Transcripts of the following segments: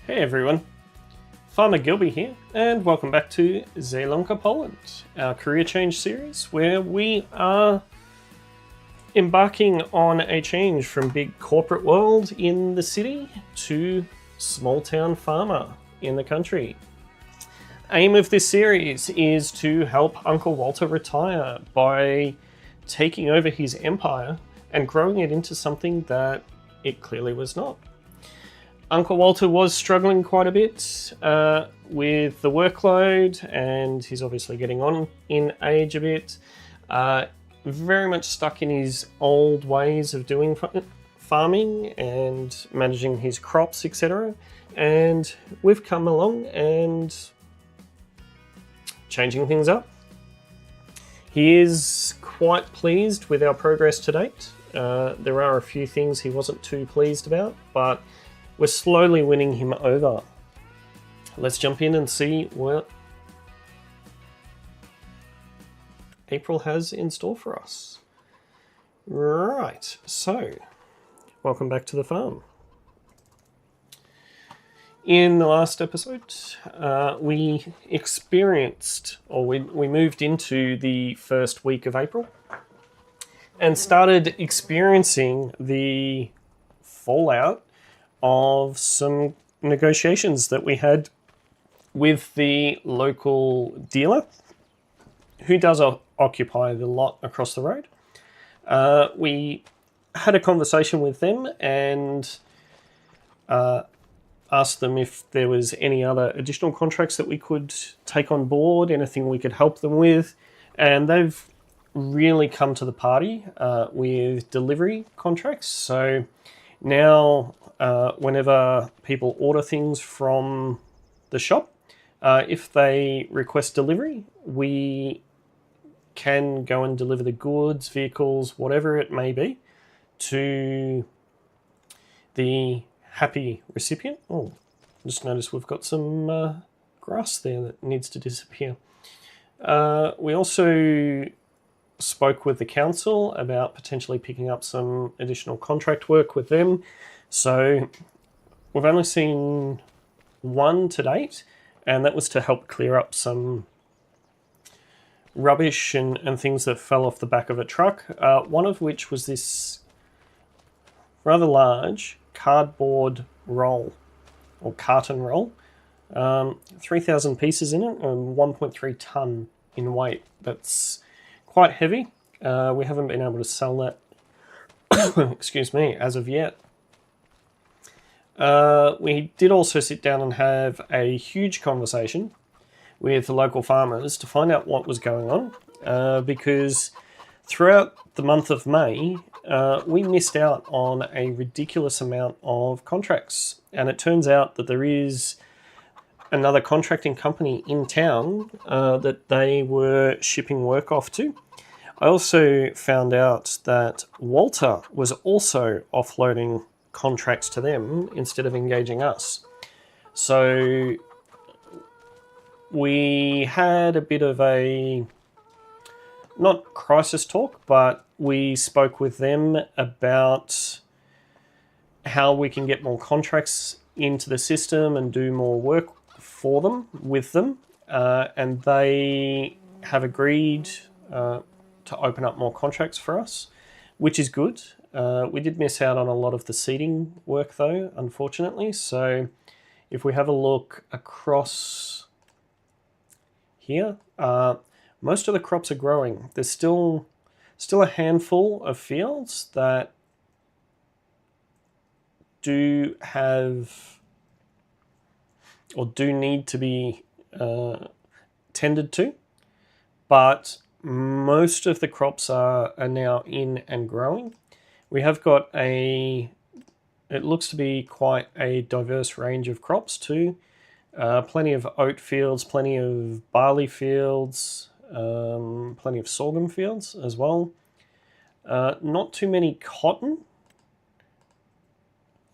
Hey everyone, Farmer Gilby here, and welcome back to Zielonka, Poland, our career change series, where we are embarking on a change from big corporate world in the city to small town farmer in the country. Aim of this series is to help Uncle Walter retire by taking over his empire and growing it into something that it clearly was not. Uncle Walter was struggling quite a bit with the workload, and he's obviously getting on in age a bit. Very much stuck in his old ways of doing farming and managing his crops, etc. And we've come along and changing things up. He is quite pleased with our progress to date. There are a few things he wasn't too pleased about, but we're slowly winning him over. Let's jump in and see what April has in store for us. Right, so welcome back to the farm. In the last episode, we experienced, or we moved into the first week of April and started experiencing the fallout of some negotiations that we had with the local dealer who does occupy the lot across the road. We had a conversation with them and asked them if there was any other additional contracts that we could take on board, anything we could help them with, and they've really come to the party with delivery contracts. So now whenever people order things from the shop, if they request delivery, we can go and deliver the goods, vehicles, whatever it may be, to the happy recipient. Oh, just noticed we've got some grass there that needs to disappear. We also spoke with the council about potentially picking up some additional contract work with them. So we've only seen one to date, and that was to help clear up some rubbish and things that fell off the back of a truck, one of which was this rather large cardboard roll, or carton roll, 3,000 pieces in it and 1.3 tonne in weight. That's quite heavy. We haven't been able to sell that excuse me, as of yet. We did also sit down and have a huge conversation with the local farmers to find out what was going on, because throughout the month of May, we missed out on a ridiculous amount of contracts. And it turns out that there is another contracting company in town that they were shipping work off to. I also found out that Walter was also offloading contracts to them instead of engaging us. So we had a bit of a, not crisis talk, but we spoke with them about how we can get more contracts into the system and do more work for them, with them, and they have agreed to open up more contracts for us, which is good. We did miss out on a lot of the seeding work though, unfortunately. So if we have a look across here, most of the crops are growing. There's still a handful of fields that do have or do need to be tended to, but most of the crops are now in and growing. We have got it looks to be quite a diverse range of crops too. Plenty of oat fields, plenty of barley fields, plenty of sorghum fields as well. Not too many cotton.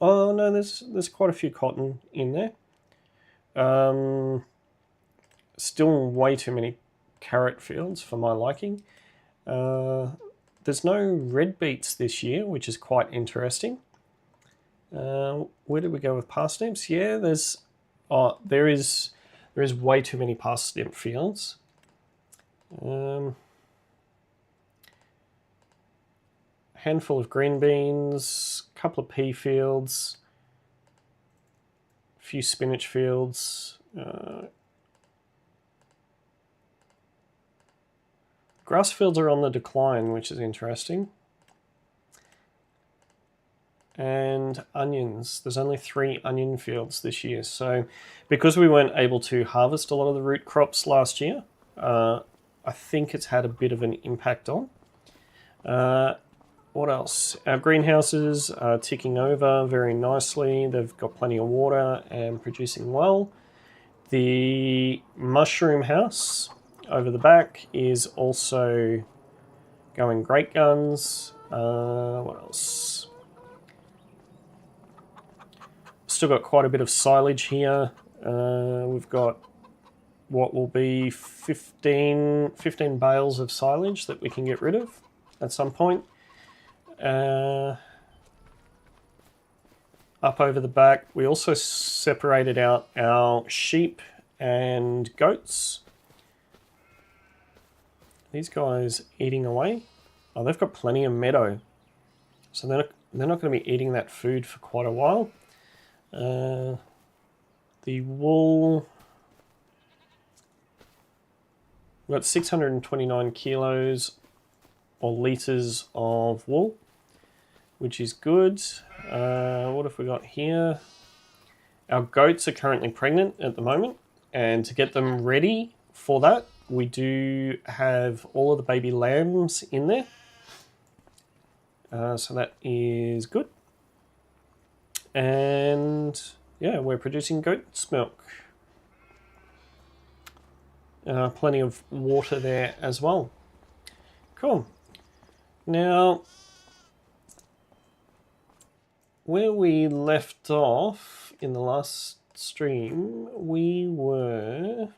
Oh no, there's quite a few cotton in there. Still way too many carrot fields for my liking. There's no red beets this year, which is quite interesting. Where did we go with parsnips? Yeah, there is way too many parsnip fields. Handful of green beans, couple of pea fields, a few spinach fields. Grass fields are on the decline, which is interesting. And onions. There's only 3 onion fields this year. So because we weren't able to harvest a lot of the root crops last year, I think it's had a bit of an impact on. What else? Our greenhouses are ticking over very nicely. They've got plenty of water and producing well. The mushroom house over the back is also going great guns. What else? Still got quite a bit of silage here. We've got what will be 15 bales of silage that we can get rid of at some point. Up over the back, we also separated out our sheep and goats. These guys eating away. Oh, they've got plenty of meadow, so they're not going to be eating that food for quite a while. The wool, we've got 629 kilos or litres of wool, which is good. What have we got here? Our goats are currently pregnant at the moment, and to get them ready for that, we do have all of the baby lambs in there. So that is good. And yeah, we're producing goat's milk. Plenty of water there as well. Cool. Now, where we left off in the last stream, we were...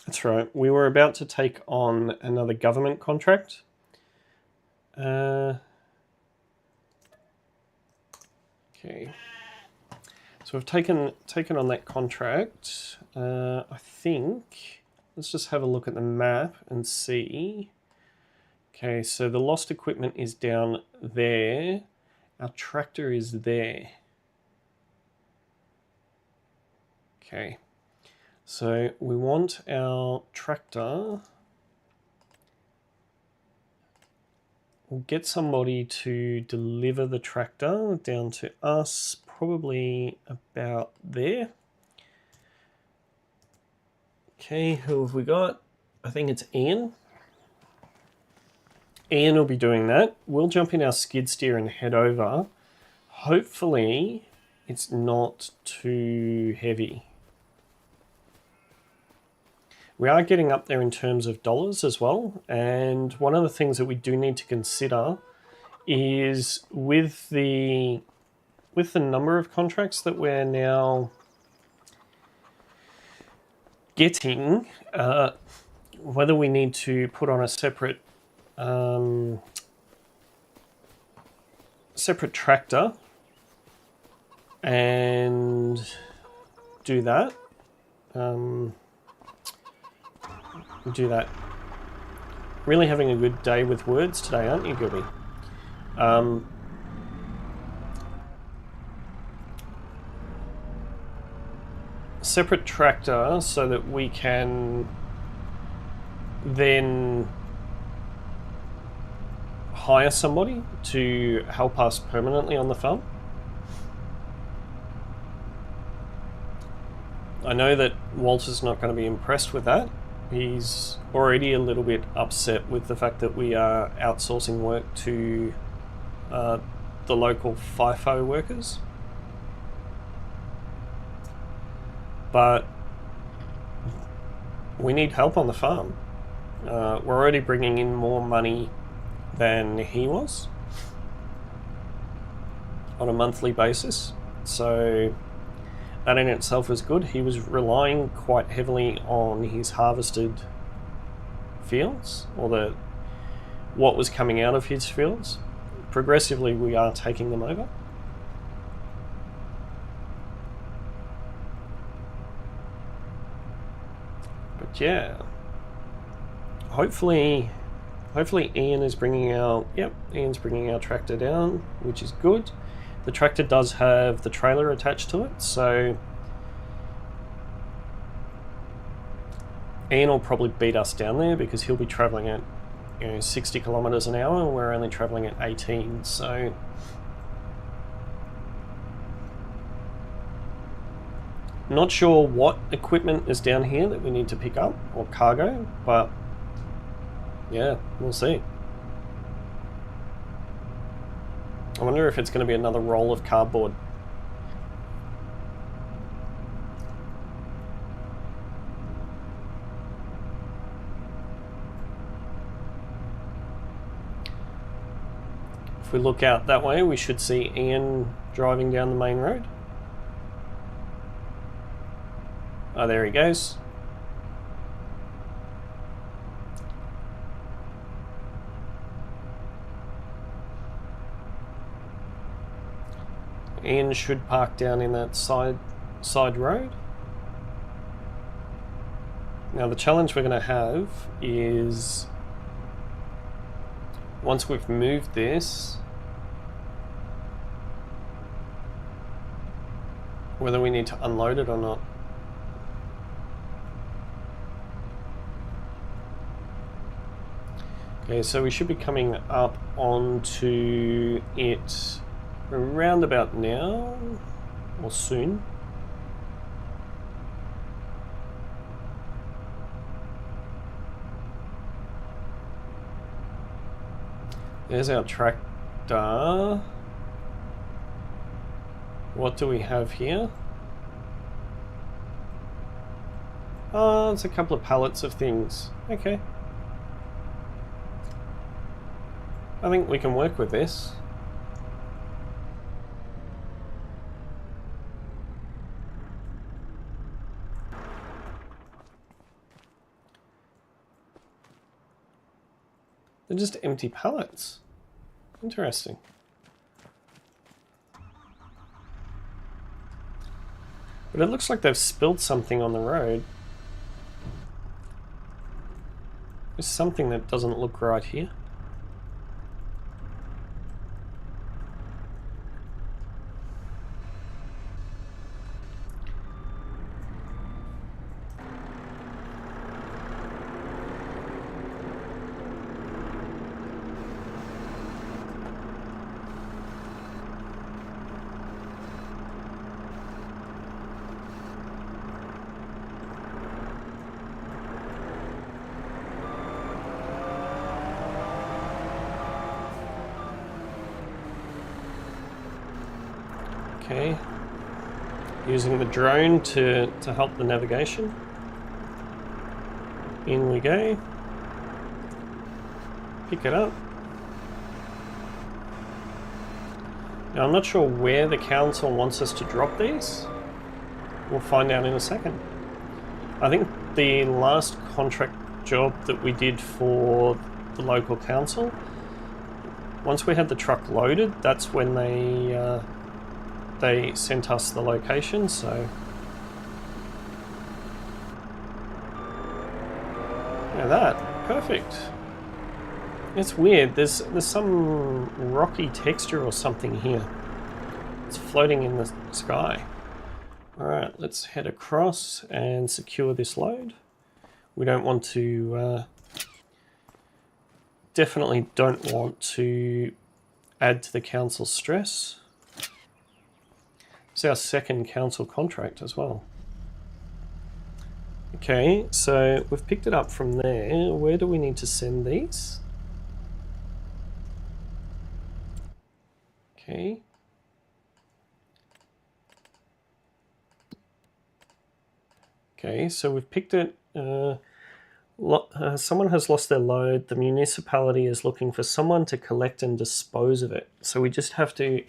That's right. We were about to take on another government contract. Okay. So we've taken on that contract. I think, let's just have a look at the map and see. Okay, so the lost equipment is down there. Our tractor is there. Okay. So we want our tractor. We'll get somebody to deliver the tractor down to us, probably about there. Okay, who have we got? I think it's Ian. Ian will be doing that. We'll jump in our skid steer and head over. Hopefully it's not too heavy. We are getting up there in terms of dollars as well, and one of the things that we do need to consider is with the number of contracts that we're now getting, whether we need to put on a separate tractor and do that. Do that. Really having a good day with words today, aren't you, Gilby? Separate tractor so that we can then hire somebody to help us permanently on the farm. I know that Walter's not going to be impressed with that. He's already a little bit upset with the fact that we are outsourcing work to the local FIFO workers. But we need help on the farm. We're already bringing in more money than he was on a monthly basis, so that in itself was good. He was relying quite heavily on his harvested fields, or what was coming out of his fields. Progressively we are taking them over. But yeah, hopefully Ian is bringing Ian's bringing our tractor down, which is good. The tractor does have the trailer attached to it, so Ian will probably beat us down there because he'll be travelling at 60 kilometers an hour and we're only travelling at 18, so not sure what equipment is down here that we need to pick up, or cargo, but yeah, we'll see. I wonder if it's going to be another roll of cardboard. If we look out that way, we should see Ian driving down the main road. Oh, there he goes. Ian should park down in that side road. Now the challenge we're going to have is, once we've moved this, whether we need to unload it or not. Okay, so we should be coming up onto it around about now, or soon. There's our tractor. What do we have here? Oh, it's a couple of pallets of things. Okay. I think we can work with this. They're just empty pallets. Interesting. But it looks like they've spilled something on the road. There's something that doesn't look right here. Okay, using the drone to help the navigation. In we go. Pick it up. Now I'm not sure where the council wants us to drop these. We'll find out in a second. I think the last contract job that we did for the local council, once we had the truck loaded, that's when they sent us the location, so yeah, that perfect. It's weird, there's some rocky texture or something here. It's floating in the sky. Alright, let's head across and secure this load. We don't want to definitely don't want to add to the council's stress. It's our second council contract as well. Okay, so we've picked it up from there. Where do we need to send these? Okay. Okay, so we've picked it. Someone has lost their load. The municipality is looking for someone to collect and dispose of it. So we just have to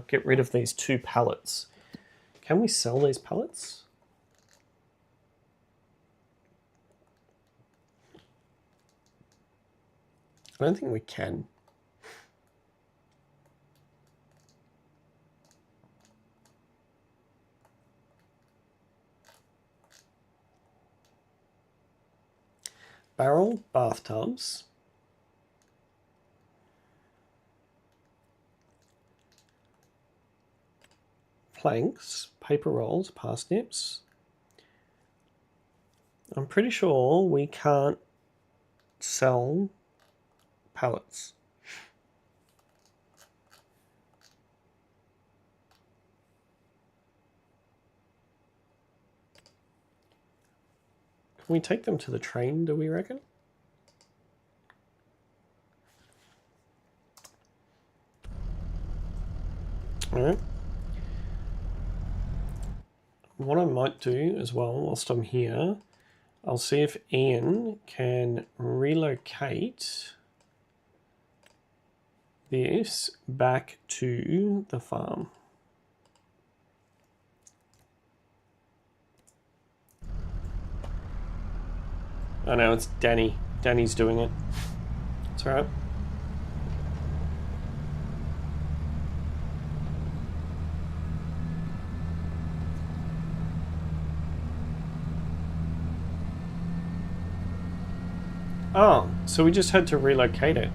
get rid of these 2 pallets. Can we sell these pallets? I don't think we can. Barrel bathtubs. Planks, paper rolls, parsnips. I'm pretty sure we can't sell pallets. Can we take them to the train, do we reckon? Alright. What I might do as well, whilst I'm here, I'll see if Ian can relocate this back to the farm. Oh no, it's Danny. Danny's doing it. It's alright. Oh, so we just had to relocate it.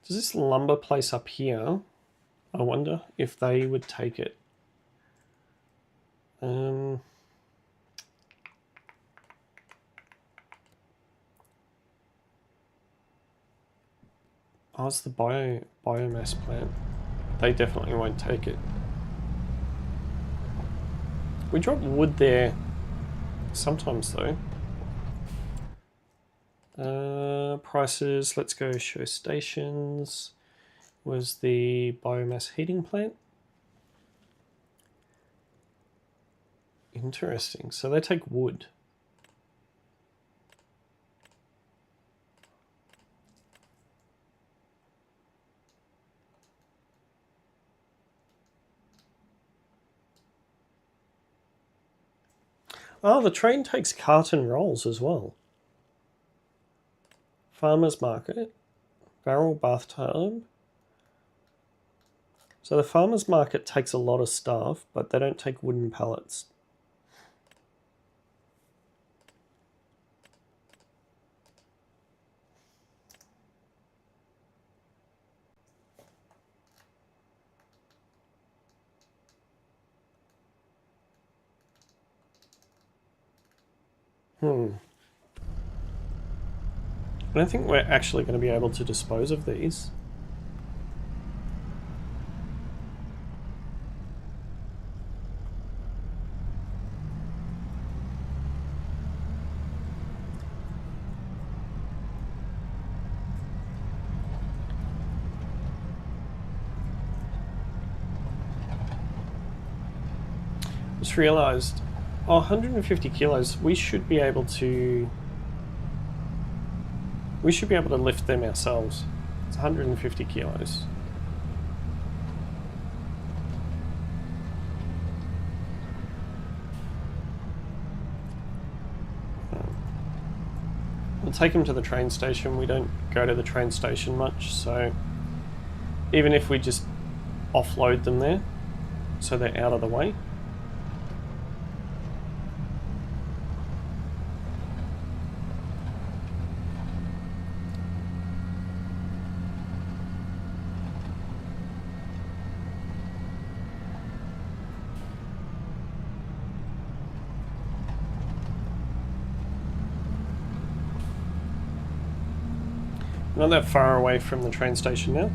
Does this lumber place up here, I wonder if they would take it. Oh, it's the biomass plant. They definitely won't take it. We drop wood there sometimes though. Prices, let's go show stations. Was the biomass heating plant. Interesting, so they take wood. Oh, the train takes carton rolls as well. Farmer's market, barrel bathtub. So the farmer's market takes a lot of stuff, but they don't take wooden pallets. I don't think we're actually going to be able to dispose of these. Just realised, 150 kilos, we should be able to lift them ourselves. It's 150 kilos. We'll take them to the train station. We don't go to the train station much, so even if we just offload them there so they're out of the way. Not that far away from the train station now.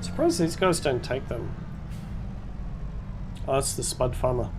Surprised these guys don't take them. Oh, that's the Spud Farmer.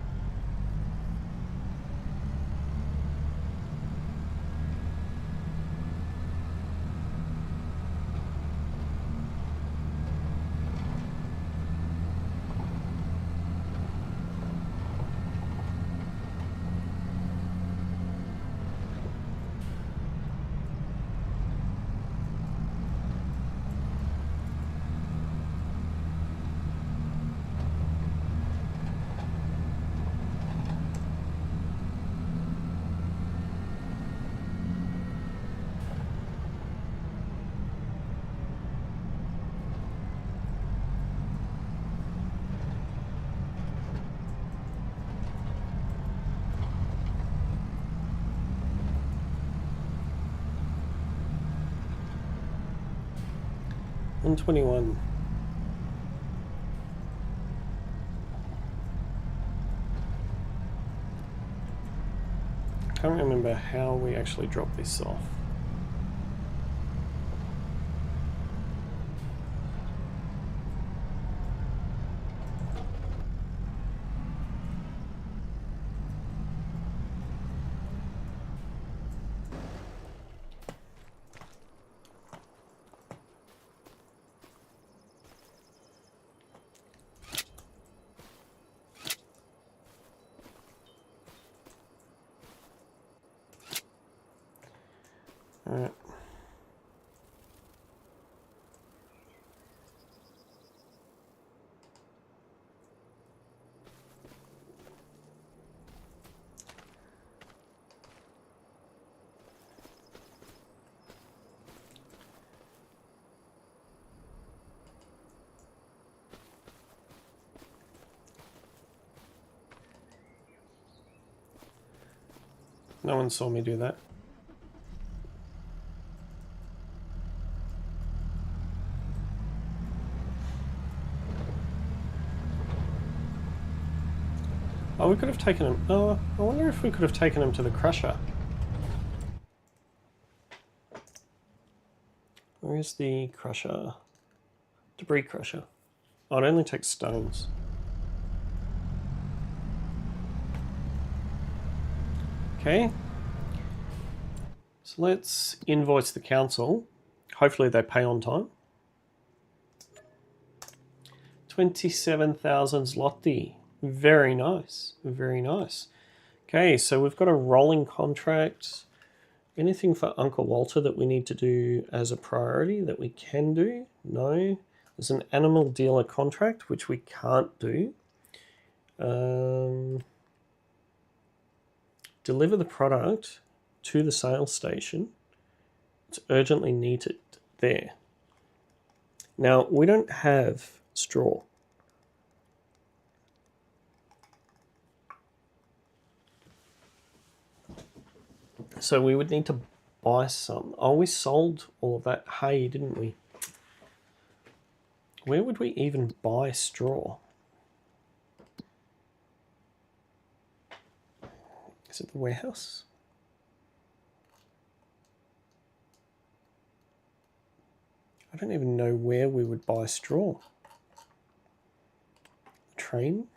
$121. Can't remember how we actually dropped this off. Alright. No one saw me do that. Oh, we could have taken him. Oh, I wonder if we could have taken him to the crusher. Where is the crusher? Debris crusher. Oh, it only takes stones. Okay. So let's invoice the council. Hopefully they pay on time. 27,000 Zloty. Very nice. Very nice. Okay, so we've got a rolling contract. Anything for Uncle Walter that we need to do as a priority that we can do? No. There's an animal dealer contract, which we can't do. Deliver the product to the sales station. It's urgently needed there. Now, we don't have straw. So we would need to buy some. Oh, we sold all of that hay, didn't we? Where would we even buy straw? Is it the warehouse? I don't even know where we would buy straw. Train?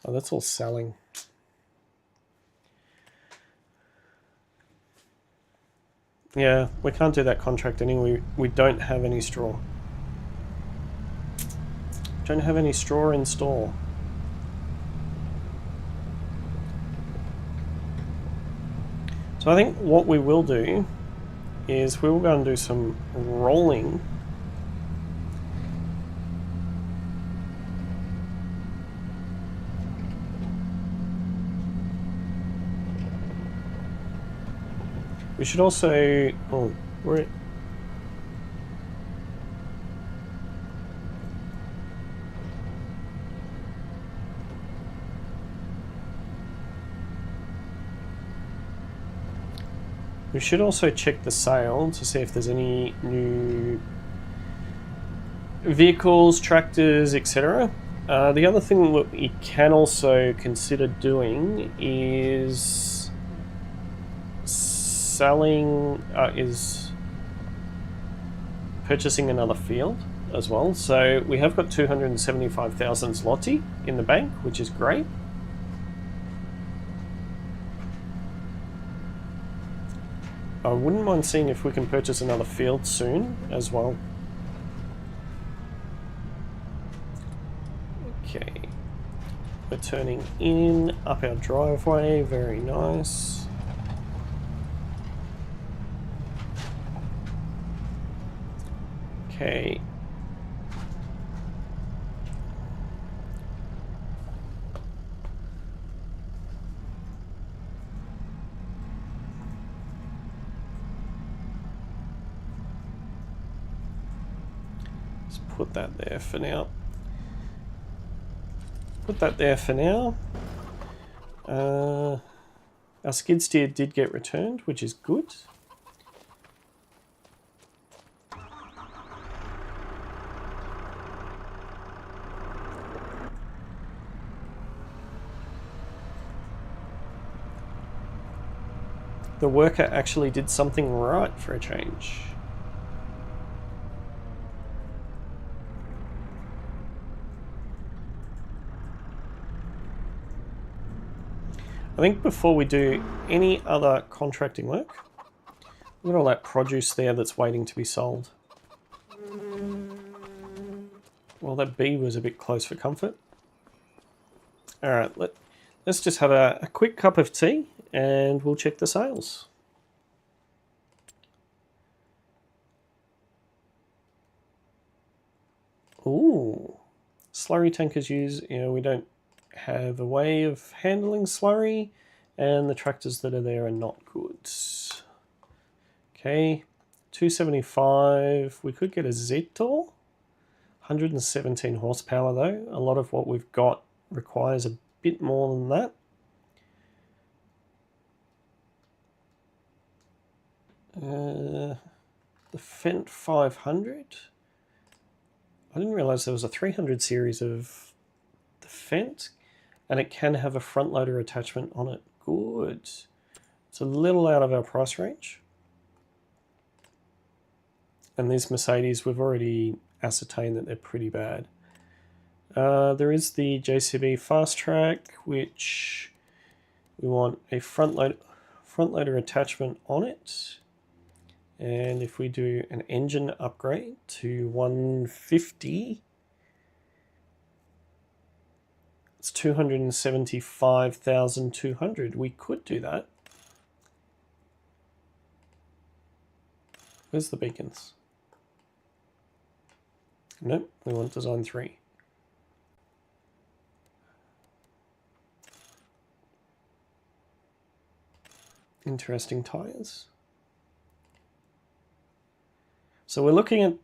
Oh, that's all selling. Yeah, we can't do that contract anyway. We don't have any straw. Don't have any straw in store. So I think what we will do is we will go and do some rolling. We should also, oh, we're, we should also check the sale to see if there's any new vehicles, tractors, etc. The other thing that we can also consider doing is purchasing another field. as well. So we have got 275,000 Zloty in the bank, which is great. I wouldn't mind seeing if we can purchase another field soon as well. Okay. We're turning in up our driveway, very nice. Okay. Let's put that there for now. Put that there for now. Our skid steer did get returned, which is good. The worker actually did something right for a change. I think before we do any other contracting work, look at all that produce there that's waiting to be sold. Well, that bee was a bit close for comfort. Alright, let's just have a quick cup of tea and we'll check the sales. Ooh, slurry tankers use, we don't have a way of handling slurry, and the tractors that are there are not good. Okay, 275. We could get a Zloty. 117 horsepower though. A lot of what we've got requires a bit more than that. The Fendt 500. I didn't realize there was a 300 series of the Fendt, and it can have a front loader attachment on it. Good. It's a little out of our price range. And these Mercedes, we've already ascertained that they're pretty bad. There is the JCB Fastrac, which we want a front loader attachment on it. And if we do an engine upgrade to 150, it's 275,200. We could do that. Where's the beacons? Nope, we want design 3. Interesting tires. So we're looking at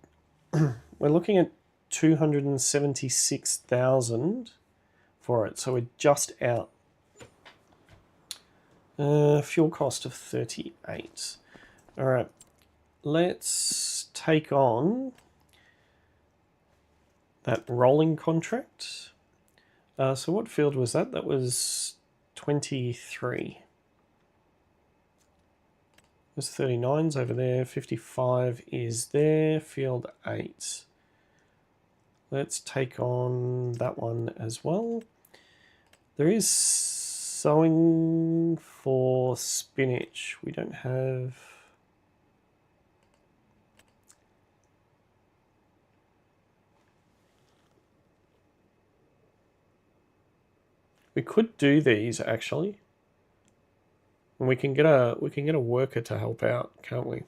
276,000 for it. So we're just out. Fuel cost of 38. All right, let's take on that rolling contract. So what field was that? That was 23. There's 39's over there, 55 is there, field 8. Let's take on that one as well. There is sowing for spinach. We don't have... We could do these actually. And we can get a worker to help out, can't we?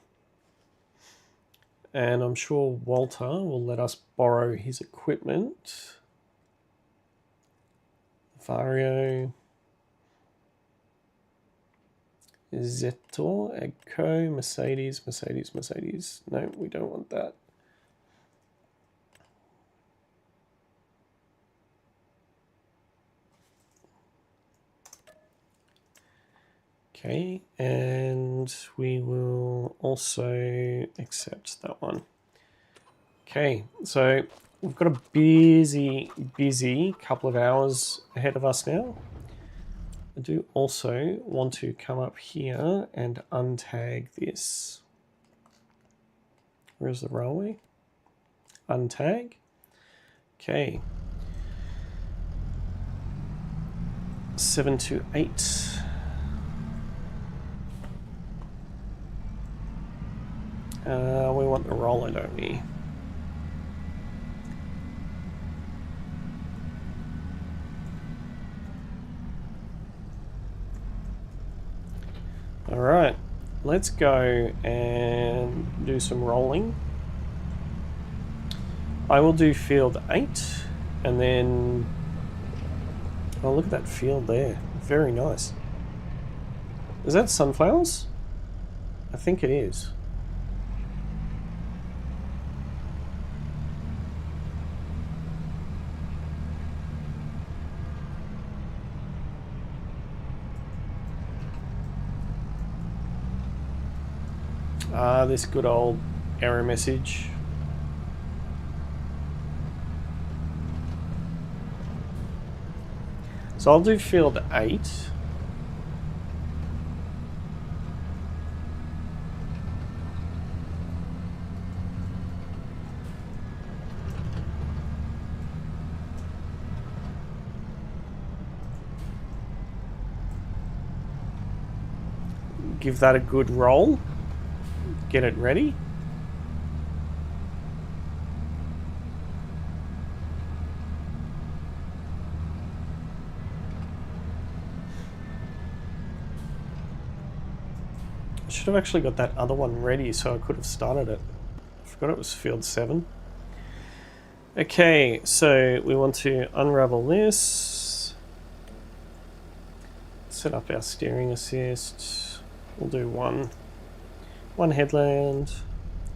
And I'm sure Walter will let us borrow his equipment. Vario, Zloty, Echo, Mercedes. No, we don't want that. Okay, and we will also accept that one. Okay, so we've got a busy couple of hours ahead of us now. I do also want to come up here and untag this. Where's the railway? Untag. Okay. 7 to 8. We want the roller, don't we? Alright, let's go and do some rolling. I will do field 8 and then... Oh, look at that field there. Very nice. Is that sunflowers? I think it is. Ah, this good old error message. So I'll do field 8. Give that a good roll. Get it ready. I should have actually got that other one ready so I could have started it. I forgot it was field 7. Okay, so we want to unravel this. Set up our steering assist. We'll do one headland.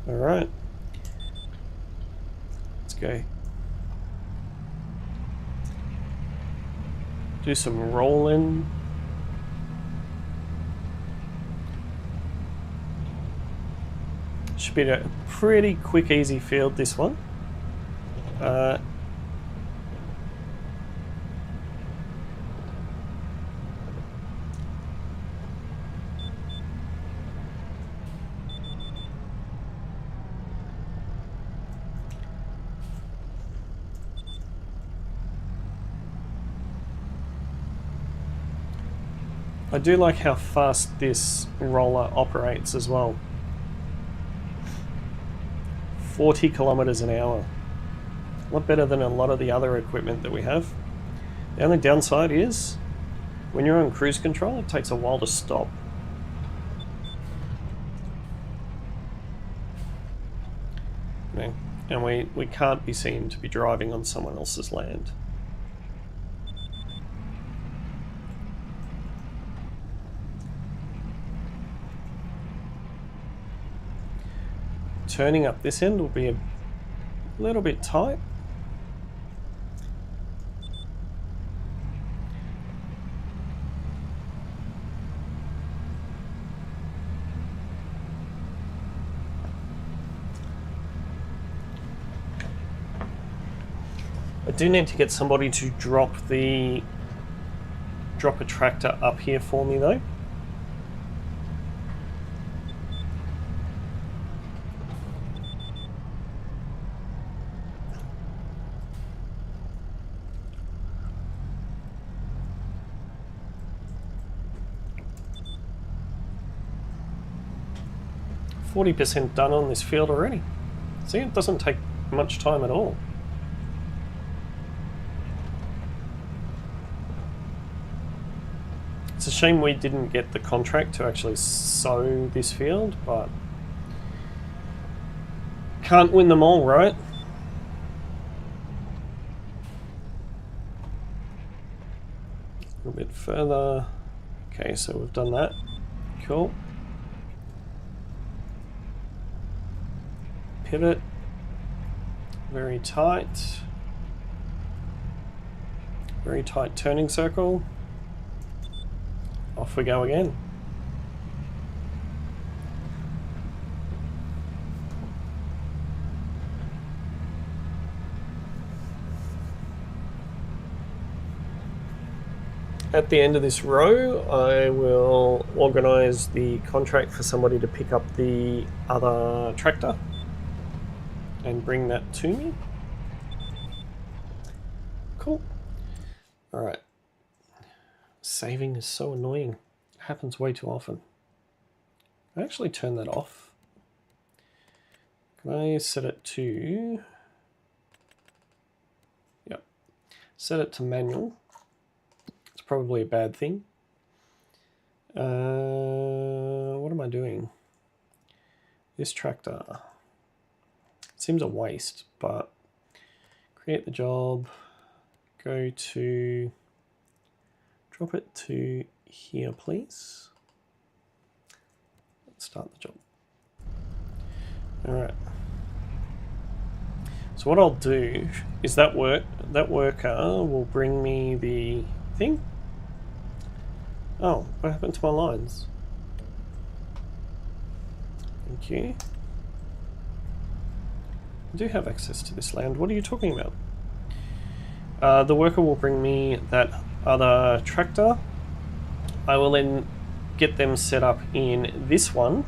Alright. Let's go. Do some rolling. Should be a pretty quick, easy field, this one. I do like how fast this roller operates as well. 40 kilometers an hour. A lot better than a lot of the other equipment that we have. The only downside is when you're on cruise control, it takes a while to stop. Okay. And we can't be seen to be driving on someone else's land. Turning up this end will be a little bit tight. I do need to get somebody to drop a tractor up here for me though. %40 done on this field already. See, it doesn't take much time at all. It's a shame we didn't get the contract to actually sow this field, but can't win them all, right? A little bit further. Okay, so we've done that. Cool. Pivot, very tight turning circle. Off we go again. At the end of this row, I will organise the contract for somebody to pick up the other tractor. and bring that to me. Cool. Alright. Saving is so annoying. It happens way too often. I actually turn that off. Can I set it to... Yep. Set it to manual. It's probably a bad thing. What am I doing? This tractor. Seems a waste, but create the job. Go to... Drop it to here, please. Let's start the job. Alright. So what I'll do is that worker will bring me the thing. Oh, what happened to my lines? Thank you. I do have access to this land. What are you talking about? The worker will bring me that other tractor. I will then get them set up in this one.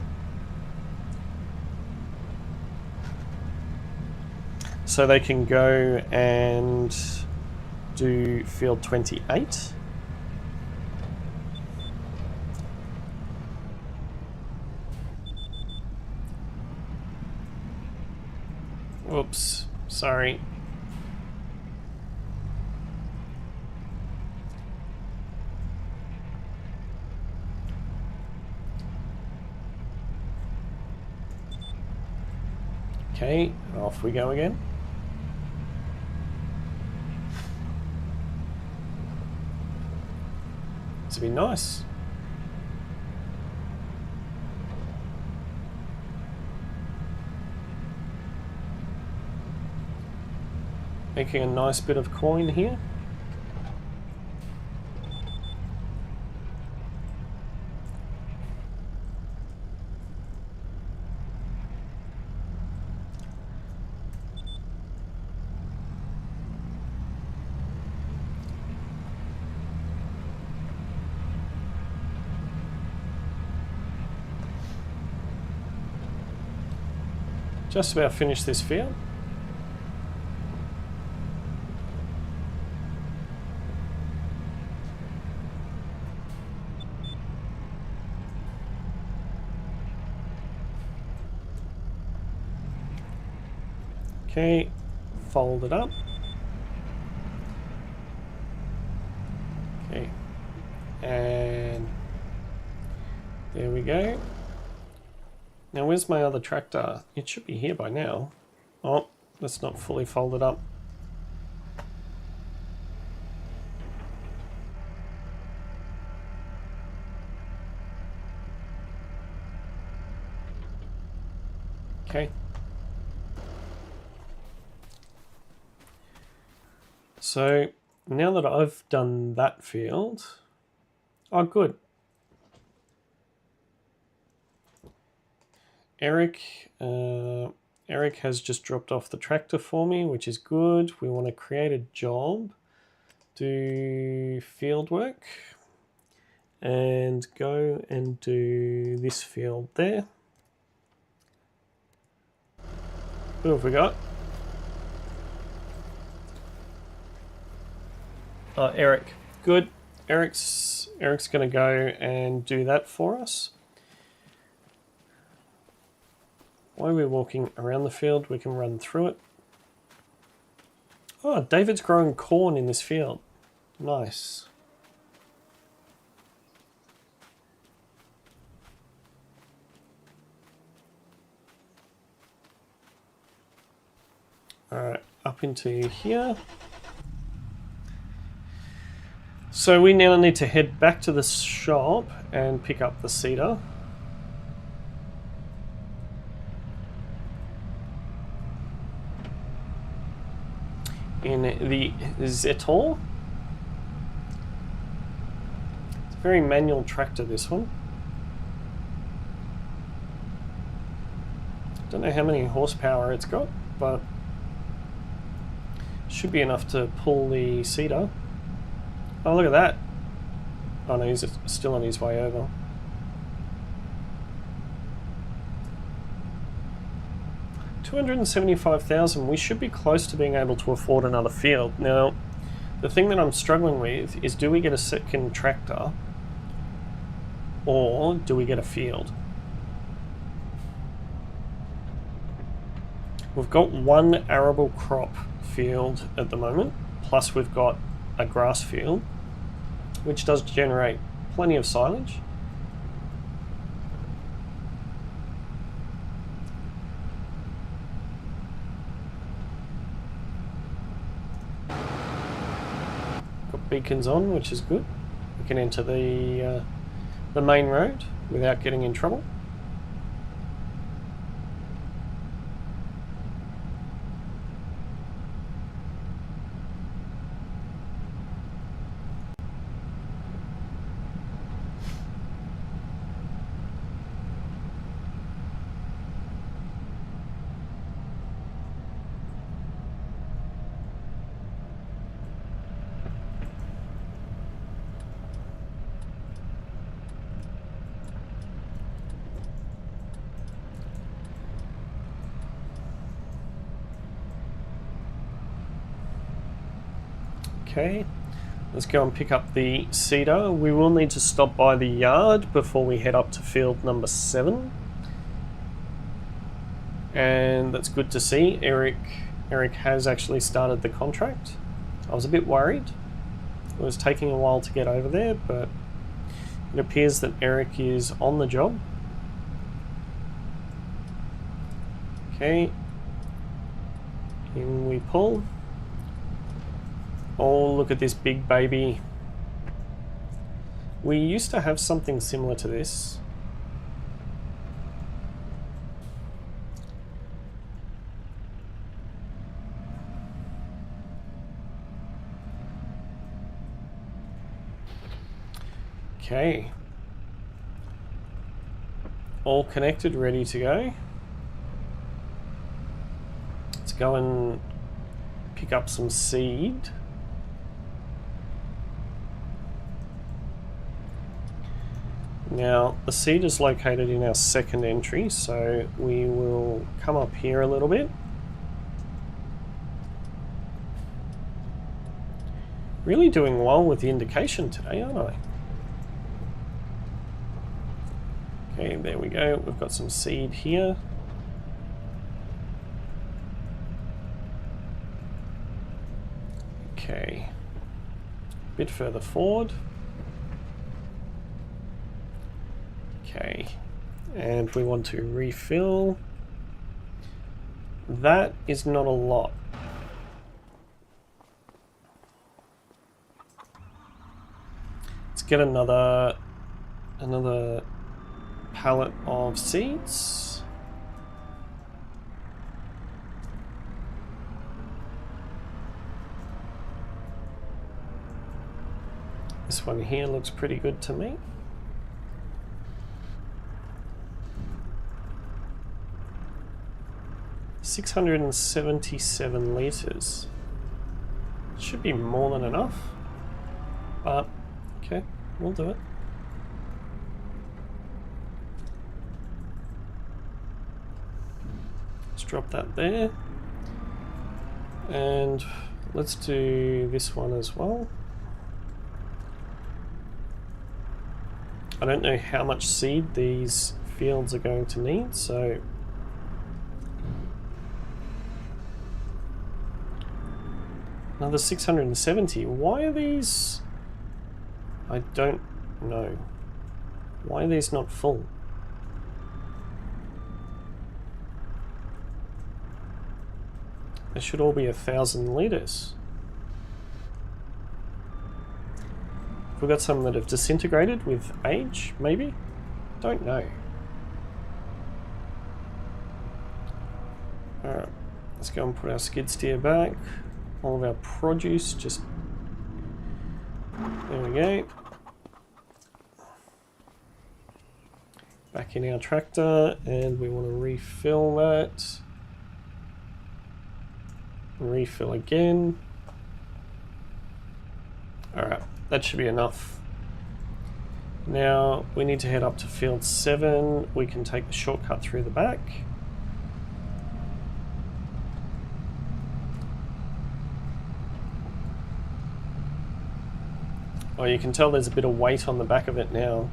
So they can go and do field 28. Whoops, sorry. Okay, off we go again. This would be nice. Making a nice bit of coin here. Just about finished this field. Okay, fold it up. Okay, and there we go. Now where's my other tractor? It should be here by now. Oh, that's not fully folded up. Okay. So now that I've done that field, oh good. Eric has just dropped off the tractor for me, which is good. We want to create a job, do field work, and go and do this field there. Who have we got? Eric. Good. Eric's going to go and do that for us. While we're walking around the field, we can run through it. Oh, David's growing corn in this field. Nice. Alright, up into here. So we now need to head back to the shop and pick up the cedar. In the Zloty. It's a very manual tractor, this one. Don't know how many horsepower it's got, but should be enough to pull the cedar. Oh, look at that. Oh no, he's still on his way over. 275,000, we should be close to being able to afford another field. Now, the thing that I'm struggling with is, do we get a second tractor or do we get a field? We've got one arable crop field at the moment, plus we've got a grass field, which does generate plenty of silage. Got beacons on, which is good. We can enter the main road without getting in trouble. Okay, let's go and pick up the seeder. We will need to stop by the yard before we head up to field number 7. And that's good to see. Eric has actually started the contract. I was a bit worried. It was taking a while to get over there, but it appears that Eric is on the job. Okay, in we pull. Oh, look at this big baby. We used to have something similar to this. Okay. All connected, ready to go. Let's go and pick up some seed. Now, the seed is located in our second entry, so we will come up here a little bit. Really doing well with the indication today, aren't I? Okay, there we go. We've got some seed here. Okay, a bit further forward. Okay, and we want to refill. That is not a lot. Let's get another pallet of seeds. This one here looks pretty good to me. $677 litres. Should be more than enough, but okay, we'll do it. Let's drop that there, and let's do this one as well. I don't know how much seed these fields are going to need, so another 670. Why are these? I don't know. Why are these not full? They should all be 1,000 litres. We've got some that have disintegrated with age, maybe? Don't know. Alright, let's go and put our skid steer back. All of our produce just... There we go. Back in our tractor, and we want to refill that. Refill again. Alright, that should be enough. Now we need to head up to field 7. We can take the shortcut through the back. Oh, you can tell there's a bit of weight on the back of it now.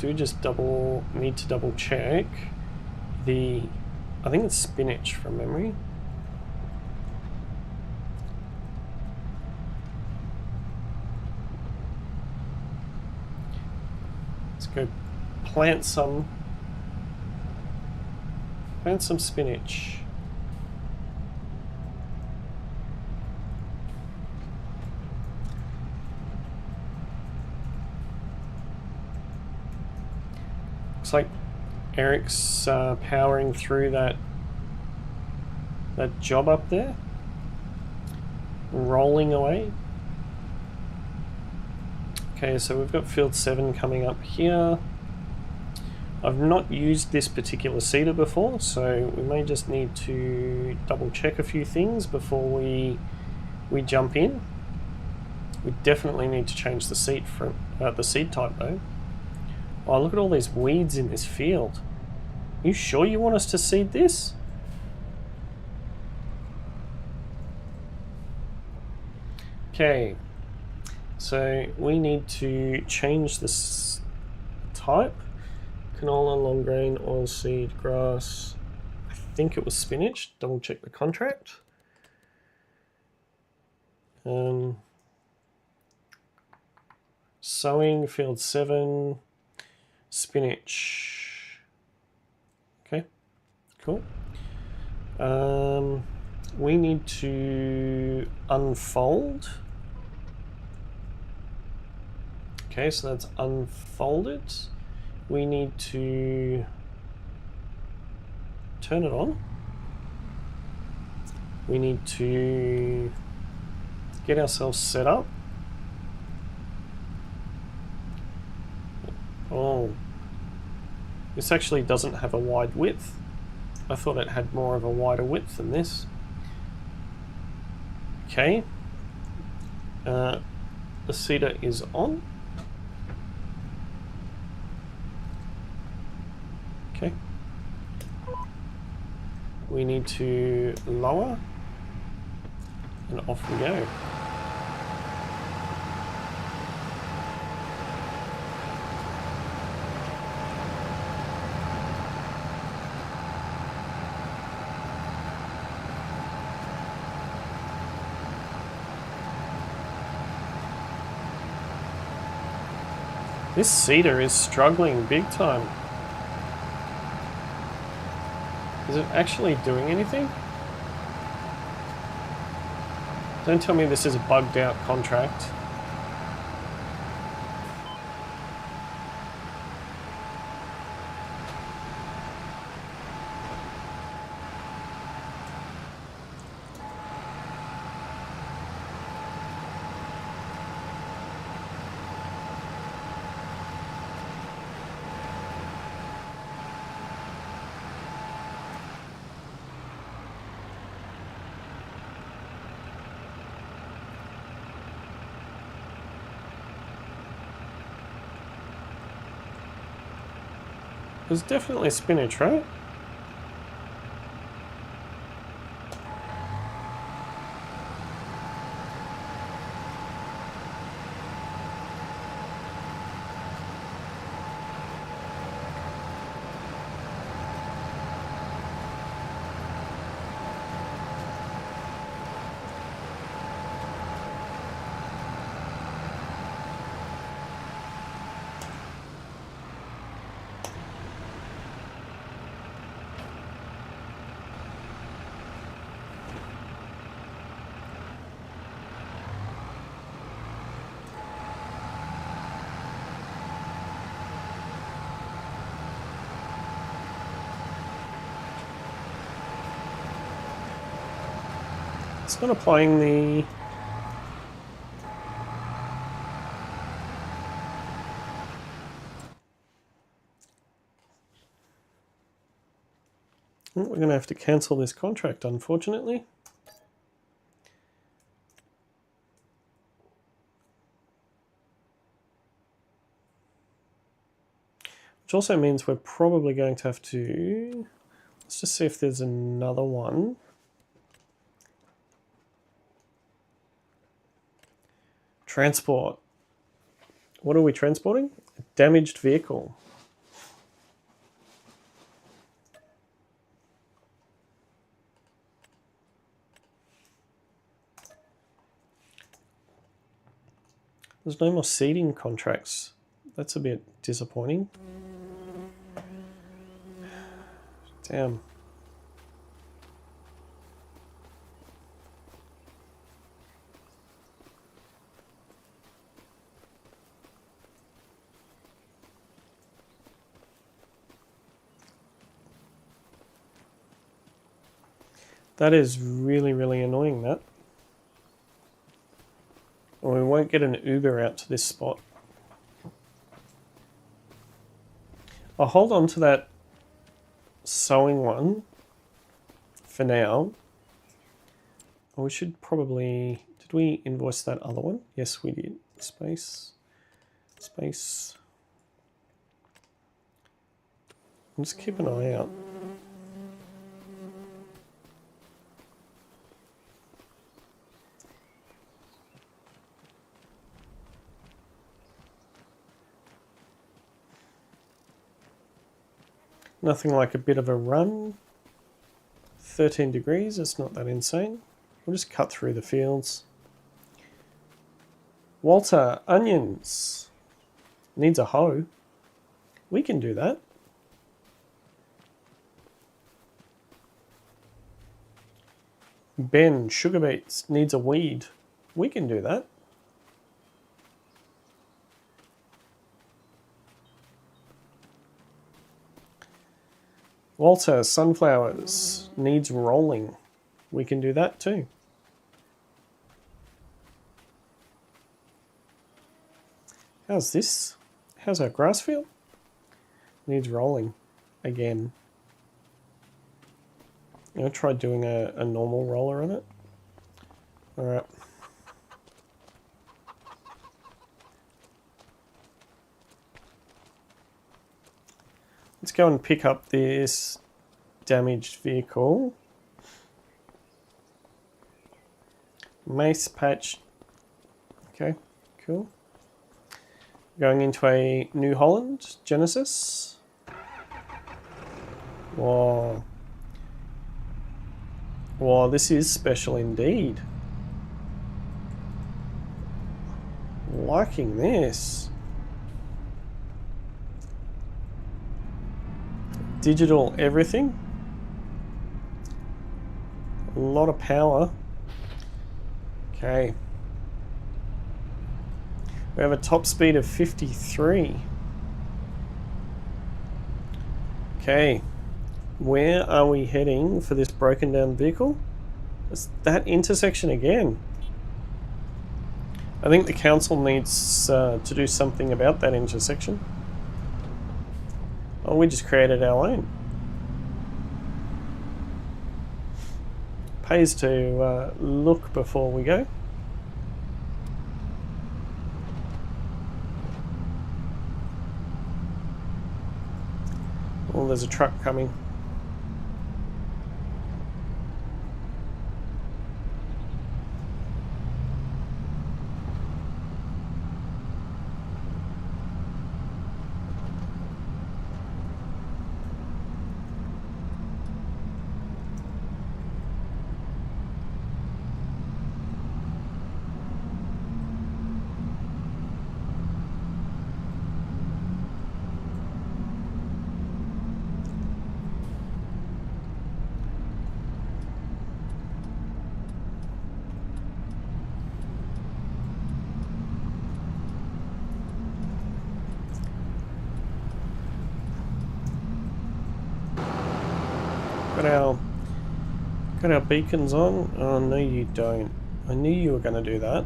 Do just need to double check the, I think it's spinach from memory. Let's go plant some spinach. Looks like Eric's powering through that job up there, rolling away. Okay, so we've got field 7 coming up here. I've not used this particular seeder before, so we may just need to double check a few things before we jump in. We definitely need to change the seed type though. Oh, look at all these weeds in this field. You sure you want us to seed this? Okay, so we need to change this type. Canola, long grain, oilseed, grass. I think it was spinach. Double check the contract. Sowing, field 7. Spinach. Okay, cool. We need to unfold. Okay, so that's unfolded. We need to turn it on. We need to get ourselves set up. Oh, this actually doesn't have a wide width. I thought it had more of a wider width than this. Okay, the seeder is on. Okay, we need to lower, and off we go. This seeder is struggling big time. Is it actually doing anything? Don't tell me this is a bugged out contract. There's definitely spinach, right? It's not applying the... Well, we're going to have to cancel this contract, unfortunately. Which also means we're probably going to have to... Let's just see if there's another one. Transport. What are we transporting? A damaged vehicle. There's no more seeding contracts. That's a bit disappointing. Damn. That is really, really annoying, that. Or we won't get an Uber out to this spot. I'll hold on to that sewing one for now. We should probably... Did we invoice that other one? Yes, we did. Space. Space. I'll just keep an eye out. Nothing like a bit of a run. 13 degrees, it's not that insane. We'll just cut through the fields. Walter, onions. Needs a hoe. We can do that. Ben, sugar beets, needs a weed. We can do that. Walter, sunflowers, needs rolling. We can do that too. How's this? How's our grass field? Needs rolling again. I'm going to try doing a normal roller on it. Alright. Let's go and pick up this damaged vehicle. Mace patch. Okay, cool. Going into a New Holland Genesis. Whoa. Wow, this is special indeed. Liking this. Digital everything. A lot of power. Okay. We have a top speed of 53. Okay. Where are we heading for this broken down vehicle? It's that intersection again. I think the council needs to do something about that intersection. Oh, we just created our own. Pays to look before we go. Oh, there's a truck coming. Got our beacons on? Oh, no you don't. I knew you were going to do that.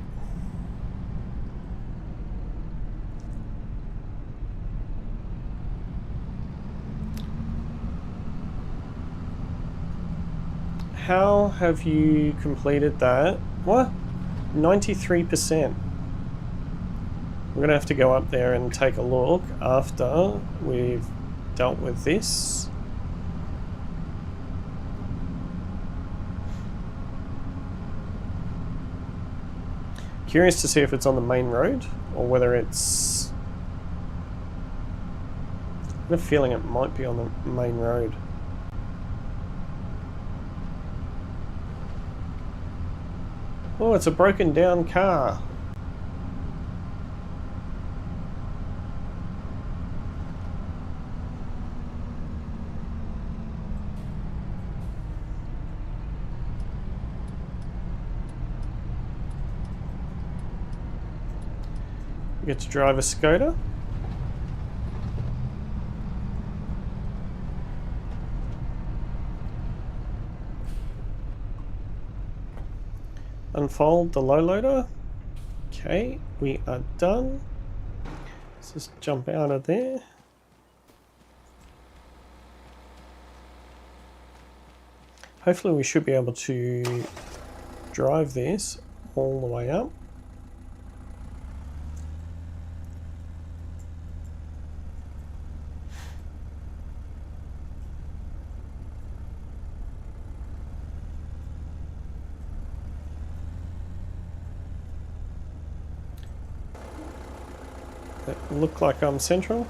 How have you completed that? What? 93%. We're going to have to go up there and take a look after we've dealt with this. Curious to see if it's on the main road or whether it's... I have a feeling it might be on the main road. Oh, it's a broken down car. We get to drive a Skoda. Unfold the low loader. Okay, we are done. Let's just jump out of there. Hopefully we should be able to drive this all the way up. Look like I'm central.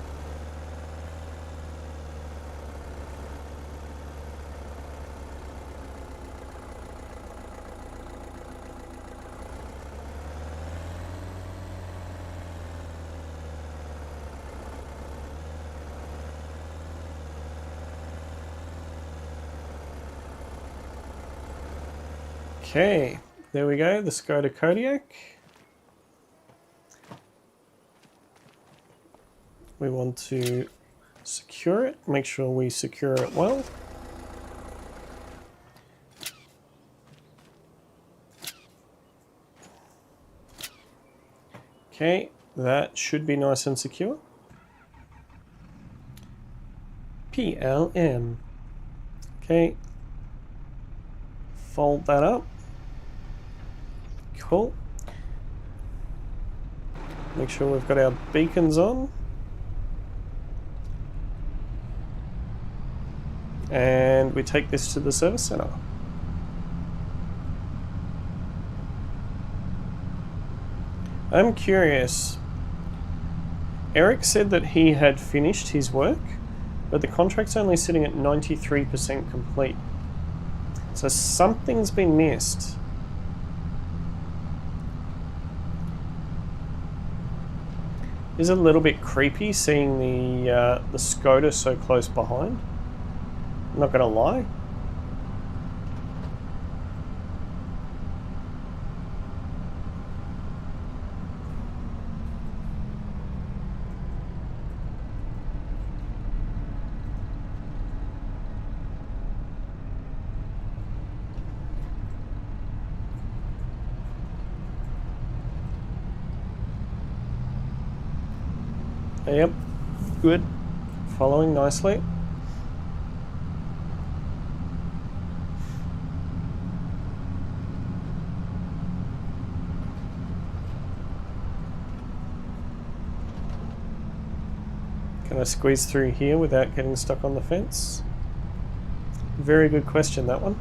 Okay, there we go, the Skoda Kodiak. We want to secure it, make sure we secure it well. Okay, that should be nice and secure. PLM. Okay, fold that up. Cool. Make sure we've got our beacons on. And we take this to the service center. I'm curious. Eric said that he had finished his work, but the contract's only sitting at 93% complete. So something's been missed. It's a little bit creepy seeing the Skoda so close behind. I'm not gonna lie. Yep, good. Following nicely. Can I squeeze through here without getting stuck on the fence? Very good question, that one.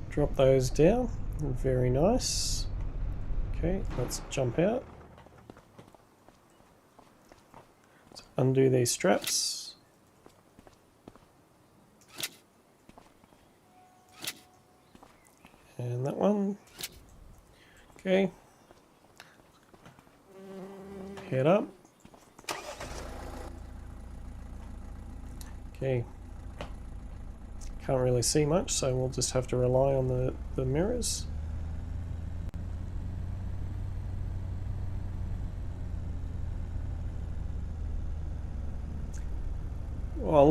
Drop those down. Very nice. Okay, let's jump out. Let's undo these straps. And that one. Okay. Head up. Okay. Can't really see much, so we'll just have to rely on the mirrors.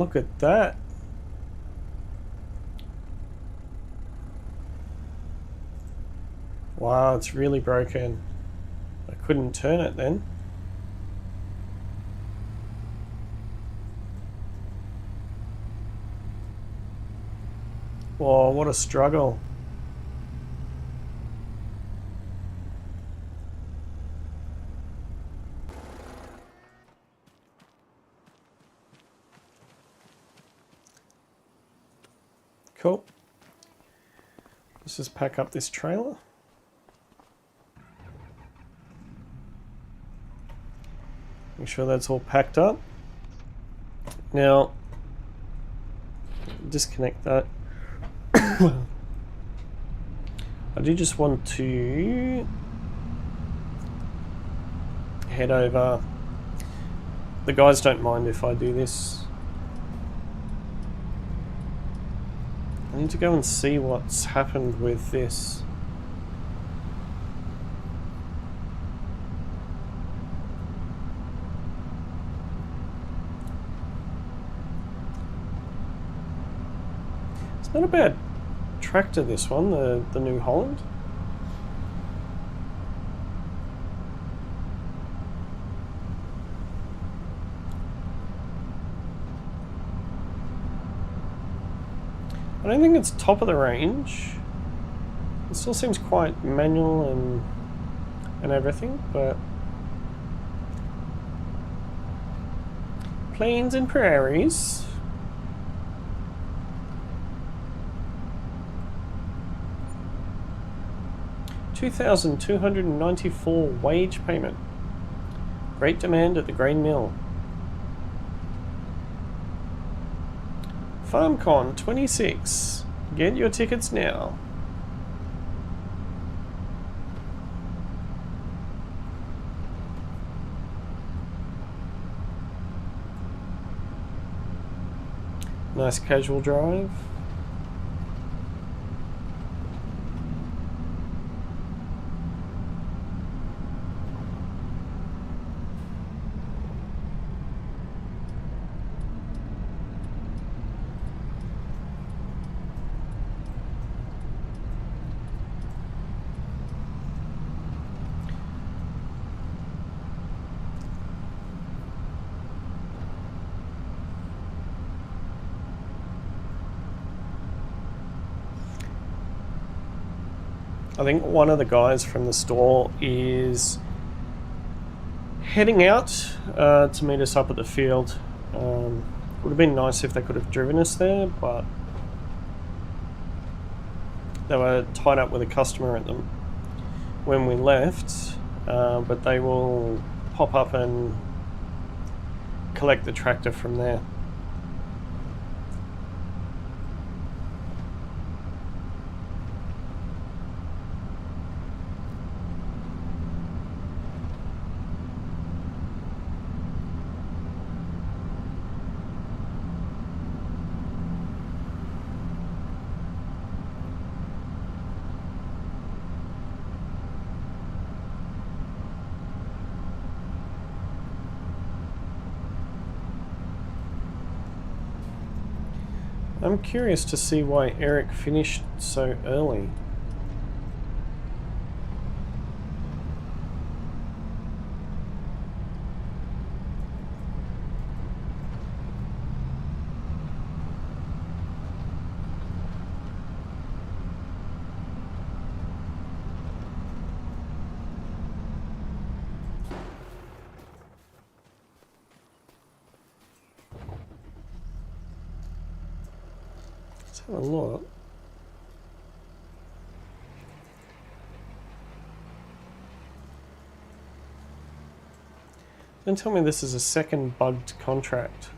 Look at that. Wow, it's really broken. I couldn't turn it then. Whoa, what a struggle. Cool. Let's just pack up this trailer. Make sure that's all packed up. Now, disconnect that. I do just want to head over. The guys don't mind if I do this. I need to go and see what's happened with this. It's not a bad tractor, this one, the New Holland. I don't think it's top of the range. It still seems quite manual and everything, but plains and prairies. $2,294 wage payment. Great demand at the grain mill. FarmCon 26. Get your tickets now. Nice casual drive. I think one of the guys from the store is heading out to meet us up at the field. Would have been nice if they could have driven us there, but they were tied up with a customer at them when we left. But they will pop up and collect the tractor from there. I'm curious to see why Eric finished so early. A lot. Don't tell me this is a second bugged contract.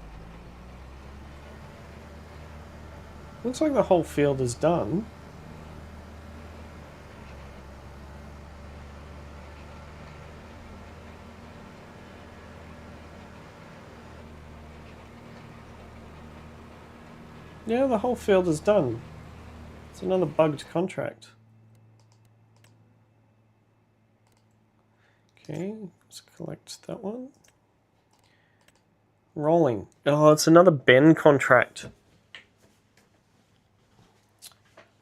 Looks like the whole field is done. Yeah, the whole field is done. It's another bugged contract. Okay, let's collect that one. Rolling. Oh, it's another Ben contract.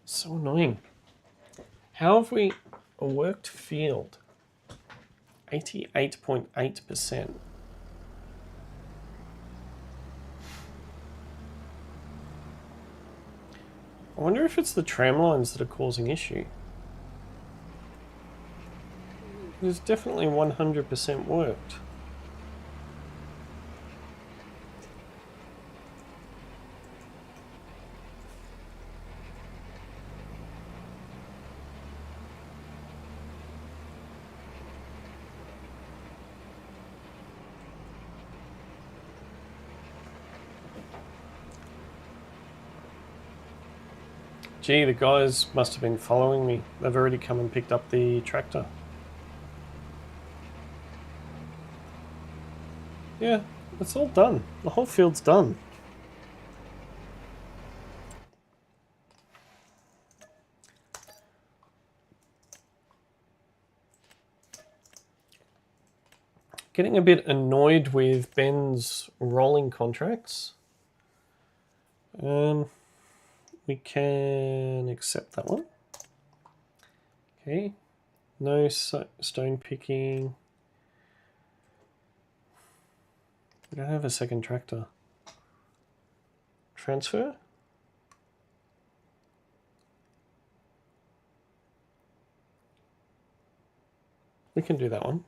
So annoying. How have we a worked field? 88.8%. I wonder if it's the tram lines that are causing issue. It's definitely 100% worked. Gee, the guys must have been following me. They've already come and picked up the tractor. Yeah, it's all done. The whole field's done. Getting a bit annoyed with Ben's rolling contracts. We can accept that one. Okay, no stone picking. We don't have a second tractor. Transfer? We can do that one.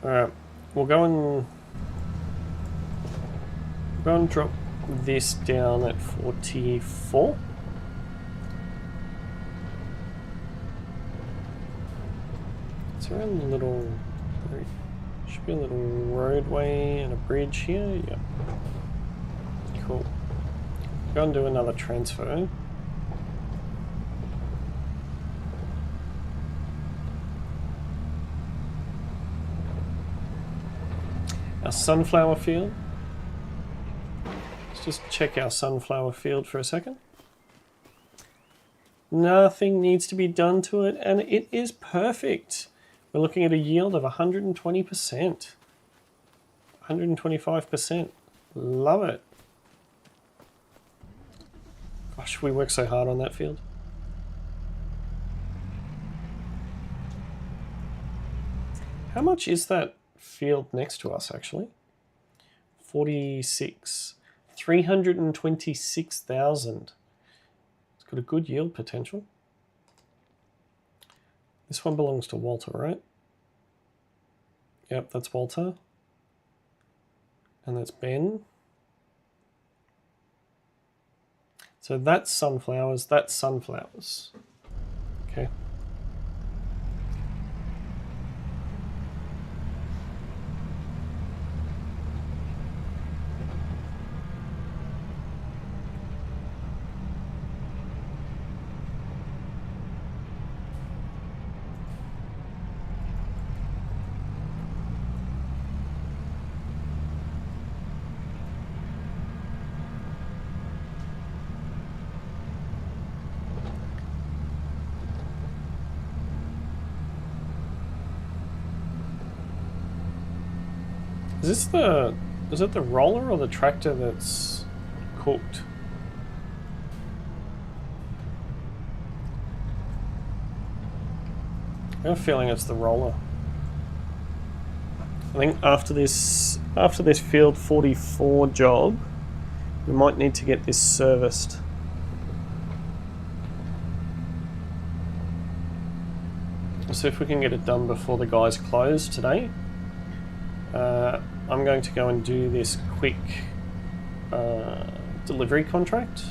Alright, we'll go and drop this down at 44. It's around the little, there should be a little roadway and a bridge here. Yep. Cool. Go and do another transfer. Our sunflower field. Let's just check our sunflower field for a second. Nothing needs to be done to it, and it is perfect. We're looking at a yield of 120%. 125%. Love it. Gosh, we worked so hard on that field. How much is that field next to us, actually? 46. 326,000. It's got a good yield potential. This one belongs to Walter, right? Yep, that's Walter. And that's Ben. So that's sunflowers, that's sunflowers. Okay. Is it the roller or the tractor that's cooked? I have a feeling it's the roller. I think after this field 44 job, we might need to get this serviced. Let's see if we can get it done before the guys close today. I'm going to go and do this quick delivery contract.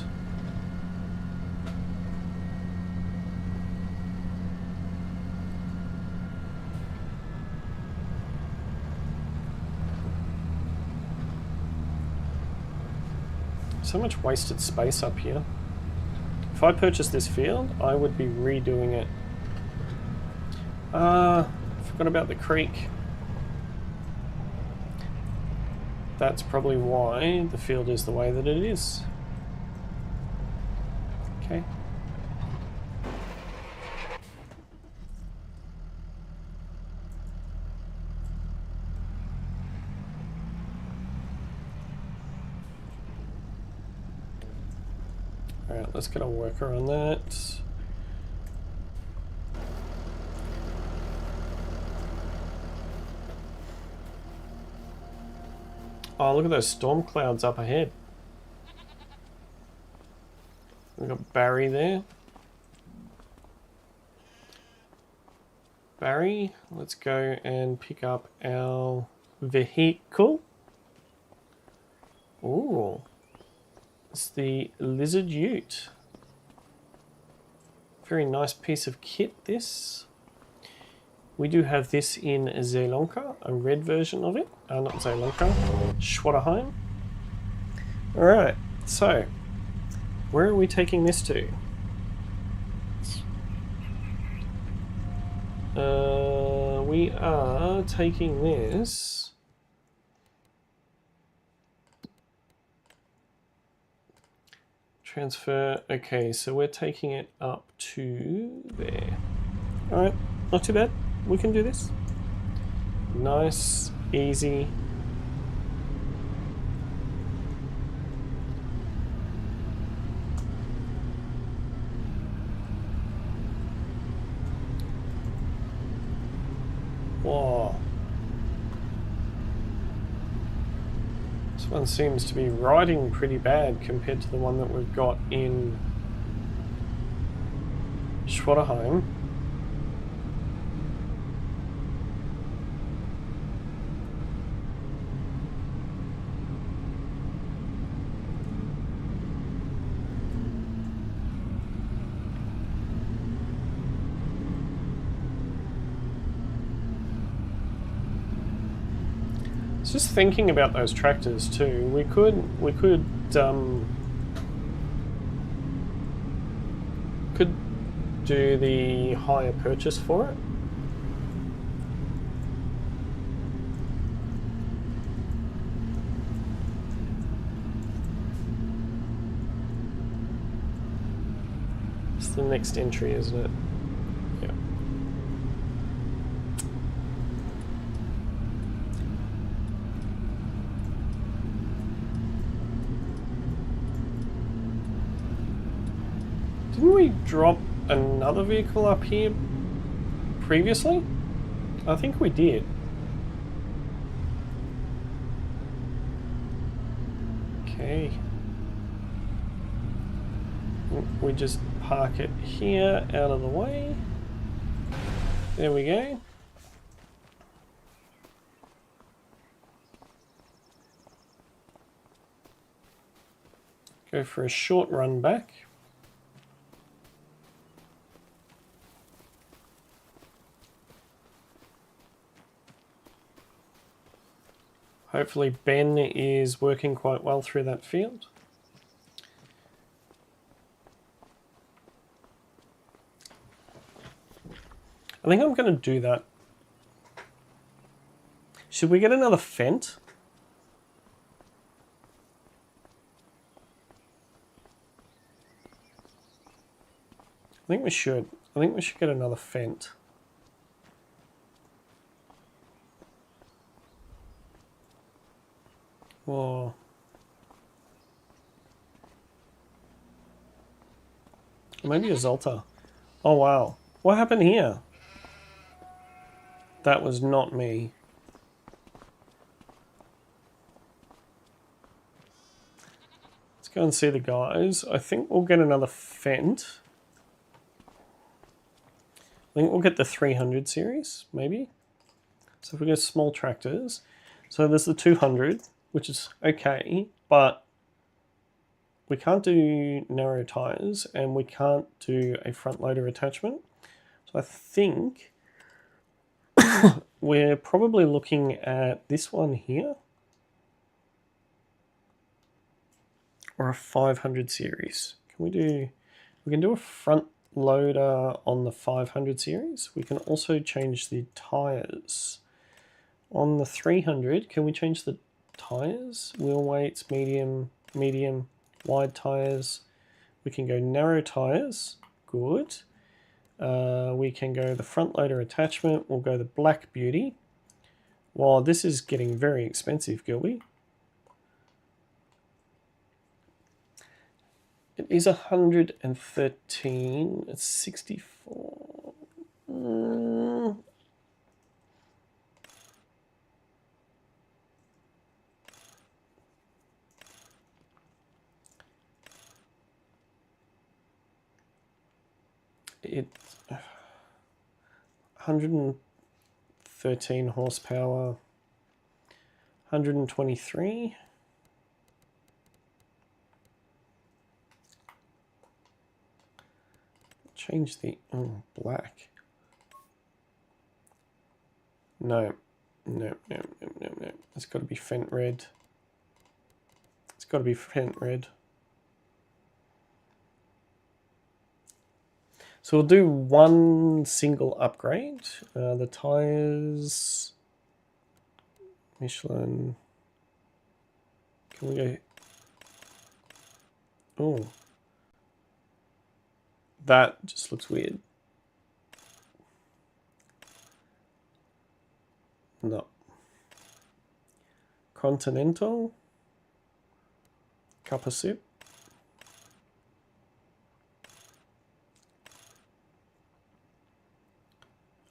So much wasted space up here. If I purchased this field, I would be redoing it. Forgot about the creek. That's probably why the field is the way that it is. Okay. Alright, let's get a worker on that. Oh, look at those storm clouds up ahead. We've got Barry there. Barry, let's go and pick up our vehicle. Ooh, it's the Lizard Ute. Very nice piece of kit, this. We do have this in Zielonka, a red version of it. Not Zielonka, Schwaderheim. Alright, so where are we taking this to? We are taking this transfer. Okay, so we're taking it up to there. Alright, not too bad. We can do this. Nice, easy. Whoa. This one seems to be riding pretty bad compared to the one that we've got in Schwaderheim. Just thinking about those tractors too, we could do the hire purchase for it. It's the next entry, isn't it? Yeah. Didn't we drop another vehicle up here previously? I think we did. Okay. We just park it here out of the way. There we go. Go for a short run back. Hopefully Ben is working quite well through that field. I think I'm going to do that. Should we get another Fendt? I think we should. I think we should get another Fendt. Whoa. Maybe a Zolta. Oh wow. What happened here? That was not me. Let's go and see the guys. I think we'll get another Fendt. I think we'll get the 300 series, maybe. So if we go small tractors. So there's the 200. Which is okay, but we can't do narrow tires and we can't do a front loader attachment. So I think we're probably looking at this one here or a 500 series. We can do a front loader on the 500 series. We can also change the tires. On the 300, can we change the tires? Wheel weights, medium, wide tires. We can go narrow tires, good. We can go the front loader attachment, we'll go the Black Beauty. Wow, this is getting very expensive, Gilby. It is 113. It's 64. It's 113 horsepower. 123. Change the black. No. It's got to be Fendt red. It's got to be Fendt red. So we'll do one single upgrade. The tires, Michelin. Can we go? Oh, that just looks weird. No. Continental. Cup of soup.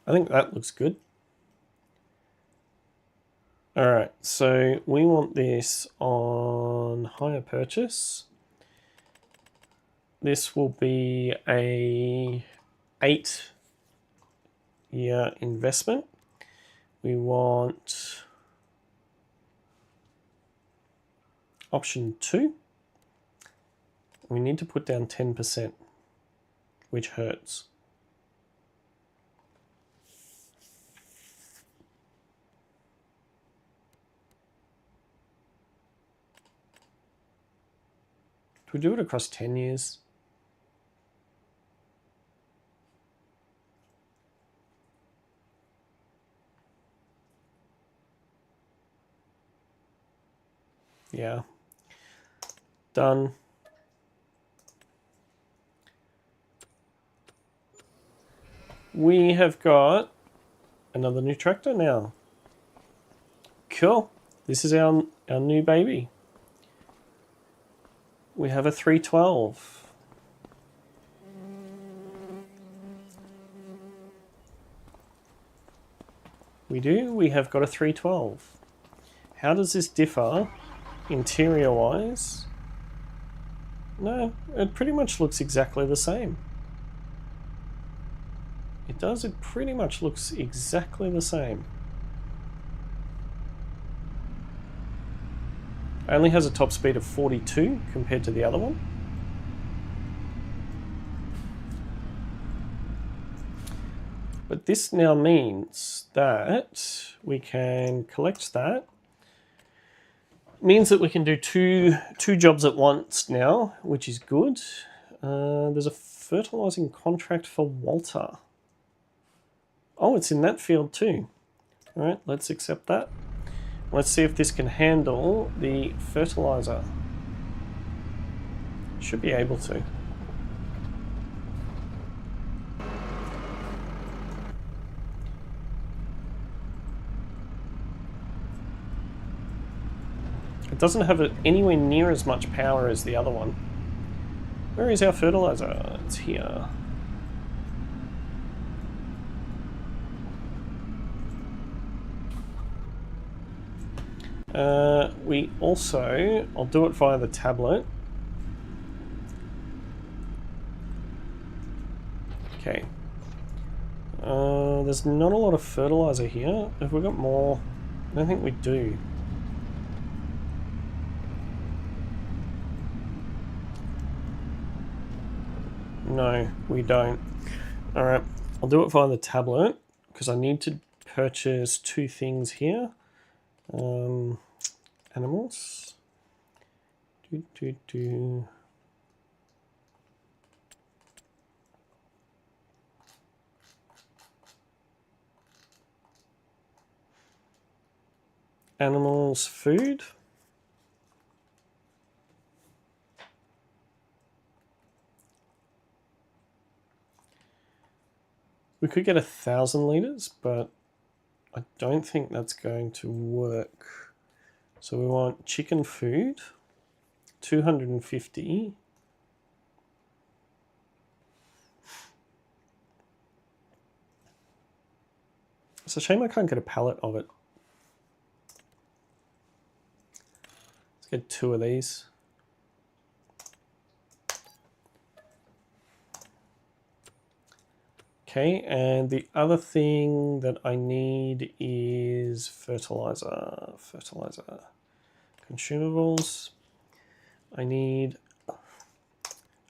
I think that looks good. All right, so we want this on hire purchase. This will be a 8-year investment. We want option 2. We need to put down 10%, which hurts. Do we do it across 10 years? Yeah. Done. We have got another new tractor now. Cool. This is our new baby. We have a 312. We do. We have got a 312. How does this differ interior-wise? No, it pretty much looks exactly the same. It does. It pretty much looks exactly the same. It only has a top speed of 42 compared to the other one. But this now means that we can collect that. It means that we can do two jobs at once now, which is good. There's a fertilizing contract for Walter. Oh, it's in that field too. All right, let's accept that. Let's see if this can handle the fertilizer. Should be able to. It doesn't have anywhere near as much power as the other one. Where is our fertilizer? It's here. We also, I'll do it via the tablet. Okay. There's not a lot of fertilizer here. Have we got more? I don't think we do. No, we don't. All right, I'll do it via the tablet because I need to purchase 2 things here. Animals. Animals, food. We could get 1,000 litres, but I don't think that's going to work. So we want chicken food, 250. It's a shame I can't get a pallet of it. Let's get 2 of these. Okay, and the other thing that I need is fertilizer. Fertilizer. Consumables. I need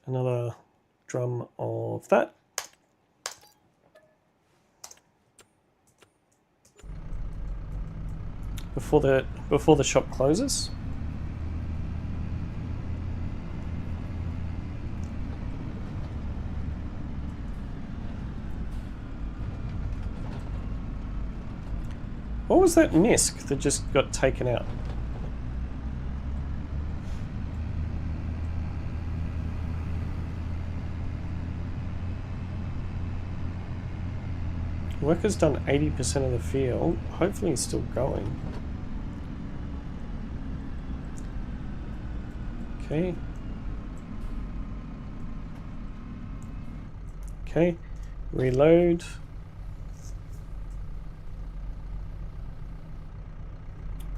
another drum of that. Before the shop closes. What was that misc that just got taken out? Worker's done 80% of the field. Hopefully he's still going. Okay. Okay. Reload.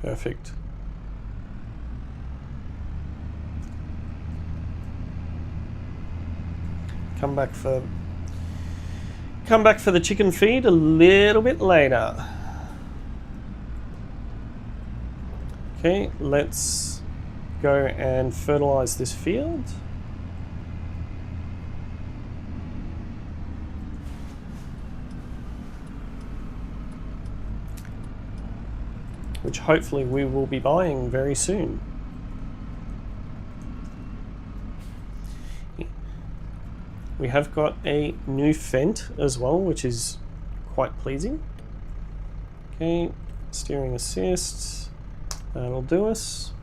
Perfect. Come back for the chicken feed a little bit later. Okay, let's go and fertilize this field. Which hopefully we will be buying very soon. We have got a new Fendt as well, which is quite pleasing. Okay, steering assist, that'll do us.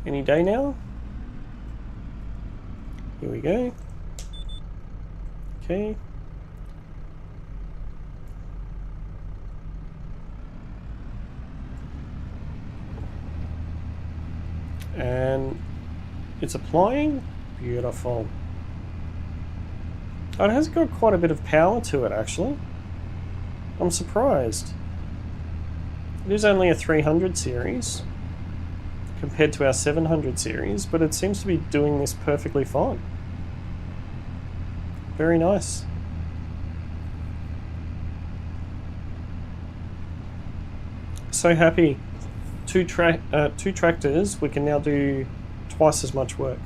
Any day now. Here we go. Okay. And it's applying. Beautiful. Oh, it has got quite a bit of power to it, actually. I'm surprised. It is only a 300 series compared to our 700 series, but it seems to be doing this perfectly fine. Very nice. So happy. Two tractors, we can now do twice as much work.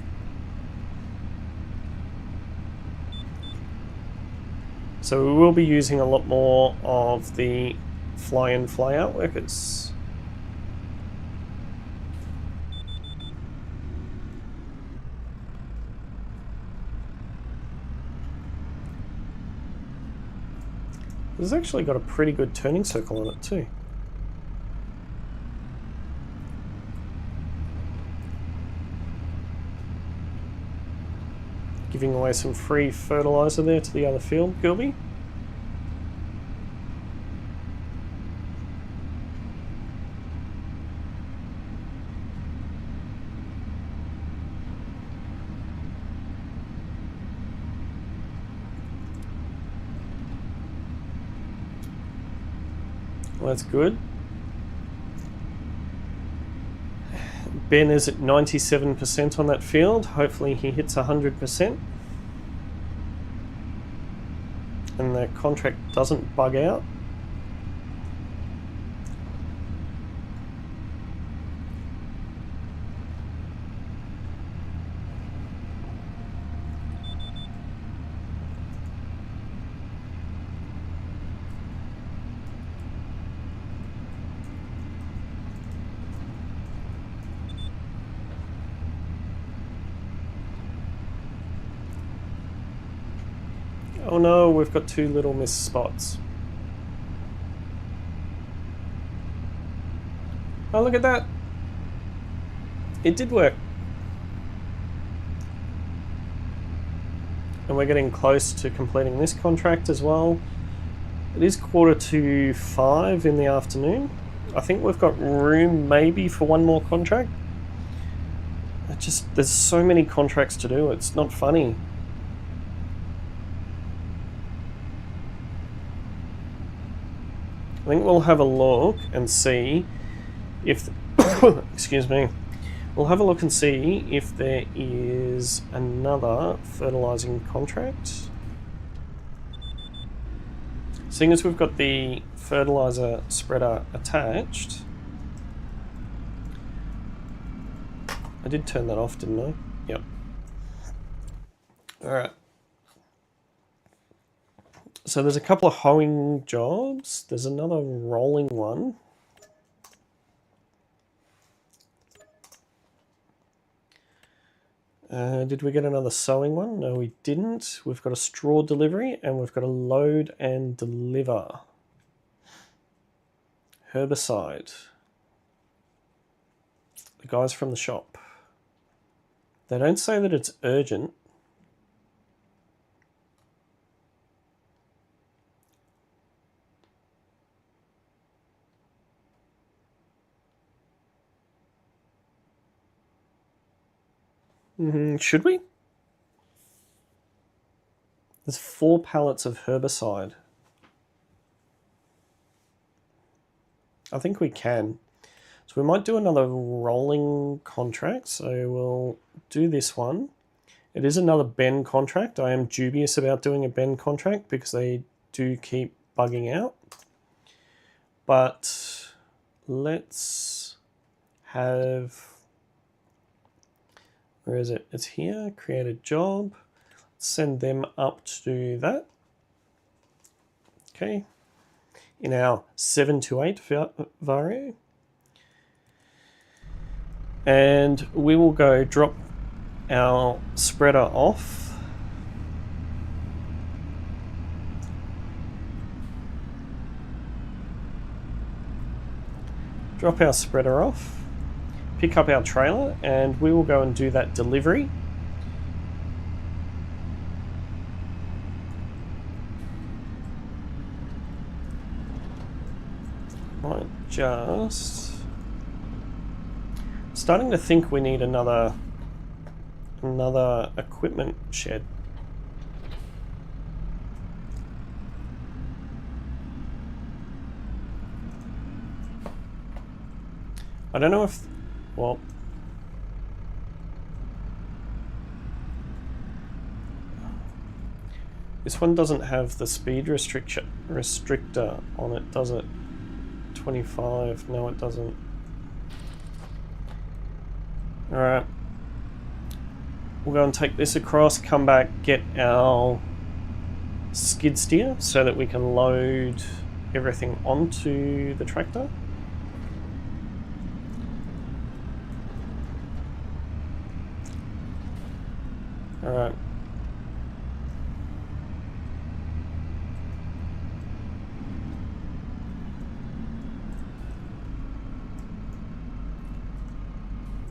So we will be using a lot more of the fly-in, fly-out workers. This has actually got a pretty good turning circle on it too. Giving away some free fertilizer there to the other field, Gilby. Well, that's good. Ben is at 97% on that field. Hopefully he hits 100%. And the contract doesn't bug out. Oh no, we've got 2 little missed spots. Oh, look at that. It did work. And we're getting close to completing this contract as well. It is 4:45 in the afternoon. I think we've got room maybe for one more contract. There's so many contracts to do, it's not funny. I think we'll have a look and see if... excuse me. We'll have a look and see if there is another fertilizing contract. Seeing as we've got the fertilizer spreader attached... I did turn that off, didn't I? Yep. Alright. So there's a couple of hoeing jobs. There's another rolling one. Did we get another sowing one? No, we didn't. We've got a straw delivery and we've got a load and deliver. Herbicide. The guys from the shop. They don't say that it's urgent. Should we? There's 4 pallets of herbicide. I think we can. So we might do another rolling contract. So we'll do this one. It is another Ben contract. I am dubious about doing a Ben contract because they do keep bugging out. But let's have... Where is it? It's here. Create a job. Send them up to do that. Okay. In our 7 to 8 Vario. And we will go drop our spreader off. Drop our spreader off. Pick up our trailer and we will go and do that delivery. Might just... Starting to think we need another equipment shed. I don't know if... Well, this one doesn't have the speed restrictor on it, does it? 25. No, it doesn't. Alright. We'll go and take this across, come back, get our skid steer so that we can load everything onto the tractor. Alright.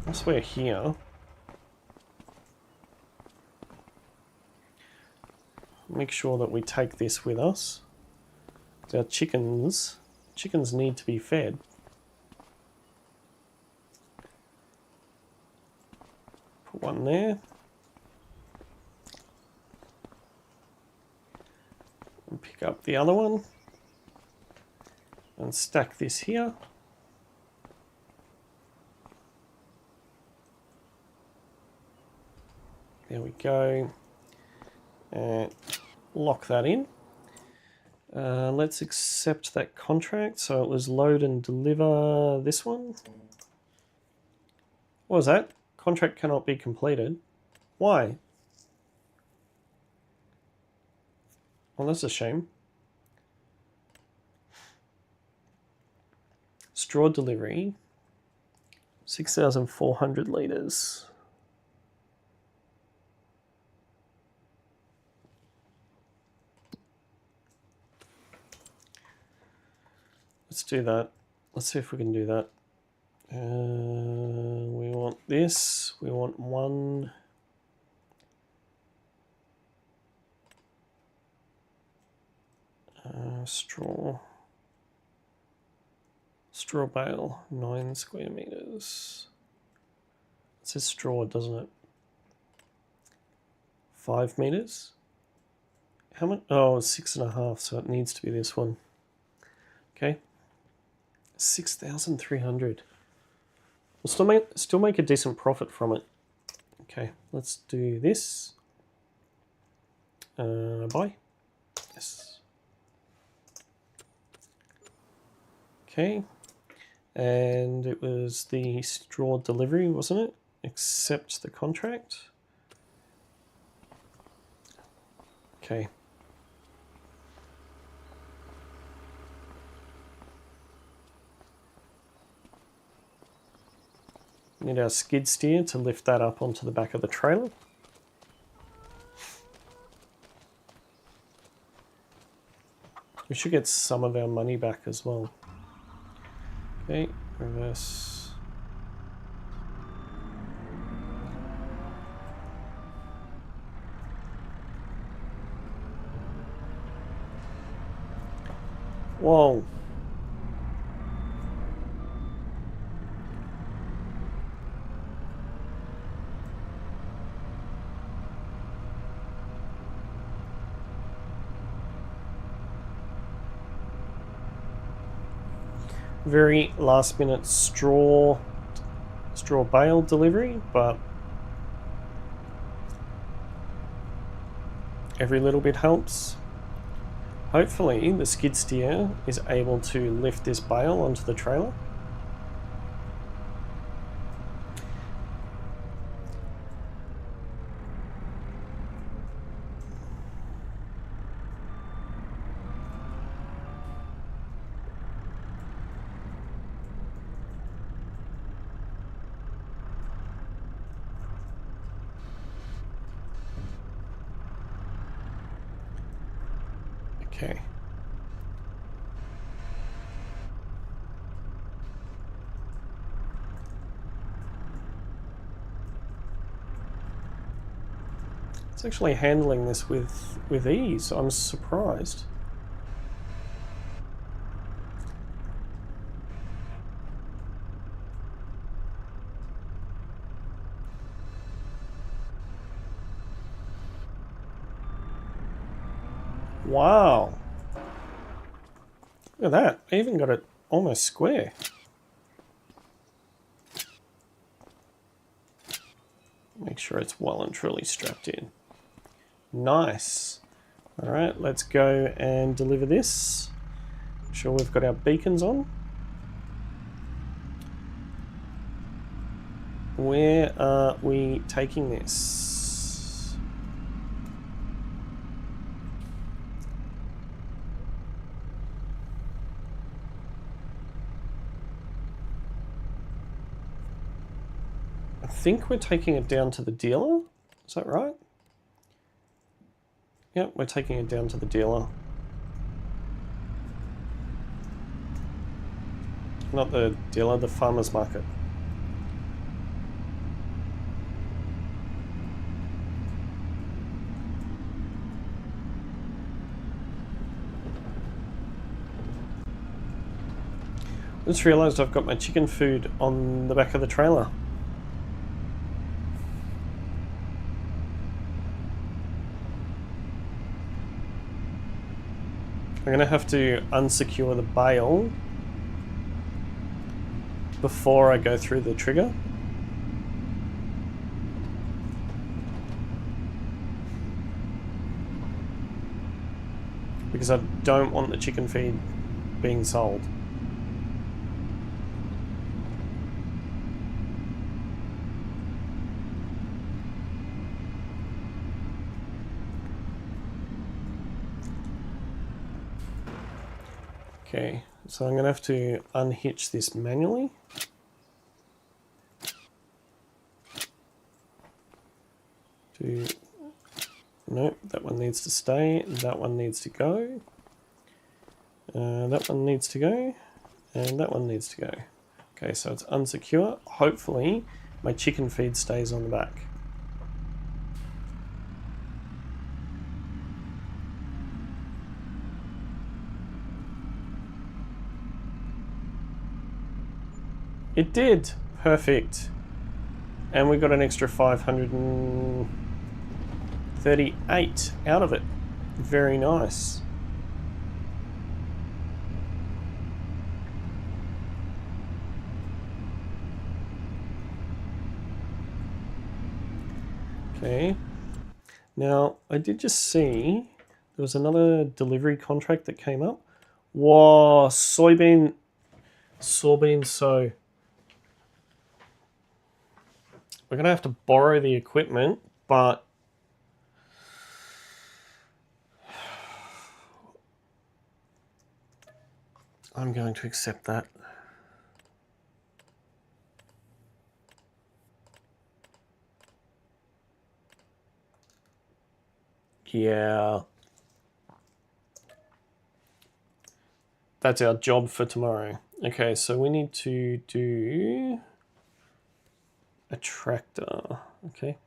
Once we're here, make sure that we take this with us. Our chickens need to be fed. Put one there. And pick up the other one. And stack this here. There we go. And lock that in. Let's accept that contract. So it was load and deliver this one. What was that? Contract cannot be completed. Why? Well, that's a shame. Straw delivery. 6,400 litres. Let's do that. Let's see if we can do that. We want this. We want one. Straw bale, 9 square meters. It says straw, doesn't it? 5 meters. How much? Oh, it's 6.5, so it needs to be this one. Okay. 6,300. We'll still make a decent profit from it. Okay, let's do this. Buy. Yes. Okay. And it was the straw delivery, wasn't it? Accept the contract. Okay. Need our skid steer to lift that up onto the back of the trailer. We should get some of our money back as well. Okay, reverse. Whoa. Very last minute straw bale delivery, but every little bit helps. Hopefully the skid steer is able to lift this bale onto the trailer. Okay. It's actually handling this with ease. I'm surprised. Wow. Look at that. I even got it almost square. Make sure it's well and truly strapped in. Nice. All right, let's go and deliver this. Make sure we've got our beacons on. Where are we taking this? I think we're taking it down to the dealer. Is that right? Yep, we're taking it down to the dealer. Not the dealer, the farmer's market. I just realised I've got my chicken food on the back of the trailer. I'm going to have to unsecure the bale before I go through the trigger. Because I don't want the chicken feed being sold. Okay, so I'm going to have to unhitch this manually. Nope, that one needs to stay, that one needs to go, that one needs to go, and that one needs to go. Okay, so it's unsecure. Hopefully my chicken feed stays on the back. It did. Perfect. And we got an extra 538 out of it. Very nice. Okay. Now, I did just see there was another delivery contract that came up. Whoa, soybean sow. We're going to have to borrow the equipment, but I'm going to accept that. Yeah. That's our job for tomorrow. Okay, so we need to do a tractor. Okay.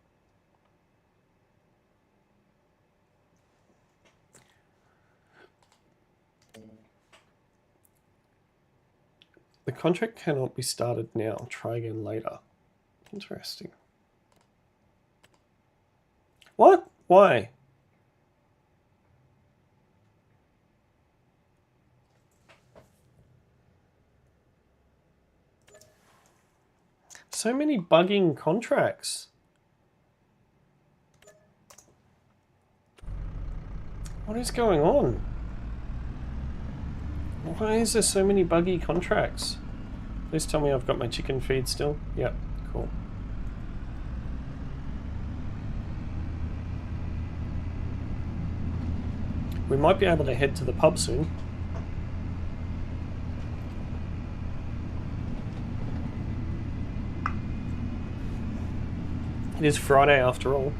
The contract cannot be started now. Try again later. Interesting. What? Why? So many bugging contracts. What is going on? Why is there so many buggy contracts? Please tell me I've got my chicken feed still. Yep, cool. We might be able to head to the pub soon. It is Friday after all.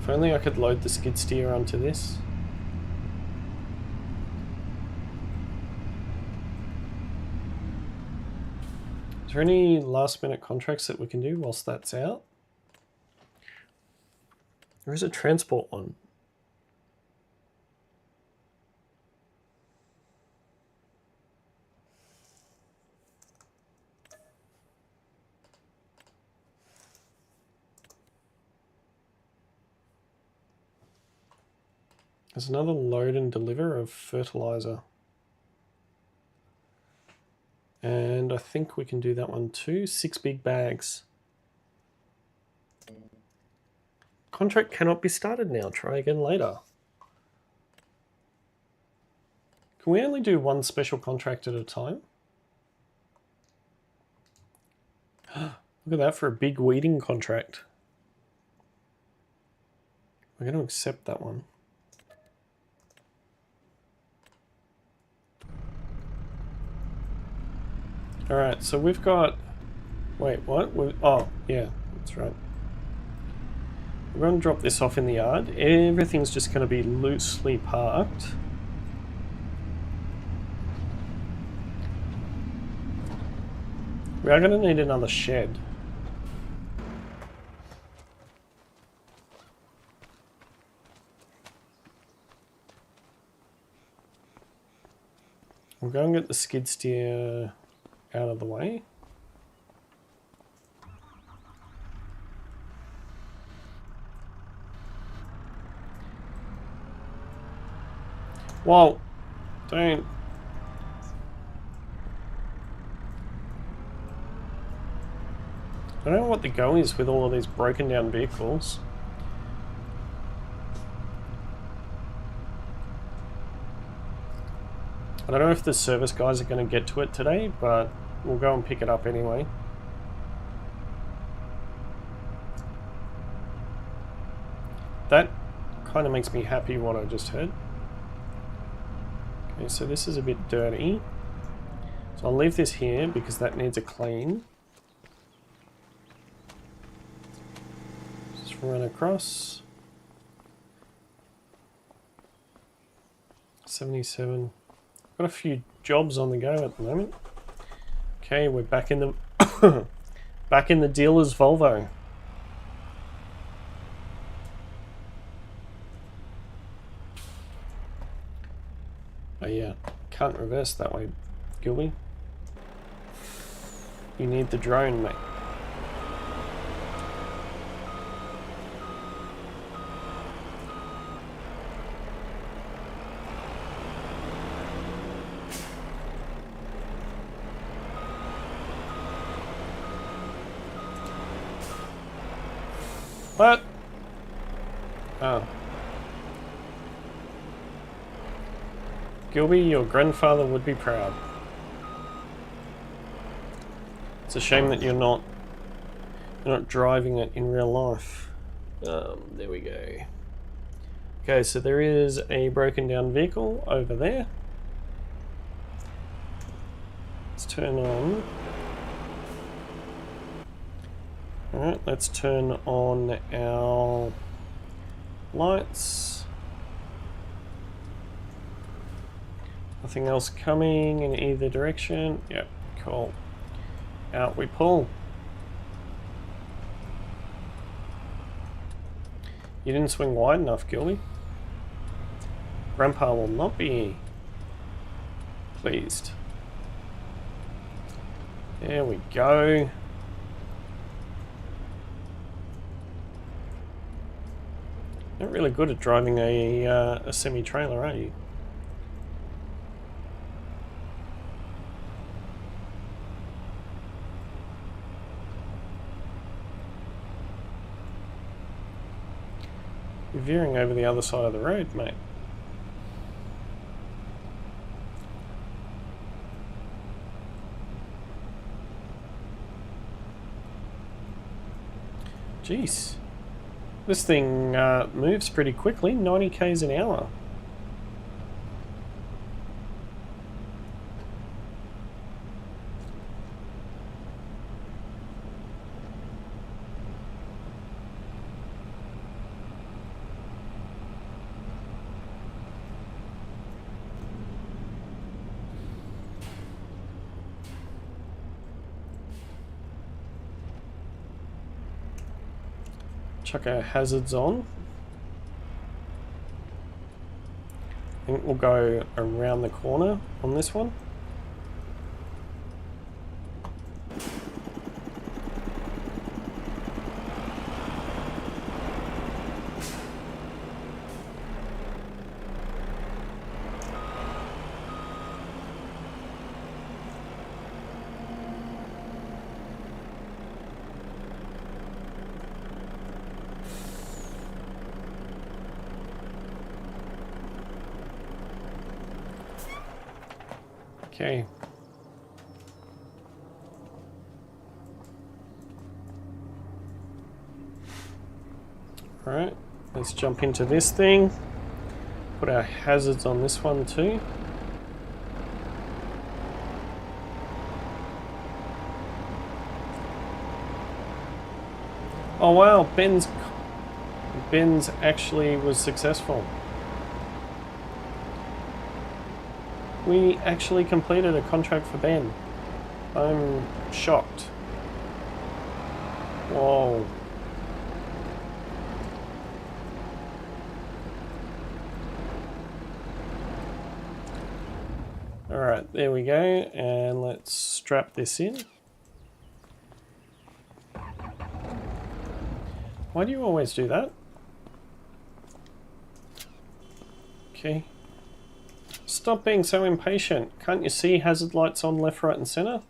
If only I could load the skid steer onto this. Is there any last minute contracts that we can do whilst that's out? There is a transport one. There's another load and deliver of fertilizer. And I think we can do that one too. 6 big bags. Contract cannot be started now. Try again later. Can we only do one special contract at a time? Look at that for a big weeding contract. We're going to accept that one. Alright, so we've got... Wait, what? Oh, yeah, that's right. We're going to drop this off in the yard. Everything's just going to be loosely parked. We are going to need another shed. We'll go and get the skid steer out of the way. Whoa, don't. I don't know what the go is with all of these broken down vehicles. I don't know if the service guys are going to get to it today, but we'll go and pick it up anyway. That kind of makes me happy, what I just heard. Okay, so this is a bit dirty. So I'll leave this here because that needs a clean. Just run across. 77. Got a few jobs on the go at the moment. Okay, we're back in the back in the dealer's Volvo. Oh yeah, can't reverse that way, Gilby. You need the drone, mate. What? Oh. Gilby, your grandfather would be proud. It's a shame that you're not driving it in real life. There we go. Okay, so there is a broken down vehicle over there. Let's turn on. Alright, let's turn on our lights. Nothing else coming in either direction. Yep, cool. Out we pull. You didn't swing wide enough, Gilby. Grandpa will not be pleased. There we go. Not really good at driving a semi-trailer, are you? You're veering over the other side of the road, mate. Jeez. This thing moves pretty quickly, 90 k's an hour. Chuck our hazards on. I think we'll go around the corner on this one. Okay. Alright, let's jump into this thing. Put our hazards on this one too. Oh wow, Ben's actually was successful. We actually completed a contract for Ben. I'm shocked. Whoa. Alright, there we go, and let's strap this in. Why do you always do that? Okay. Stop being so impatient. Can't you see hazard lights on left, right and centre?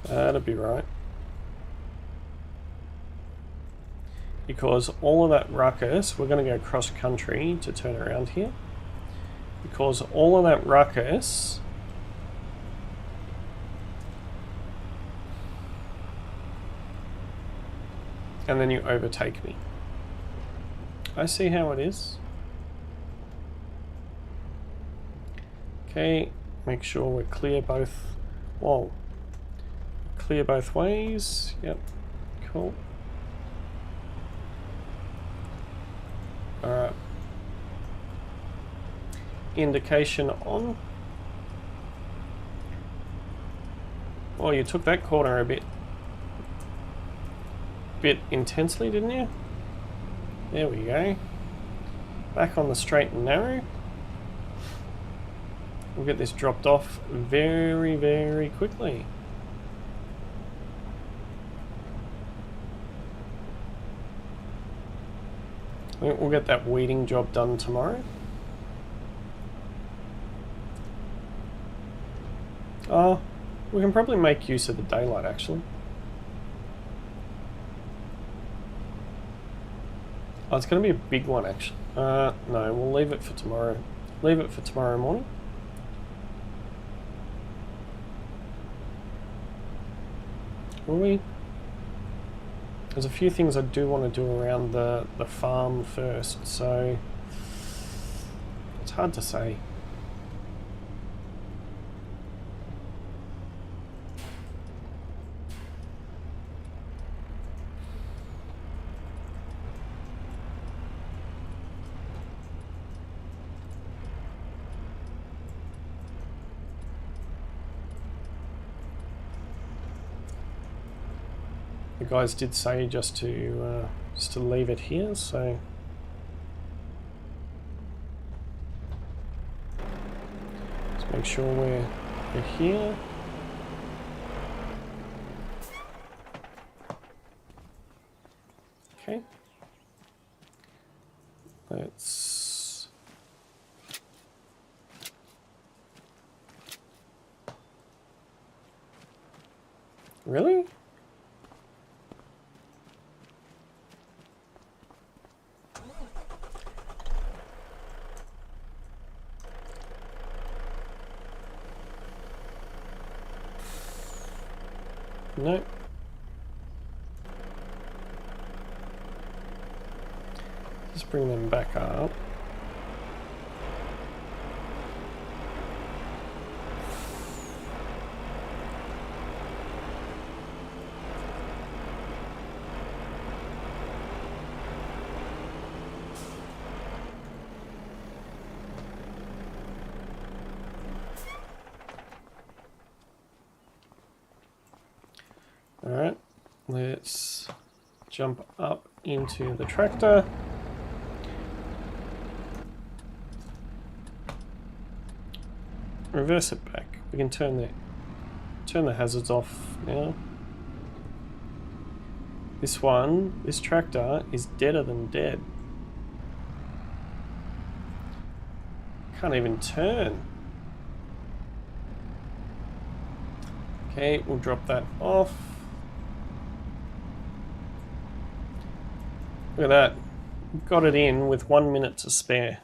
That'll be right. Because all of that ruckus, we're going to go cross country to turn around here. Because all of that ruckus and then you overtake me. I see how it is. Okay, make sure we're clear both. Whoa. Clear both ways. Yep, cool. Alright. Indication on. Oh, you took that corner a bit intensely, didn't you? There we go. Back on the straight and narrow. We'll get this dropped off very, very quickly. I think we'll get that weeding job done tomorrow. We can probably make use of the daylight actually. Oh, it's going to be a big one actually. No, we'll leave it for tomorrow. Leave it for tomorrow morning. Will we? There's a few things I do want to do around the farm first, so it's hard to say. The guys did say just to leave it here, so let's make sure we're here. Okay. Let's really? No. Just bring them back up. Alright, let's jump up into the tractor. Reverse it back. We can turn the hazards off now. This tractor is deader than dead. Can't even turn. Okay, we'll drop that off. Look at that. Got it in with 1 minute to spare.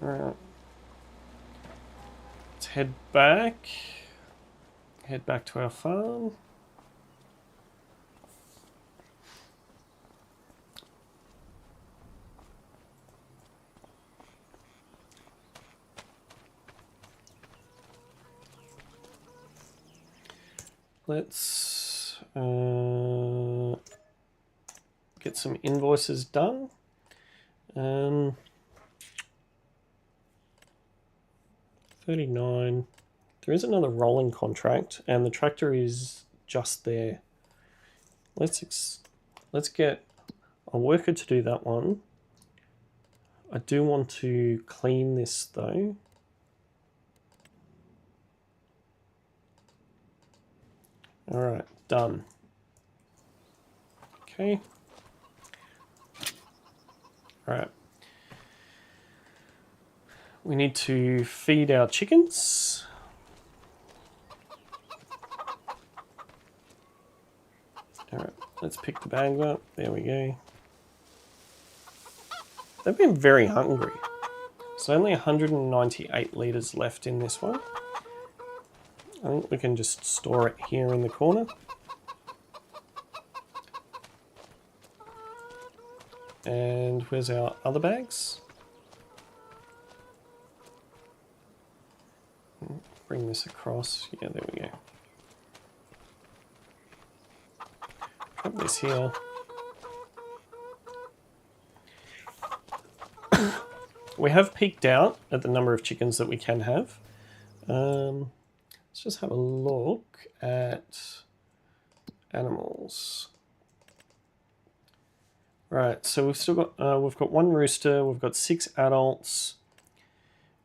Alright. Let's head back. Head back to our farm. Let's get some invoices done. 39. There is another rolling contract, and the tractor is just there. Let's get a worker to do that one. I do want to clean this though. All right, done. Okay. All right. We need to feed our chickens. All right, let's pick the bag up. There we go. They've been very hungry. So only 198 litres left in this one. I think we can just store it here in the corner. And where's our other bags? Bring this across. Yeah, there we go. Put this here. We have peaked out at the number of chickens that we can have. Let's just have a look at animals. Right, so we've still got we've got one rooster, we've got 6 adults,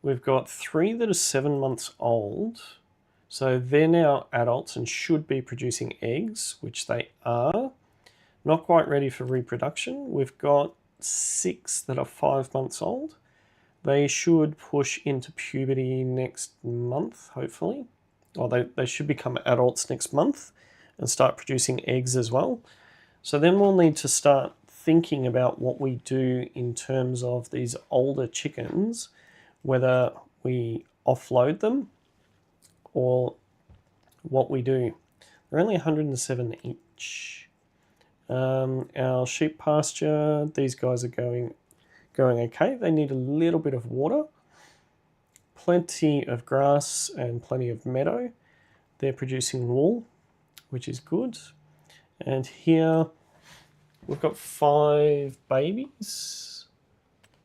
We've got 3 that are 7 months old. So they're now adults and should be producing eggs, which they are. Not quite ready for reproduction. We've got 6 that are 5 months old. They should push into puberty next month, hopefully. Or they should become adults next month and start producing eggs as well. So then we'll need to start thinking about what we do in terms of these older chickens, whether we offload them or what we do. They're only 107 each. Our sheep pasture, these guys are going okay. They need a little bit of water. Plenty of grass and plenty of meadow. They're producing wool, which is good. And here we've got 5 babies.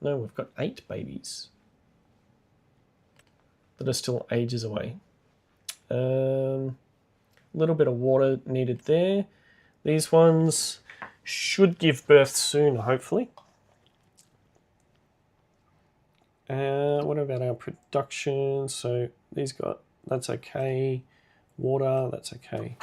No, we've got 8 babies that are still ages away. A little bit of water needed there. These ones should give birth soon, hopefully. What about our production? So these got, that's okay. Water, that's okay.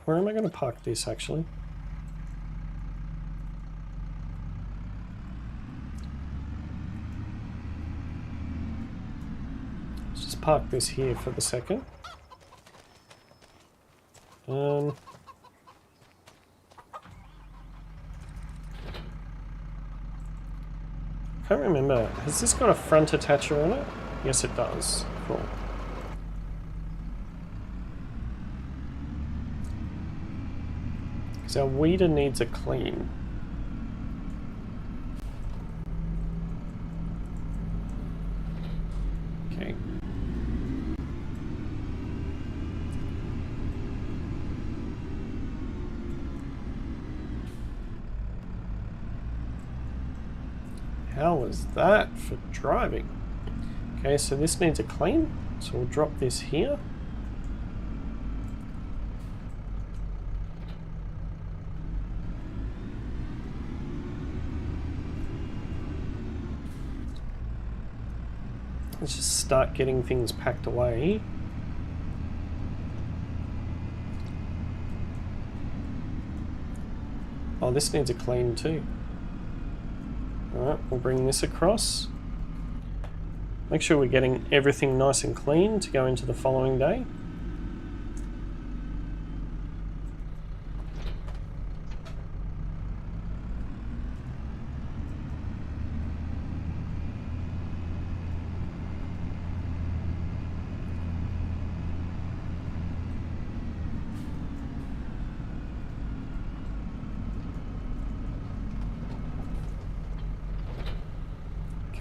Where am I going to park this actually? Let's just park this here for the second. Can't remember. Has this got a front attacher on it? Yes, it does. Cool. Because our weeder needs a clean. Okay. How was that for driving? Okay, so this needs a clean. So we'll drop this here. Let's just start getting things packed away. Oh, this needs a clean too. Alright, we'll bring this across. Make sure we're getting everything nice and clean to go into the following day.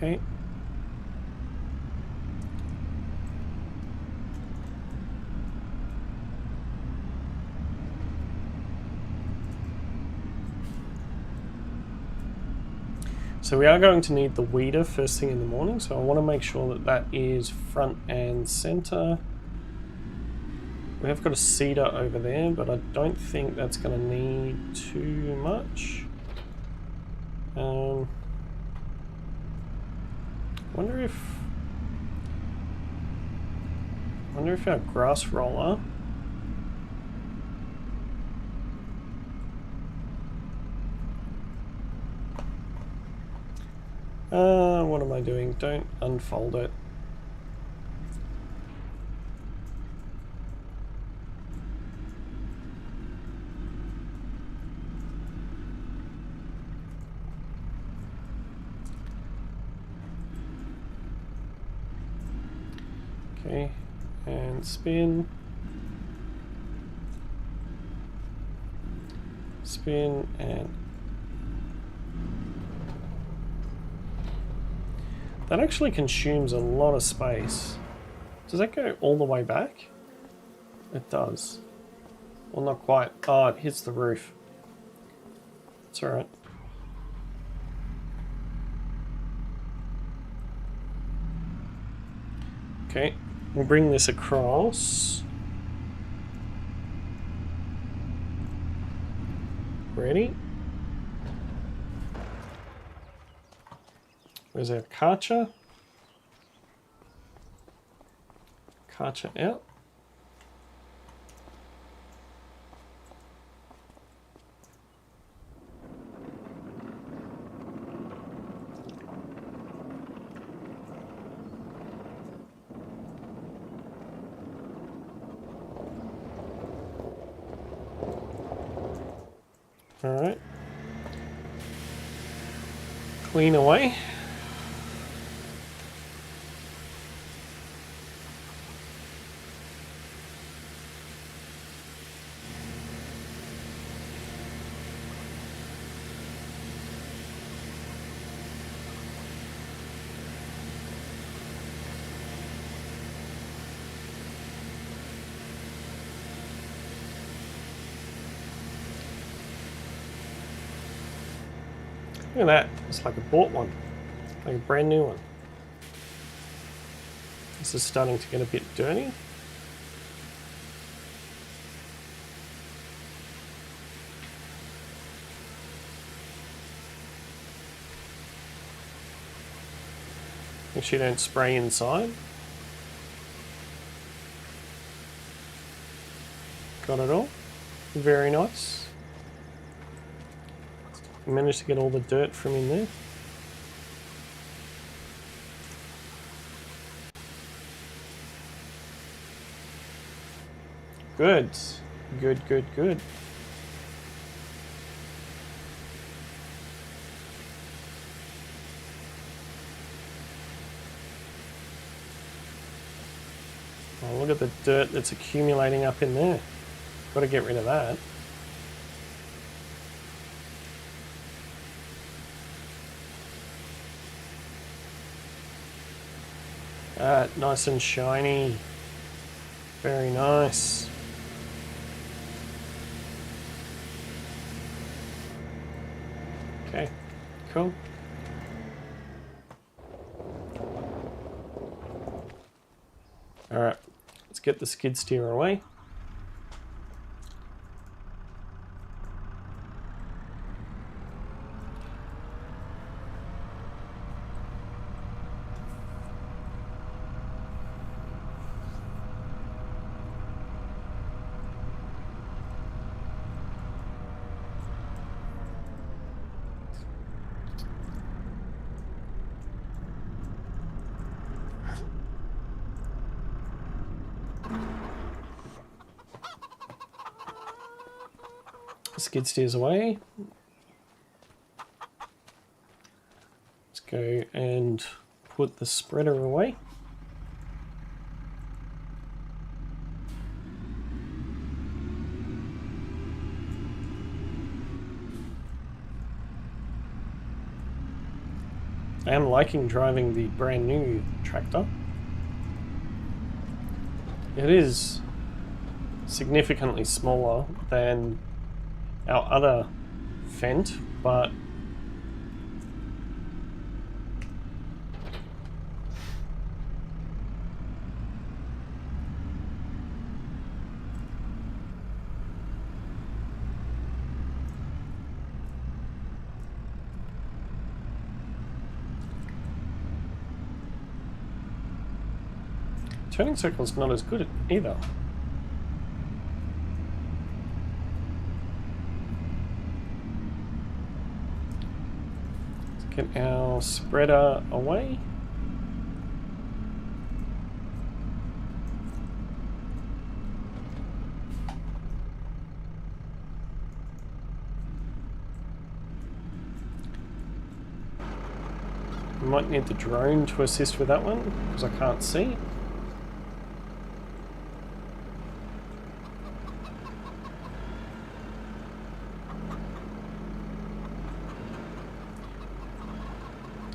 Okay. So we are going to need the weeder first thing in the morning, so I want to make sure that that is front and center. We have got a seeder over there, but I don't think that's going to need too much. Wonder if our grass roller what am I doing? Don't unfold it. Okay, and spin, and that actually consumes a lot of space. Does that go all the way back? It does. Well, not quite. Oh, it hits the roof. It's alright. Okay, We'll bring this across. Ready? Where's our Karcher? Karcher out. All right. Clean away. Look at that, it's like I bought one, like a brand new one. This is starting to get a bit dirty. Make sure you don't spray inside. Got it all, very nice. Managed to get all the dirt from in there. Good. Good, good, good. Oh, look at the dirt that's accumulating up in there. Got to get rid of that. Nice and shiny. Very nice. Okay, cool. All right, let's get the skid steer away. Skid steers away. Let's go and put the spreader away. I am liking driving the brand new tractor. It is significantly smaller than our other Fendt, but turning circle's not as good either. Get our spreader away. We might need the drone to assist with that one because I can't see.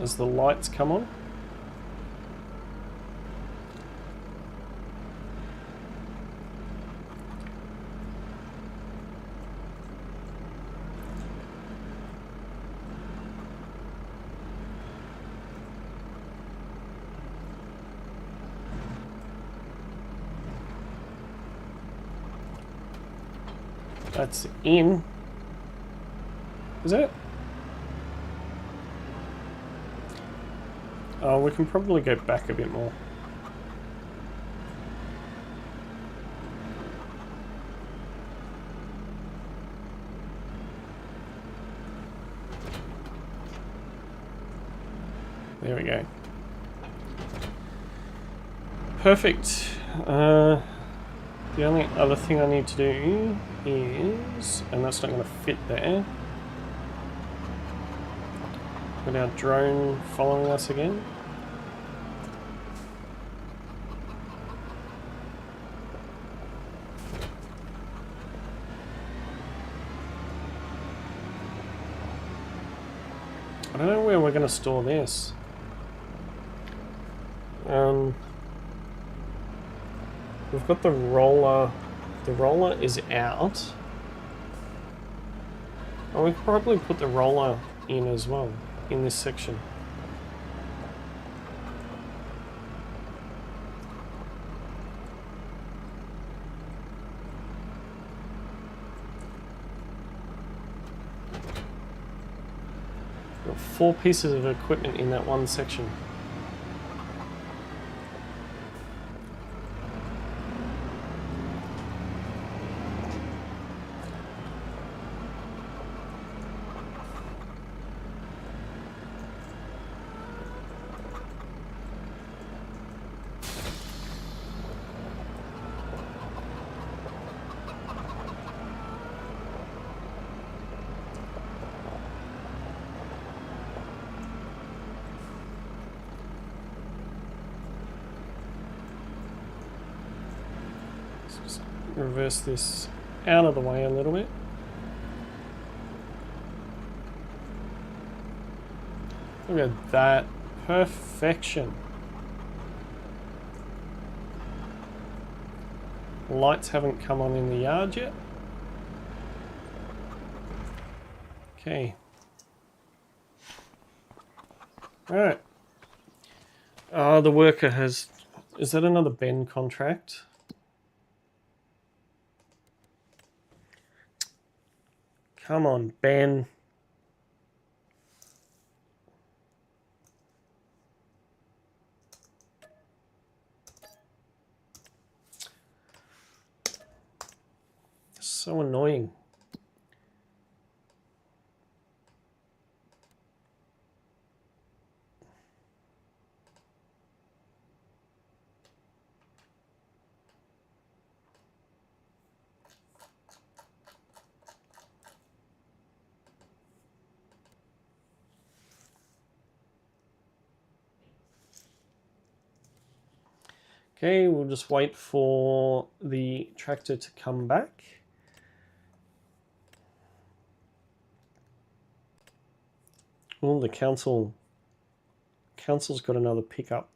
As the lights come on. That's in. Is it? Oh, we can probably go back a bit more. There we go. Perfect. The only other thing I need to do is, and that's not going to fit there, with our drone following us again. I don't know where we're going to store this. We've got the roller. The roller is out. Oh, we could probably put the roller in as well, in this section. Got 4 pieces of equipment in that one section. Just reverse this out of the way a little bit. Look at that. Perfection. Lights haven't come on in the yard yet. Okay. Alright. Oh, the worker has... Is that another Ben contract? Come on, Ben. So annoying. Okay, we'll just wait for the tractor to come back. Oh, the council's got another pickup.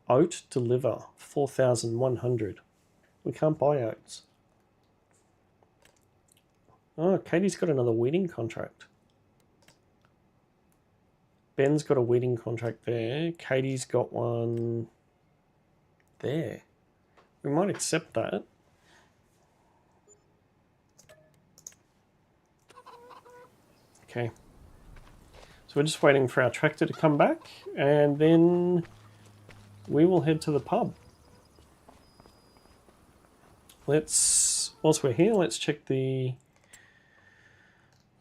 Oat deliver 4,100. We can't buy oats. Oh, Katie's got another weeding contract. Ben's got a weeding contract there. Katie's got one there. We might accept that. Okay. So we're just waiting for our tractor to come back, and then we will head to the pub. Whilst we're here, let's check the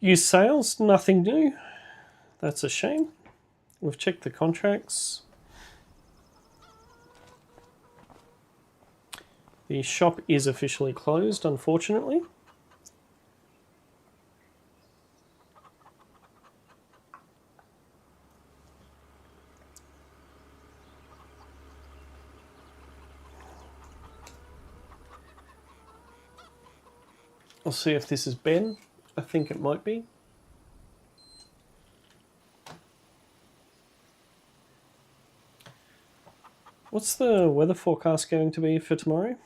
used sales. Nothing new. That's a shame. We've checked the contracts. The shop is officially closed, unfortunately. I'll see if this is Ben. I think it might be. What's the weather forecast going to be for tomorrow?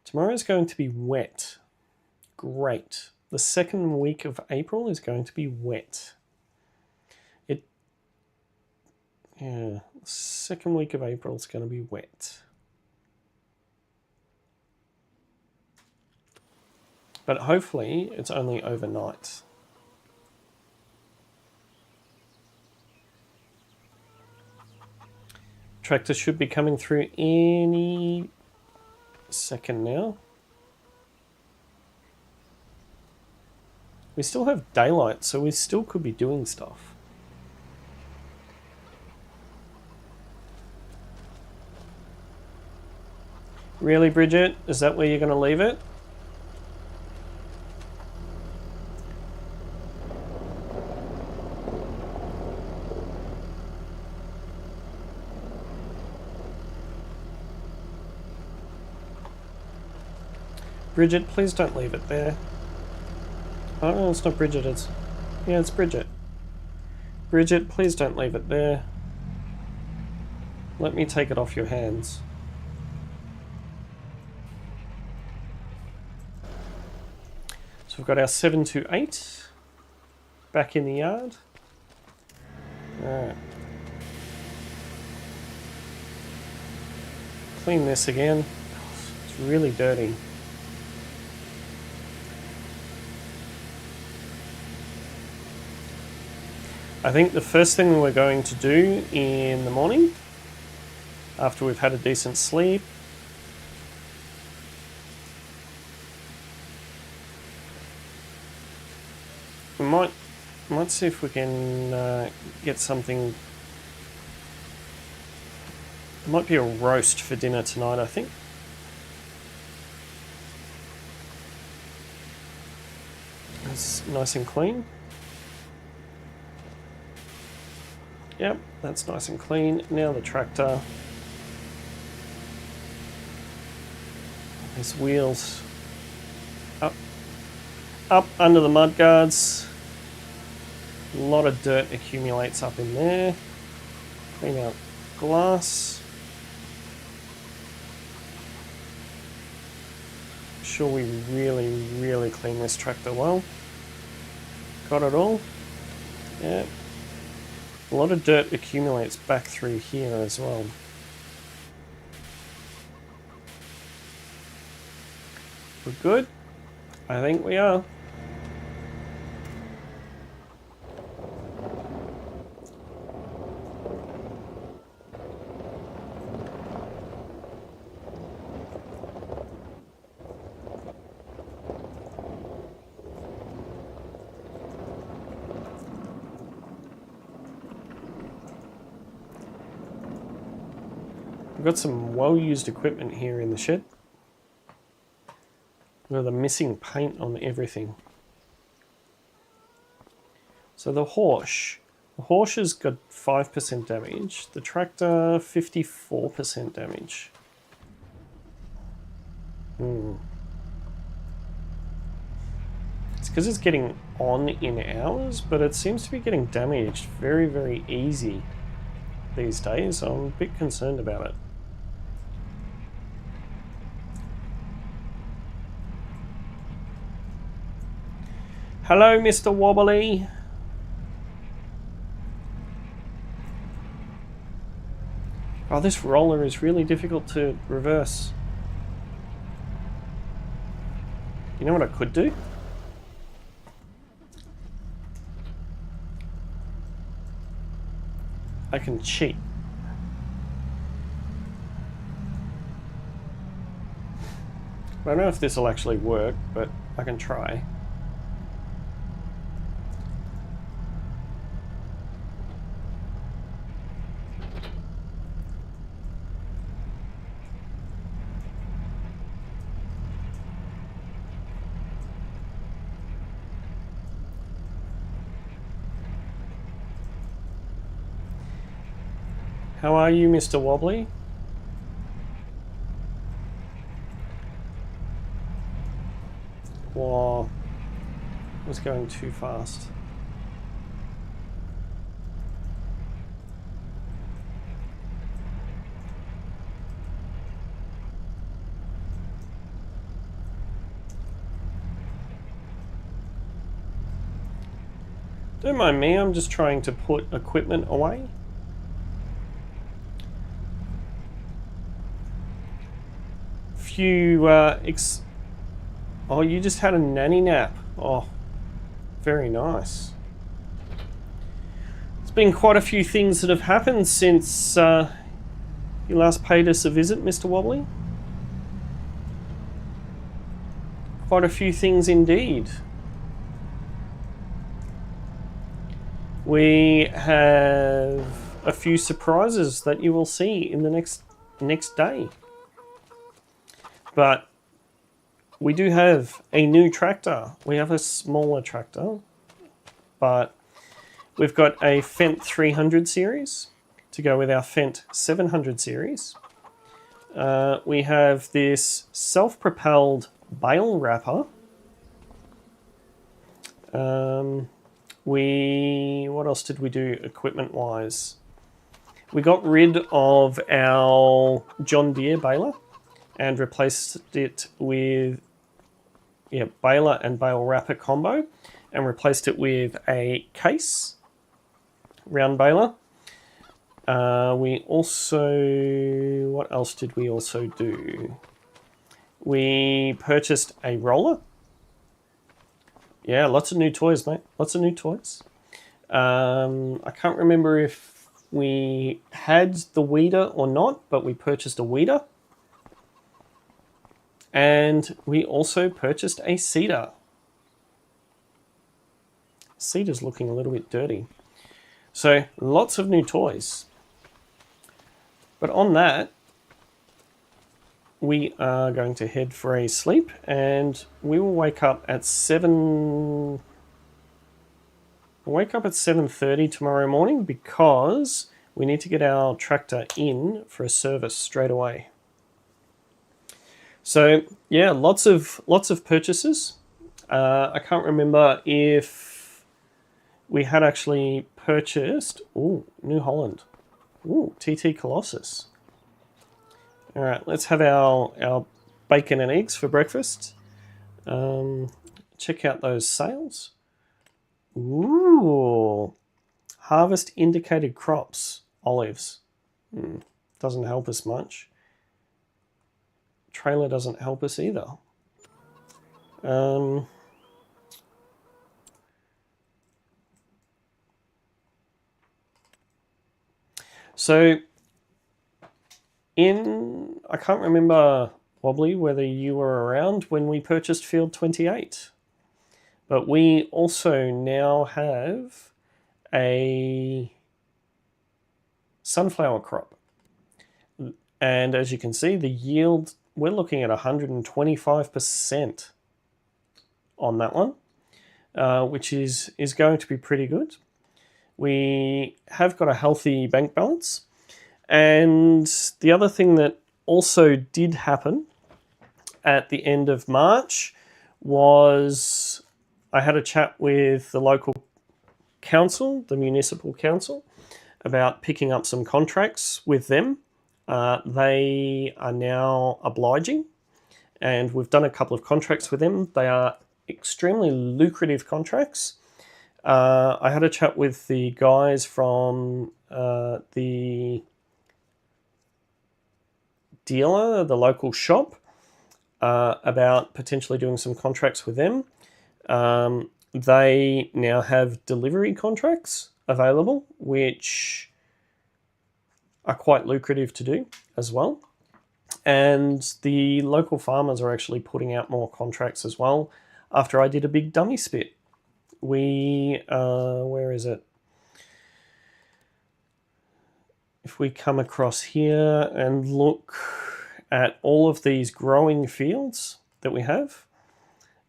Tomorrow is going to be wet. Great. The second week of April is going to be wet. The second week of April is going to be wet. But hopefully it's only overnight. Tractor should be coming through any second now. We still have daylight, so we still could be doing stuff. Really, Bridget? Is that where you're going to leave it? Bridget, please don't leave it there. Oh, no, it's not Bridget, it's... Yeah, it's Bridget. Bridget, please don't leave it there. Let me take it off your hands. So we've got our 7 to 8 back in the yard. Alright. Clean this again. It's really dirty. I think the first thing we're going to do in the morning, after we've had a decent sleep, we might see if we can get something. It might be a roast for dinner tonight, I think. It's nice and clean. Yep, that's nice and clean. Now the tractor. These wheels up under the mud guards. A lot of dirt accumulates up in there. Clean out glass. Make sure we really clean this tractor well. Got it all? Yeah. A lot of dirt accumulates back through here as well. We're good? I think we are. We've got some well-used equipment here in the shed. We've got the missing paint on everything. So the Horsch has got 5% damage. The tractor, 54% damage. It's because it's getting on in hours, but it seems to be getting damaged very easy these days. So I'm a bit concerned about it. Hello, Mr. Wobbly. Oh, this roller is really difficult to reverse. You know what I could do? I can cheat. I don't know if this will actually work, but I can try. How are you, Mr. Wobbly? Whoa. I was going too fast. Don't mind me, I'm just trying to put equipment away. Few Oh, you just had a nanny nap. Oh, very nice. There's been quite a few things that have happened since you last paid us a visit, Mr. Wobbly. Quite a few things indeed. We have a few surprises that you will see in the next day. But we do have a new tractor. We have a smaller tractor, but we've got a Fendt 300 series to go with our Fendt 700 series. We have this self-propelled bale wrapper. What else did we do equipment-wise? We got rid of our John Deere baler and replaced it with baler and bale wrapper combo, and replaced it with a case round baler. We also, what else did we also do? We purchased a roller. Yeah, lots of new toys, mate. Lots of new toys. I can't remember if we had the weeder or not, but we purchased a weeder. And we also purchased a seeder. Seeder's looking a little bit dirty. So lots of new toys. But on that, we are going to head for a sleep, and we will wake up at 7:30 tomorrow morning, because we need to get our tractor in for a service straight away. So yeah, lots of purchases. I can't remember if we had actually purchased New Holland, TT Colossus. All right, let's have our bacon and eggs for breakfast. Check out those sales. Ooh, harvest indicated crops, olives. Doesn't help us much. Trailer doesn't help us either. So I can't remember, Wobbly, whether you were around when we purchased Field 28, but we also now have a sunflower crop. And as you can see, the yield, we're looking at 125% on that one, which is going to be pretty good. We have got a healthy bank balance. And the other thing that also did happen at the end of March was I had a chat with the local council, the municipal council, about picking up some contracts with them. They are now obliging, and we've done a couple of contracts with them. They are extremely lucrative contracts. I had a chat with the guys from the dealer, the local shop, about potentially doing some contracts with them. They now have delivery contracts available, which are quite lucrative to do as well. And the local farmers are actually putting out more contracts as well after I did a big dummy spit. Where is it? If we come across here and look at all of these growing fields that we have,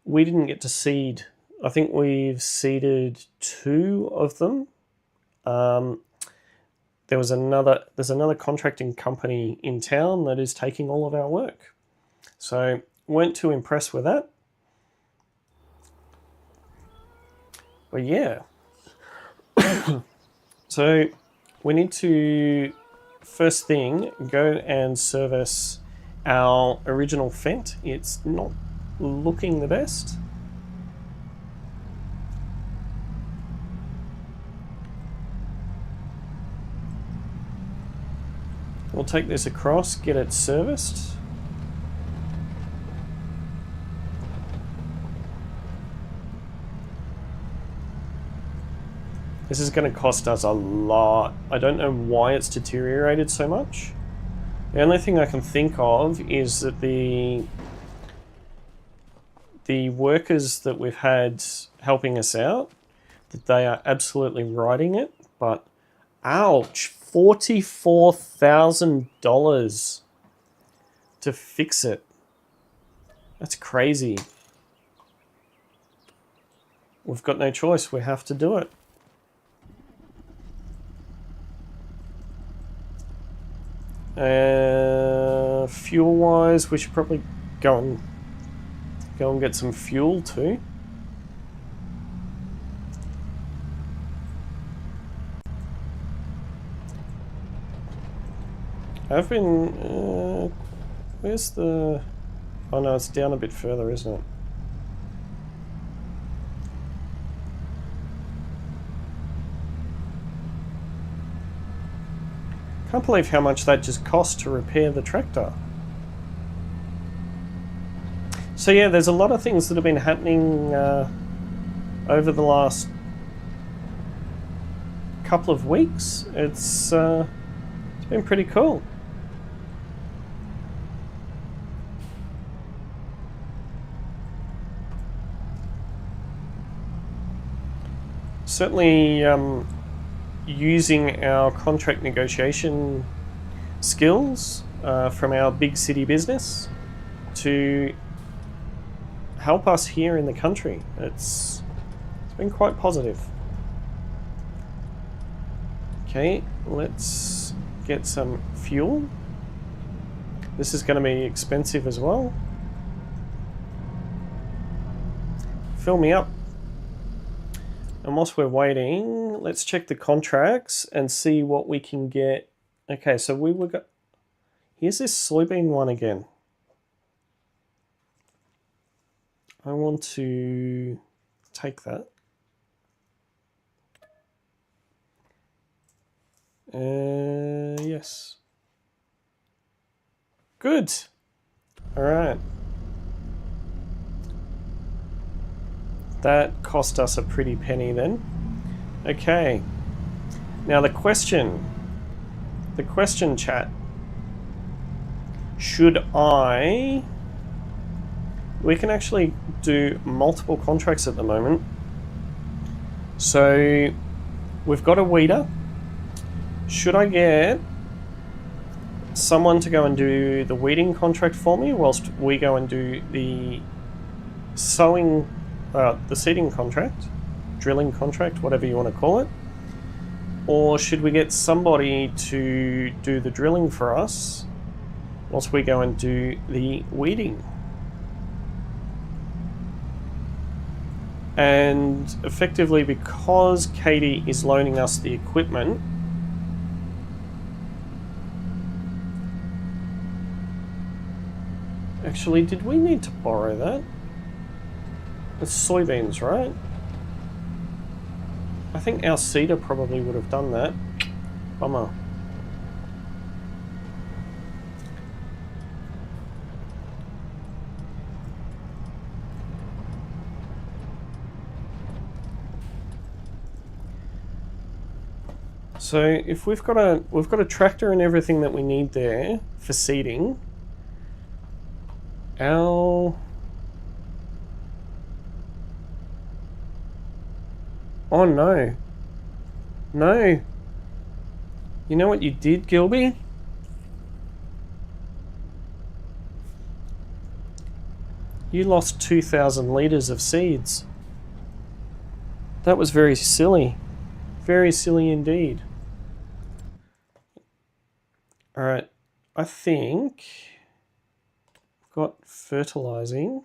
we didn't get to seed. I think we've seeded 2 of them. There's another contracting company in town that is taking all of our work. So weren't too impressed with that. But yeah. So we need to, first thing, go and service our original Fendt. It's not looking the best. We'll take this across, get it serviced. This is going to cost us a lot. I don't know why it's deteriorated so much. The only thing I can think of is that the workers that we've had helping us out, that they are absolutely riding it, but ouch, $44,000 to fix it. That's crazy. We've got no choice, we have to do it. Fuel wise, we should probably go and get some fuel too. I've been where's the... oh no, it's down a bit further, isn't it? Can't believe how much that just cost to repair the tractor. So yeah, there's a lot of things that have been happening over the last couple of weeks. It's been pretty cool. Certainly using our contract negotiation skills from our big city business to help us here in the country. It's been quite positive. Okay, let's get some fuel. This is going to be expensive as well. Fill me up. And whilst we're waiting, let's check the contracts and see what we can get. Okay, so we were here's this soybean one again. I want to take that. Yes. Good. All right. That cost us a pretty penny then. Okay. Now the question chat. Should I... we can actually do multiple contracts at the moment. So we've got a weeder. Should I get someone to go and do the weeding contract for me whilst we go and do the sowing, the seeding contract, drilling contract, whatever you want to call it? Or should we get somebody to do the drilling for us whilst we go and do the weeding? And effectively, because Katie is loaning us the equipment, actually, did we need to borrow that? It's soybeans, right? I think our seeder probably would have done that. Bummer. So if we've got a tractor and everything that we need there for seeding, oh no. No. You know what you did, Gilby? You lost 2,000 litres of seeds. That was very silly. Very silly indeed. Alright, I think I've got fertilizing.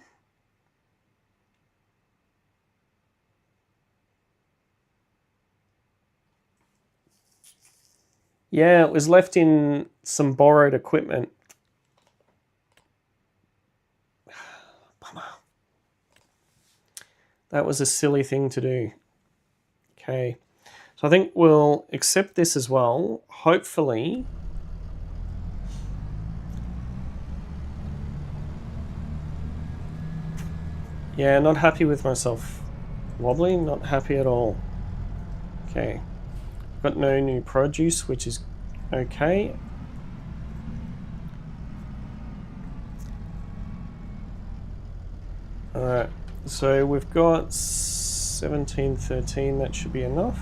Yeah, it was left in some borrowed equipment. Bummer. That was a silly thing to do. Okay, so I think we'll accept this as well. Hopefully, yeah, not happy with myself. Wobbly, not happy at all. Okay. Got no new produce, which is okay. Alright, so we've got 1713, that should be enough.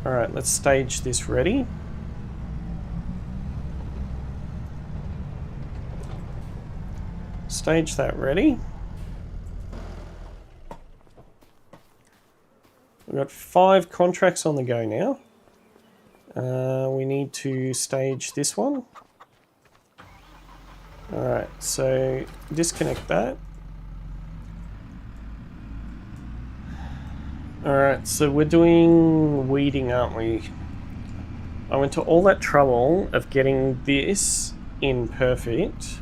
Alright, let's stage this ready. Stage that ready. We've got 5 contracts on the go now. We need to stage this one. Alright, so disconnect that. Alright, so we're doing weeding, aren't we? I went to all that trouble of getting this in perfect,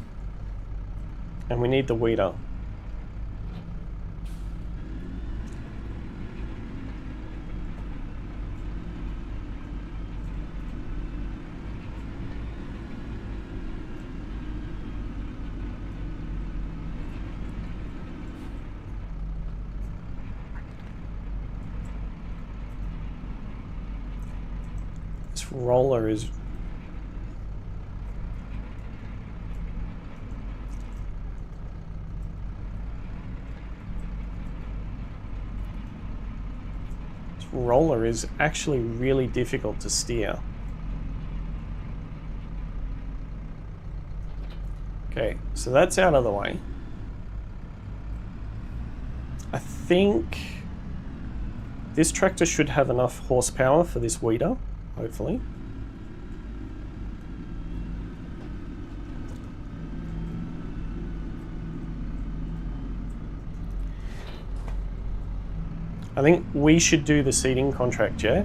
and we need the weeder. This roller is... roller is actually really difficult to steer. Okay, so that's out of the way. I think this tractor should have enough horsepower for this weeder, hopefully. I think we should do the seeding contract, yeah?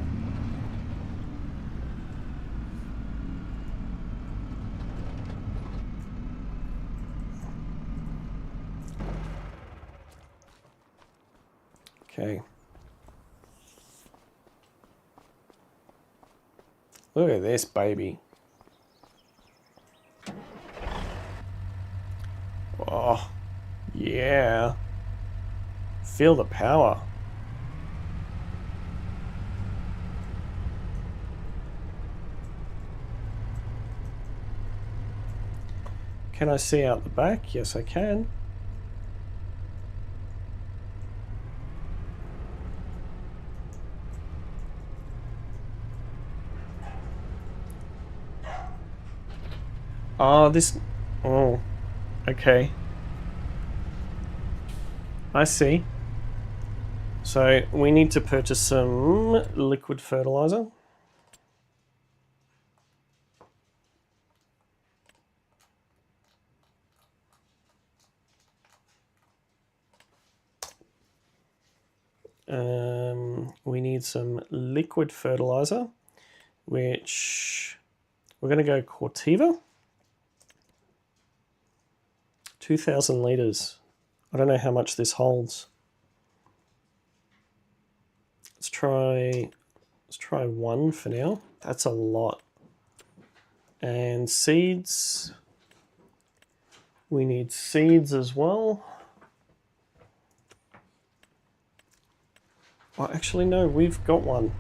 Okay. Look at this baby. Oh, yeah. Feel the power. Can I see out the back? Yes, I can. Oh, this... Oh, okay. I see. So we need to purchase some liquid fertilizer. We need some liquid fertilizer, which we're going to go Corteva. 2,000 litres. I don't know how much this holds. Let's try 1 for now. That's a lot. And seeds. We need seeds as well. Oh, actually, no, we've got one.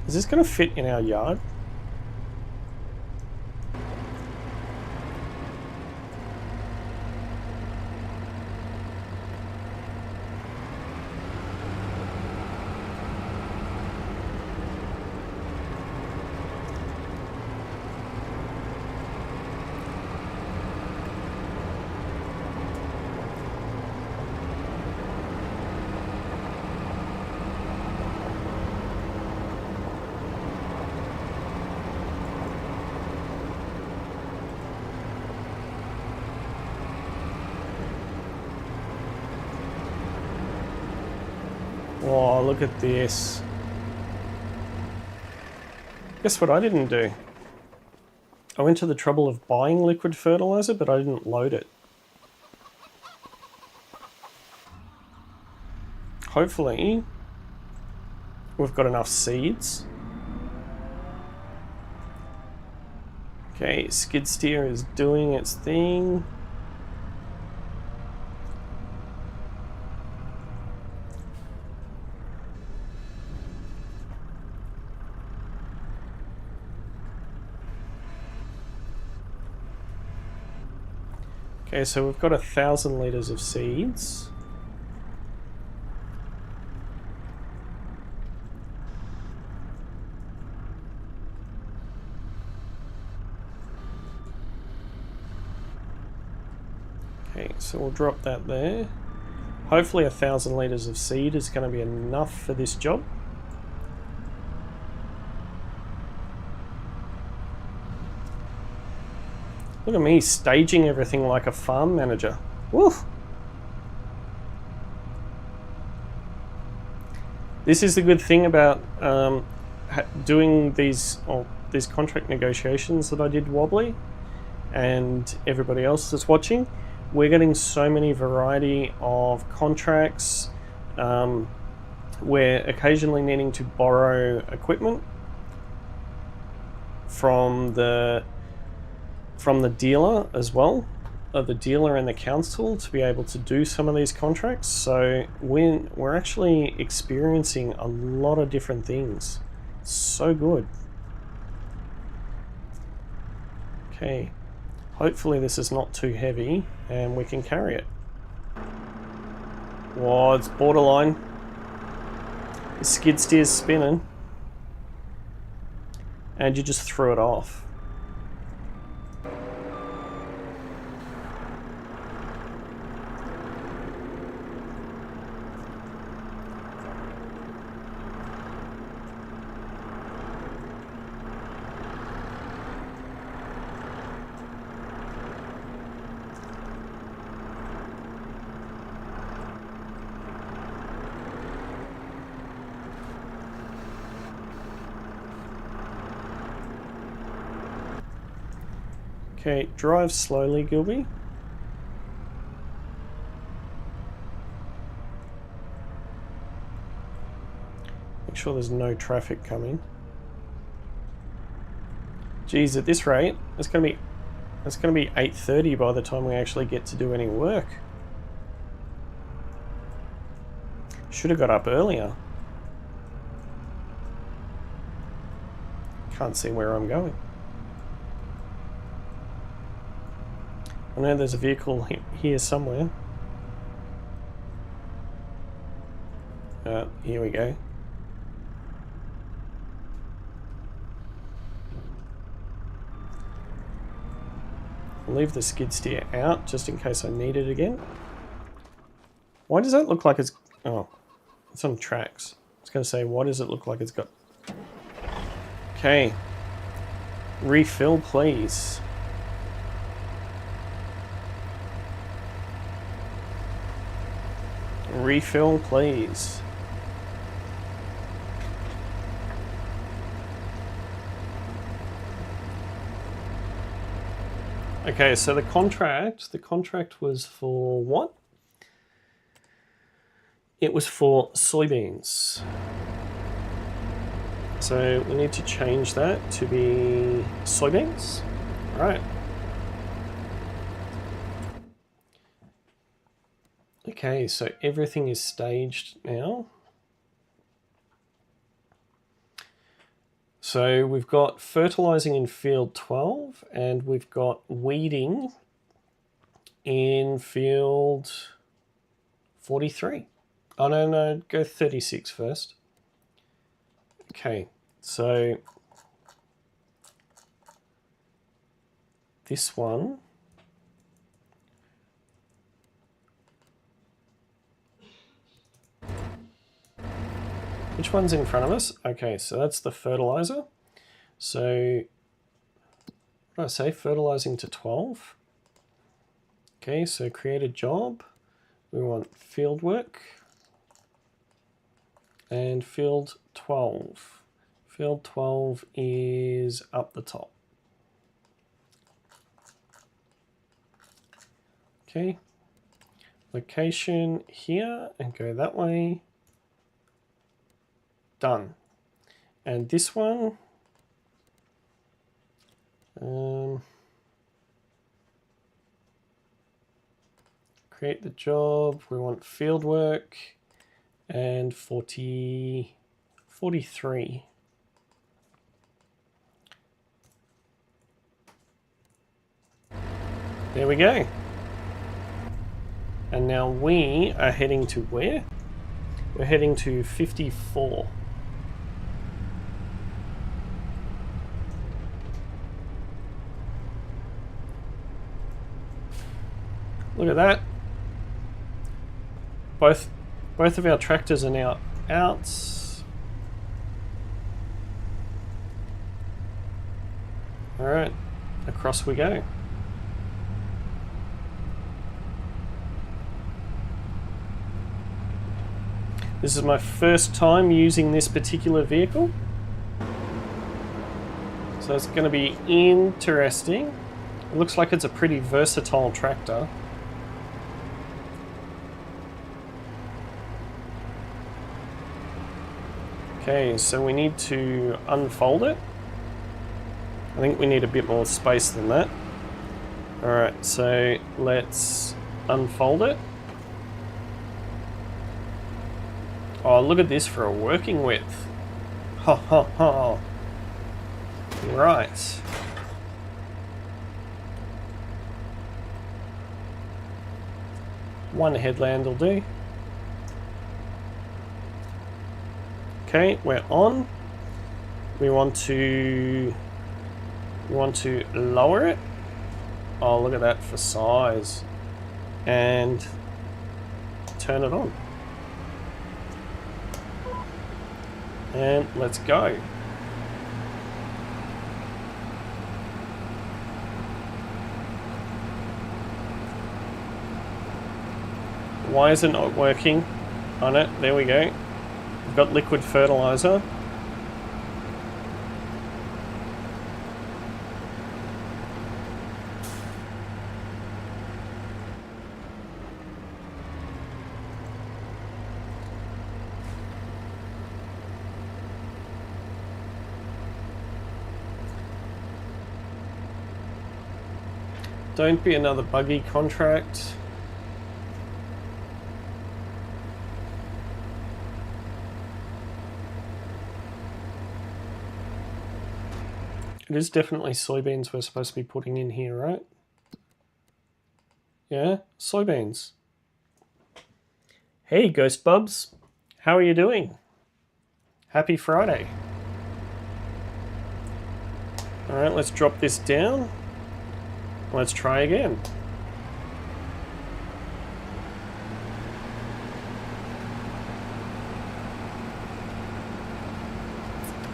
Is this going to fit in our yard? Oh, look at this. Guess what I didn't do? I went to the trouble of buying liquid fertilizer, but I didn't load it. Hopefully, we've got enough seeds. Okay, skid steer is doing its thing. Okay, so we've got 1,000 litres of seeds. Okay, so we'll drop that there. Hopefully 1,000 litres of seed is going to be enough for this job. Look at me staging everything like a farm manager. Woof! This is the good thing about doing these contract negotiations that I did wobbly, and everybody else that's watching. We're getting so many variety of contracts. We're occasionally needing to borrow equipment from the dealer as well, the dealer and the council, to be able to do some of these contracts. So we're actually experiencing a lot of different things. So good. Okay, hopefully this is not too heavy and we can carry it. Whoa, it's borderline. The skid steer's spinning and you just threw it off. Okay, drive slowly, Gilby. Make sure there's no traffic coming. Geez, at this rate, it's gonna be 8:30 by the time we actually get to do any work. Should have got up earlier. Can't see where I'm going. I know there's a vehicle here somewhere. Here we go. I'll leave the skid steer out just in case I need it again. Why does that look like it's... Oh, it's on tracks. I was going to say, why does it look like it's got... Okay. Refill, please. Refill, please. Okay, so the contract was for what? It was for soybeans. So we need to change that to be soybeans. All right. Okay, so everything is staged now. So we've got fertilizing in field 12 and we've got weeding in field 43. Oh no, go 36 first. Okay, so this one, which one's in front of us? Okay, so that's the fertilizer. So, what did I say? Fertilizing to 12. Okay, so create a job. We want field work. And field 12. Field 12 is up the top. Okay. Location here and go that way. Done. And this one, Create the job. We want field work and 43. There we go. And now we are heading to where? We're heading to 54. Look at that. Both of our tractors are now out. All right, across we go. This is my first time using this particular vehicle, so it's going to be interesting. It looks like it's a pretty versatile tractor. Okay, so we need to unfold it. I think we need a bit more space than that. Alright, so let's unfold it. Oh, look at this for a working width. Ha ha ha. Right. One headland will do. Okay, we're on. We want to lower it. Oh, look at that for size. And turn it on. And let's go. Why is it not working on it? There we go. We've got liquid fertilizer. Don't be another buggy contract. It is definitely soybeans we're supposed to be putting in here, right? Yeah, soybeans. Hey, Ghost Bubs. How are you doing? Happy Friday. Alright, let's drop this down. Let's try again.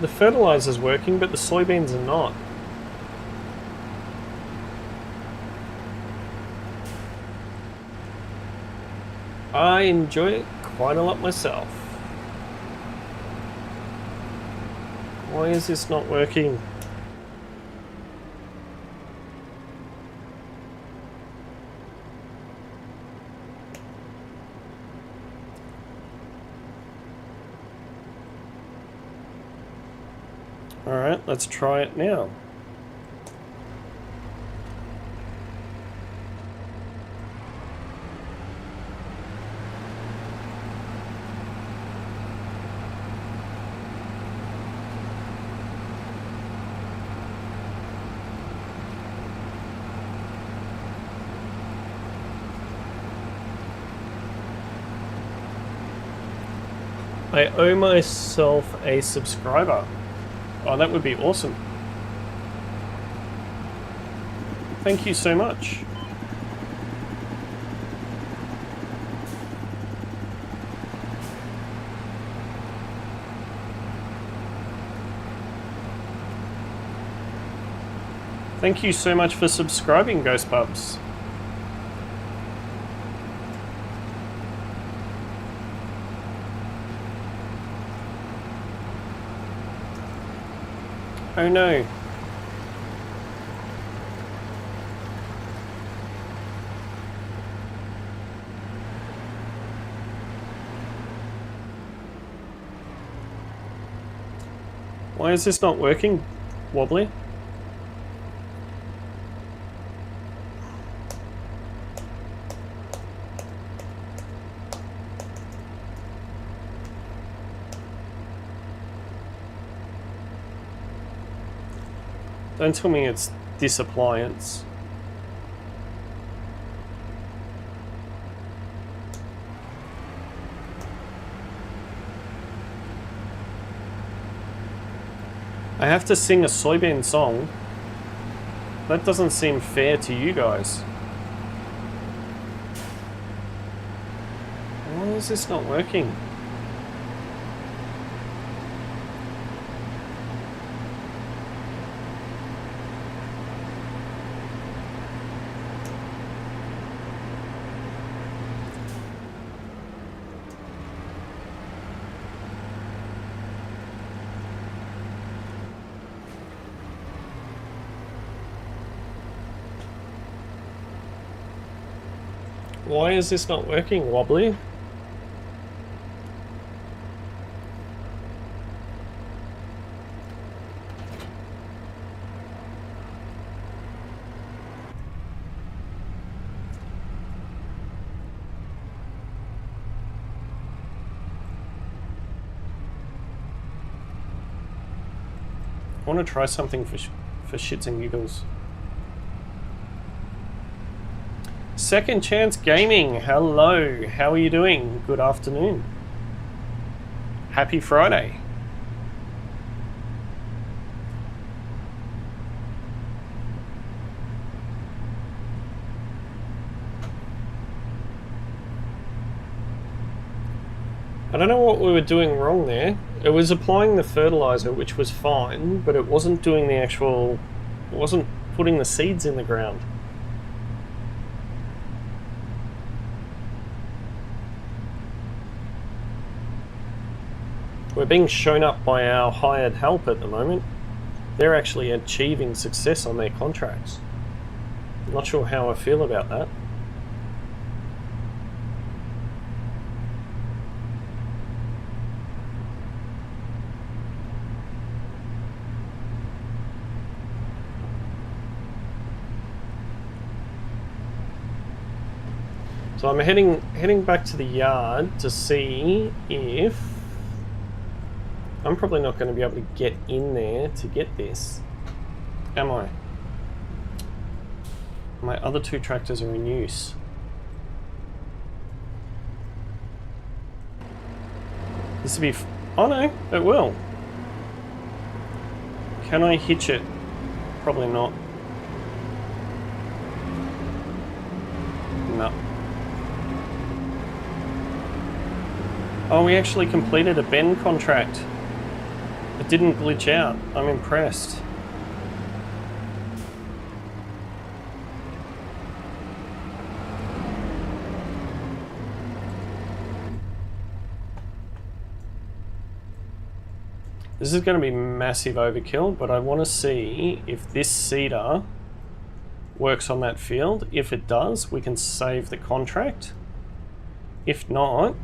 The fertilizer's working, but the soybeans are not. I enjoy it quite a lot myself. Why is this not working? Alright, let's try it now. I owe myself a subscriber. Oh, that would be awesome. Thank you so much. Thank you so much for subscribing, Ghost Bubs. Oh no. Why is this not working, Wobbly? Don't tell me it's this appliance. I have to sing a soybean song. That doesn't seem fair to you guys. Why is this not working? Why is this not working, Wobbly? I want to try something for shits and giggles. Second Chance Gaming, hello, how are you doing? Good afternoon. Happy Friday. I don't know what we were doing wrong there. It was applying the fertilizer, which was fine, but it wasn't doing the actual, it wasn't putting the seeds in the ground. We're being shown up by our hired help at the moment. They're actually achieving success on their contracts. I'm not sure how I feel about that. So I'm heading back to the yard to see if... I'm probably not going to be able to get in there to get this. Am I? My other two tractors are in use. This will be... oh no, it will. Can I hitch it? Probably not. No. Oh, we actually completed a bend contract. It didn't glitch out. I'm impressed. This is going to be massive overkill, but I want to see if this seeder works on that field. If it does, we can save the contract. If not,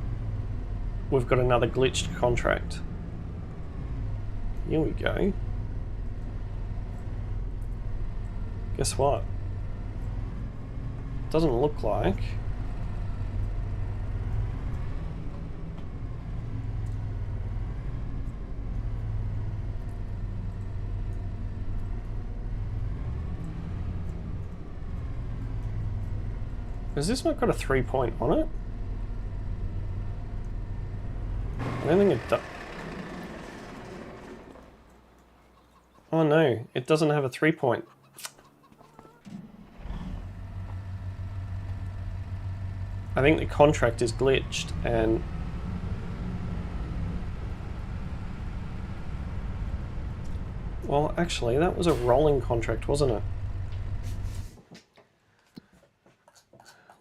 we've got another glitched contract. Here we go. Guess what? Doesn't look like. Has this not got a 3-point on it? I don't think it does. Oh no, it doesn't have a 3-point. I think the contract is glitched and... well, actually, that was a rolling contract, wasn't it?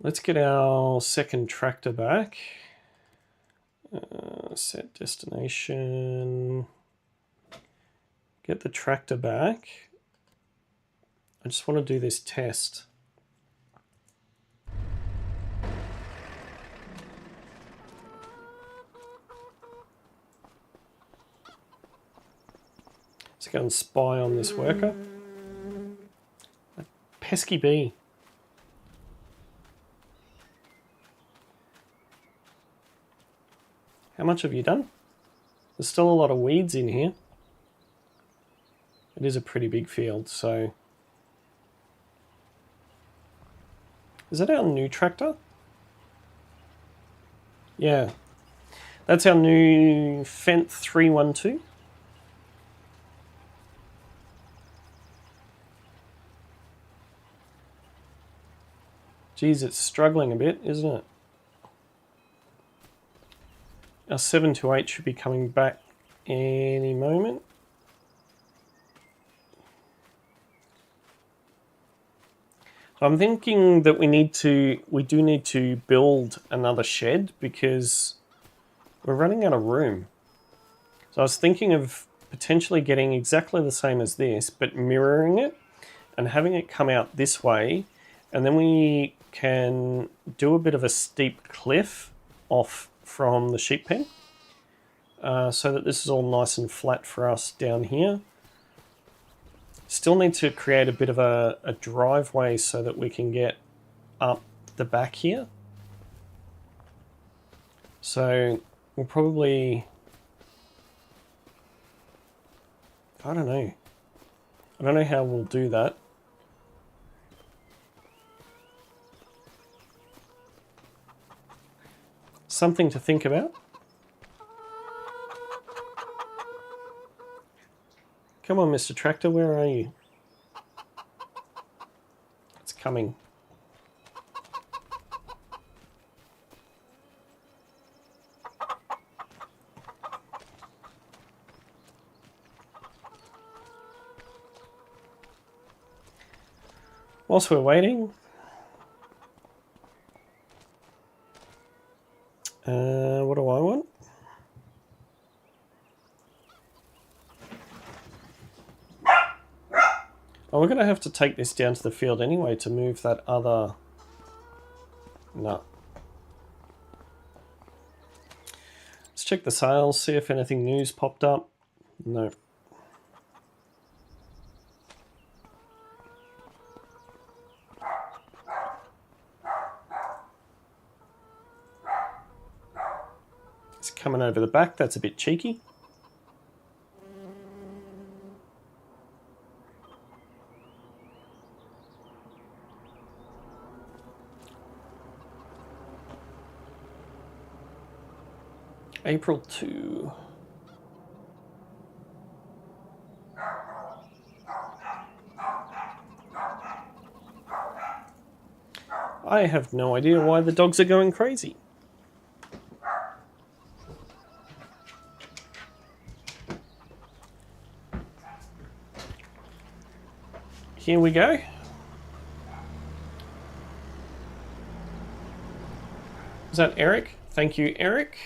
Let's get our second tractor back. Set destination. Get the tractor back. I just want to do this test. Let's go and spy on this worker. A pesky bee. How much have you done? There's still a lot of weeds in here. It It is a pretty big field, so... Is that our new tractor? Yeah. That's our new Fendt 312. Geez, it's struggling a bit, isn't it? Our 728 should be coming back any moment. So I'm thinking that we do need to build another shed because we're running out of room. So I was thinking of potentially getting exactly the same as this, but mirroring it and having it come out this way, and then we can do a bit of a steep cliff off from the sheep pen, so that this is all nice and flat for us down here. Still need to create a bit of a driveway so that we can get up the back here. So we'll probably... I don't know how we'll do that. Something to think about. Come on, Mr. Tractor, where are you? It's coming. Whilst we're waiting, what do I want? Oh, we're going to have to take this down to the field anyway to move that other... No. Let's check the sales, see if anything new's popped up. No. It's coming over the back, that's a bit cheeky. April 2. I have no idea why the dogs are going crazy. Here we go. Is that Eric? Thank you, Eric.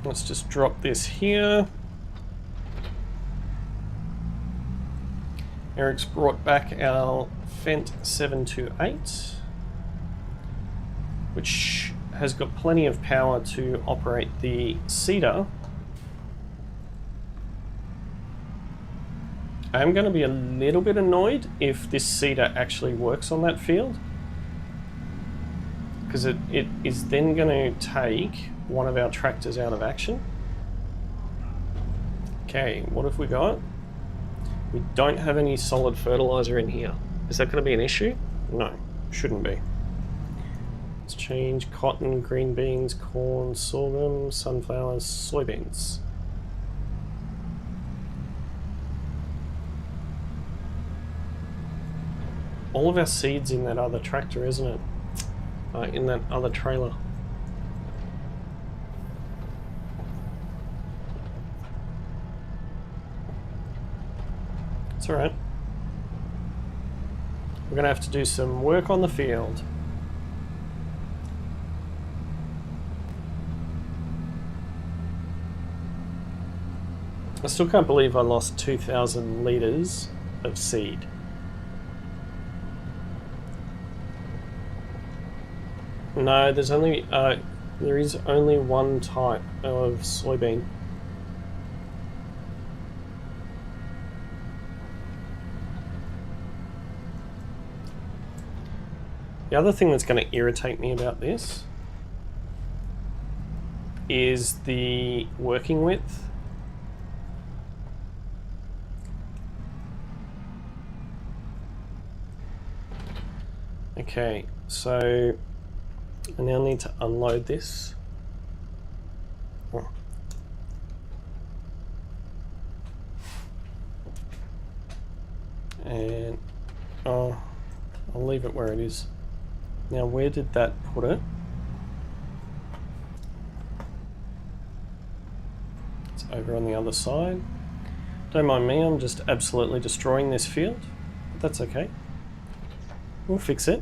Let's just drop this here. Eric's brought back our Fendt 728, which has got plenty of power to operate the seeder. I'm going to be a little bit annoyed if this seeder actually works on that field, because it is then going to take one of our tractors out of action. Okay, what have we got? We don't have any solid fertilizer in here. Is that going to be an issue? No, shouldn't be. Let's change cotton, green beans, corn, sorghum, sunflowers, soybeans. All of our seeds in that other tractor, isn't it? In that other trailer. It's alright. We're going to have to do some work on the field. I still can't believe I lost 2,000 litres of seed. No, there is only one type of soybean. The other thing that's going to irritate me about this is the working width. Okay, so I now need to unload this. Oh. And I'll leave it where it is. Now, where did that put it? It's over on the other side. Don't mind me, I'm just absolutely destroying this field, but that's okay. We'll fix it.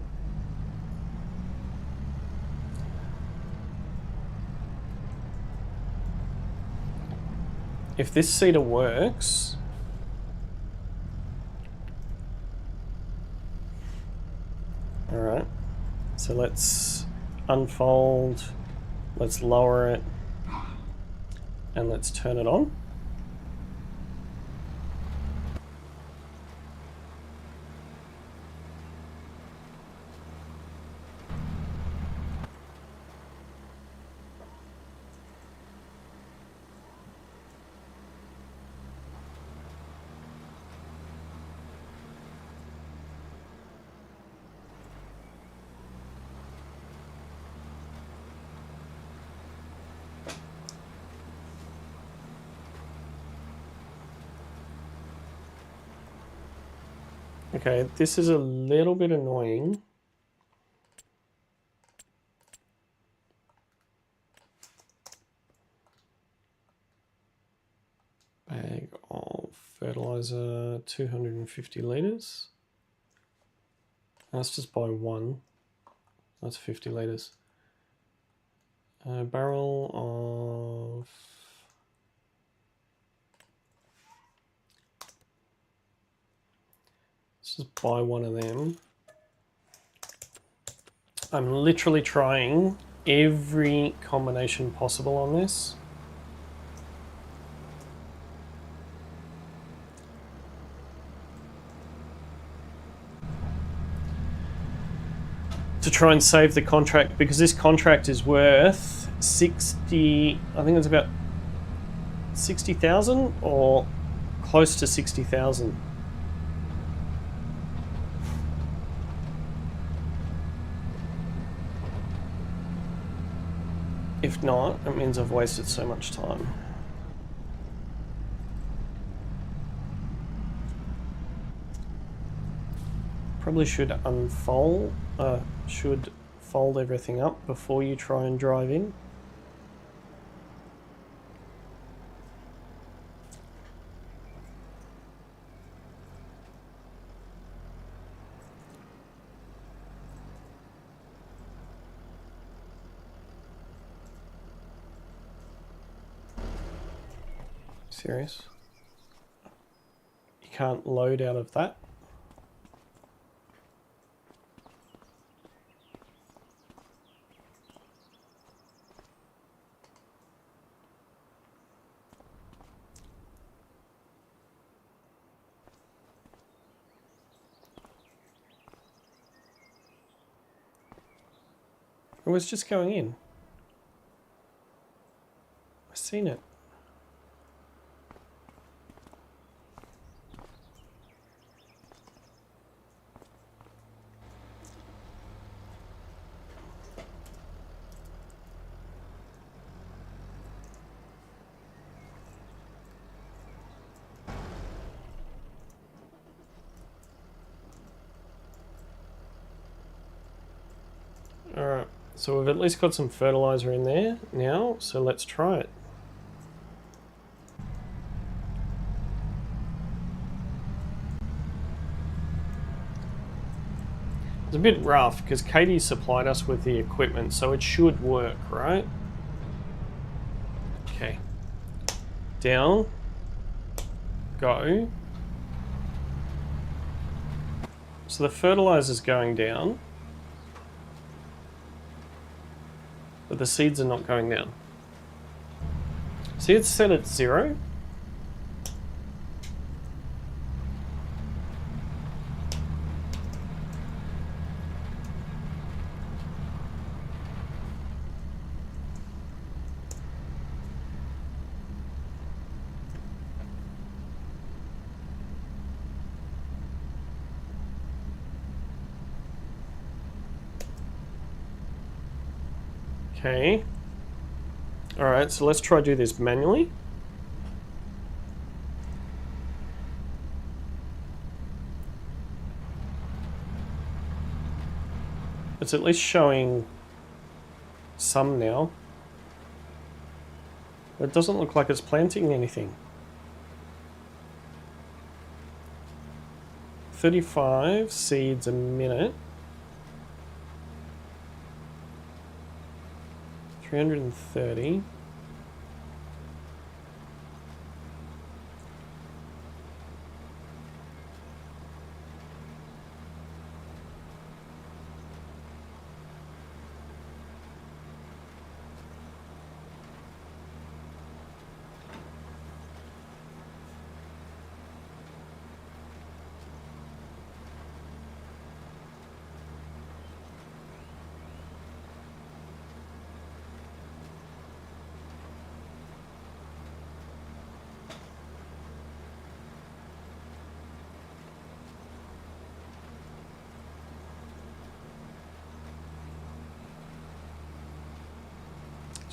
If this seeder works, all right, so let's unfold, let's lower it, and let's turn it on. Okay, this is a little bit annoying. Bag of fertilizer, 250 litres. Let's just buy one. That's 50 litres. A barrel of... Let's just buy one of them. I'm literally trying every combination possible on this. To try and save the contract, because this contract is worth 60, I think it's about 60,000 or close to 60,000. If not, it means I've wasted so much time. Probably should should fold everything up before you try and drive in. Serious? You can't load out of that? It was just going in. I've seen it. Alright, so we've at least got some fertilizer in there now, so let's try it. It's a bit rough because Katie supplied us with the equipment, so it should work, right? Okay. Down. Go. So the fertilizer's going down, but the seeds are not going down. See, it's set at 0. Okay. Alright, so let's try do this manually. It's at least showing some now. It doesn't look like it's planting anything. 35 seeds a minute. 330.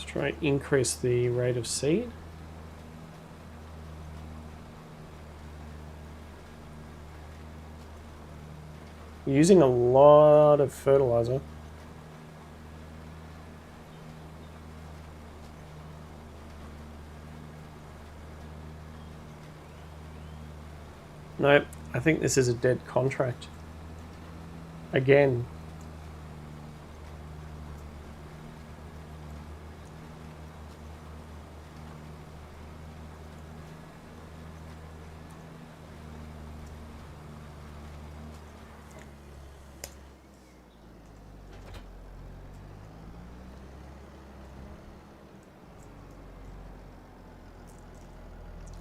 Try and increase the rate of seed. Using a lot of fertilizer. Nope, I think this is a dead contract. Again.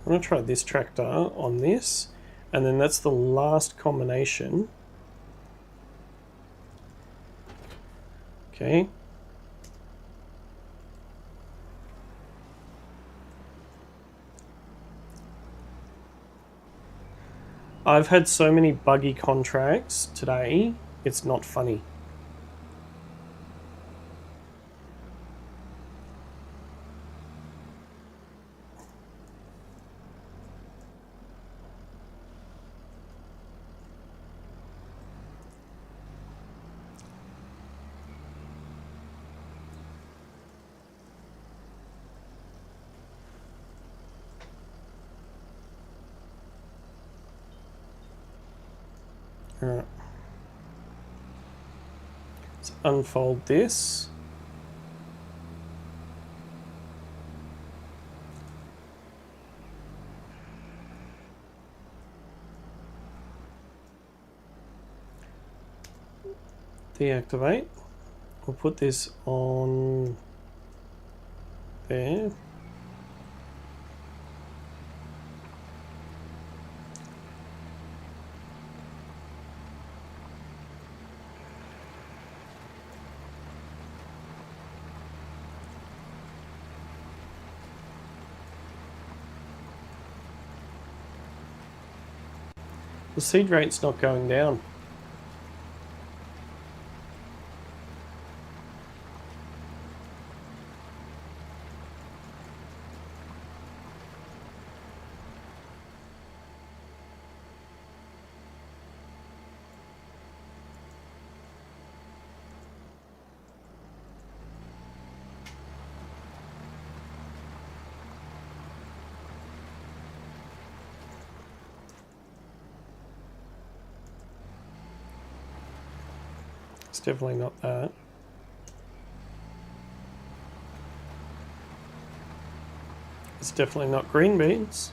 I'm going to try this tractor on this, and then that's the last combination. Okay. I've had so many buggy contracts today, it's not funny. Alright. Let's unfold this. Deactivate. We'll put this on there. The seed rate's not going down. It's definitely not that. It's definitely not green beans.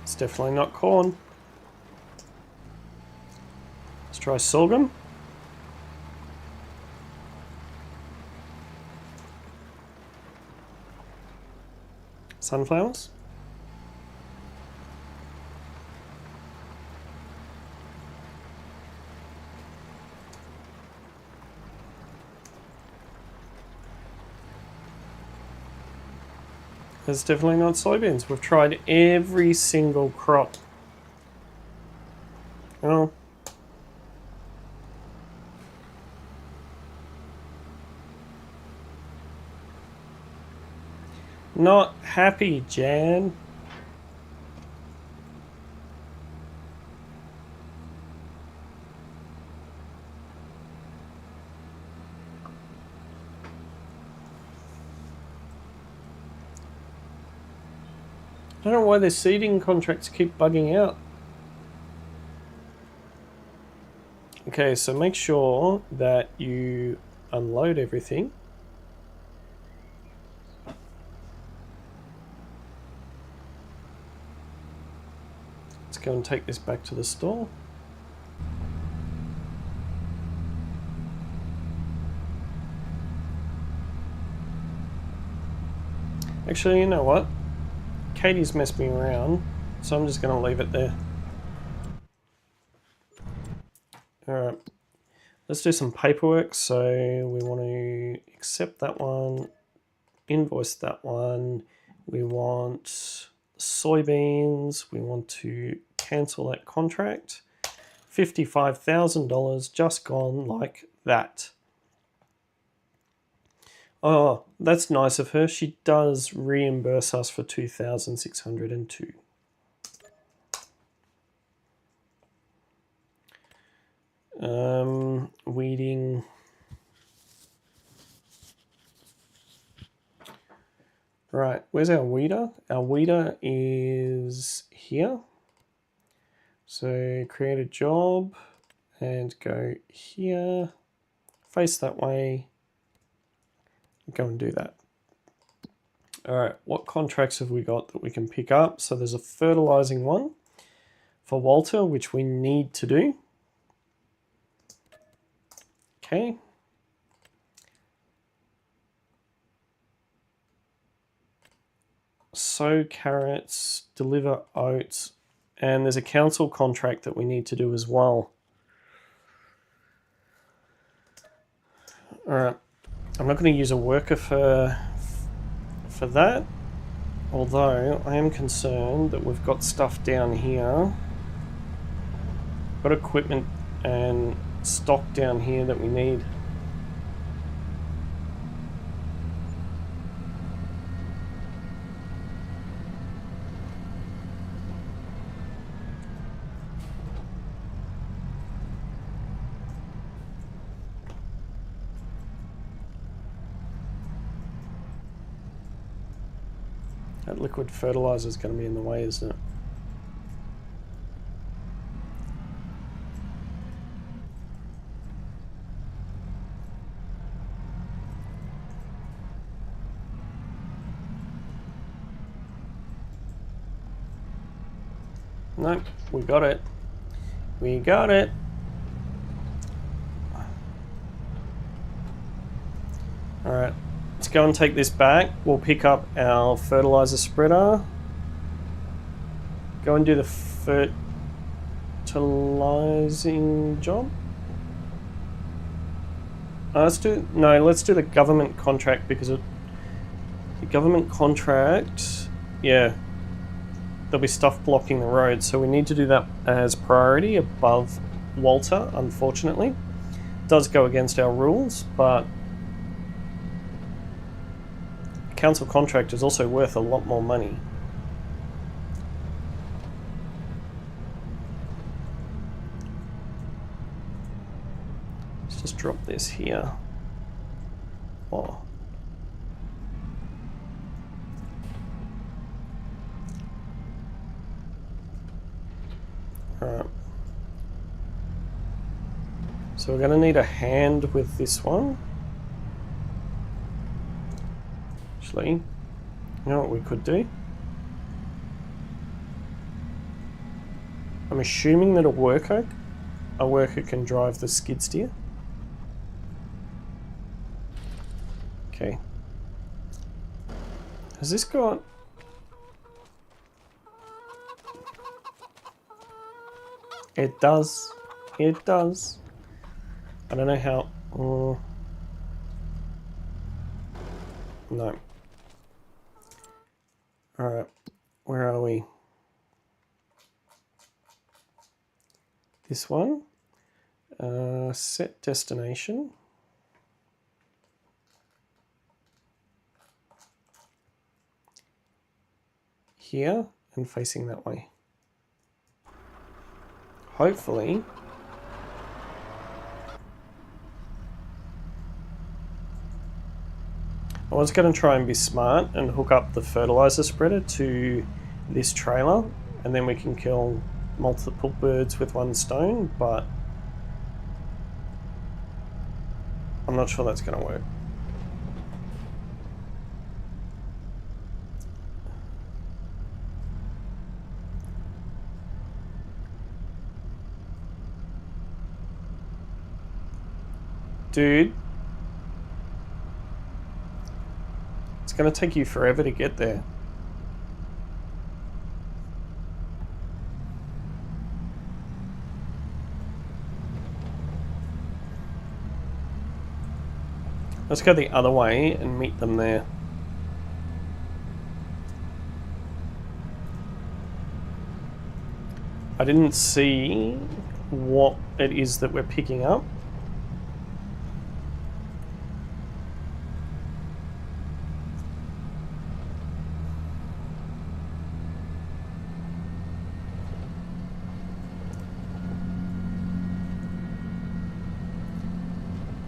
It's definitely not corn. Let's try sorghum. Sunflowers. It's definitely not soybeans. We've tried every single crop. Oh. Not happy, Jan. I don't know why their seeding contracts keep bugging out. Okay, so make sure that you unload everything. Let's go and take this back to the store. Actually, you know what? Katie's messed me around, so I'm just going to leave it there. Alright, let's do some paperwork. So we want to accept that one, invoice that one. We want soybeans. We want to cancel that contract. $55,000 just gone like that. Oh, that's nice of her. She does reimburse us for 2,602. Weeding. Right, where's our weeder? Our weeder is here. So create a job and go here, face that way, go and do that. All right, what contracts have we got that we can pick up? So there's a fertilizing one for Walter, which we need to do. Okay. Sow carrots, deliver oats, and there's a council contract that we need to do as well. All right, I'm not going to use a worker for that, although I am concerned that we've got stuff down here, got equipment and stock down here that we need. That liquid fertilizer is going to be in the way, isn't it? Nope, we got it. We got it. All right, let's go and take this back. We'll pick up our fertilizer spreader. Go and do the fertilizing job. Let's do the government contract, because the government contract, yeah, there'll be stuff blocking the road, so we need to do that as priority above Walter. Unfortunately, it does go against our rules, but council contract is also worth a lot more money. Let's just drop this here. Oh. Alright. So we're going to need a hand with this one. Actually, you know what we could do? I'm assuming that a worker can drive the skid steer. Okay. Has this got... It does. It does. I don't know how... No. Alright. Where are we? this one. Set destination. Here and facing that way. Hopefully I was going to try and be smart and hook up the fertilizer spreader to this trailer, and then we can kill multiple birds with one stone, but I'm not sure that's going to work. Dude, it's going to take you forever to get there. Let's go the other way and meet them there. I didn't see what it is that we're picking up.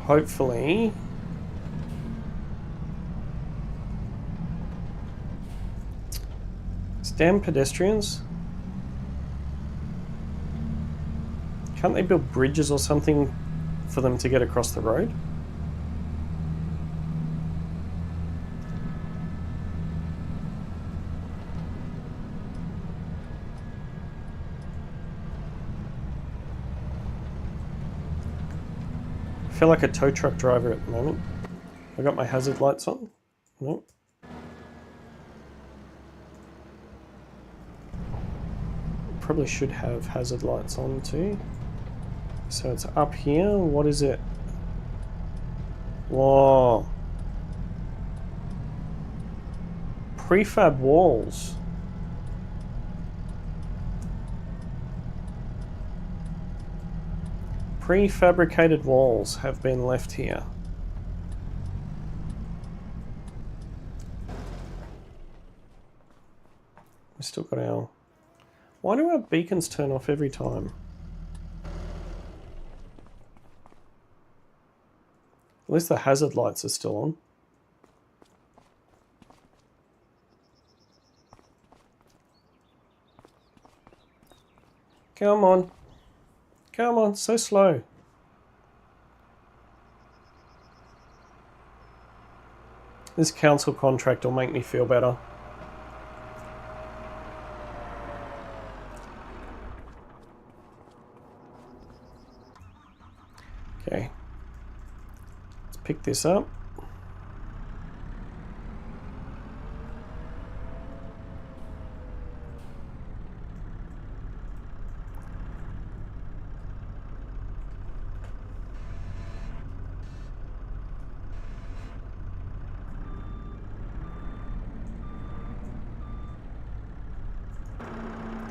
Hopefully it's damn pedestrians. Can't they build bridges or something for them to get across the road? I feel like a tow truck driver at the moment. I got my hazard lights on. Nope. Probably should have hazard lights on too. So it's up here. What is it? Whoa. Prefab walls. Prefabricated walls have been left here. We've still got our... Why do our beacons turn off every time? At least the hazard lights are still on. Come on. Come on, so slow. This council contract will make me feel better. Okay. Let's pick this up.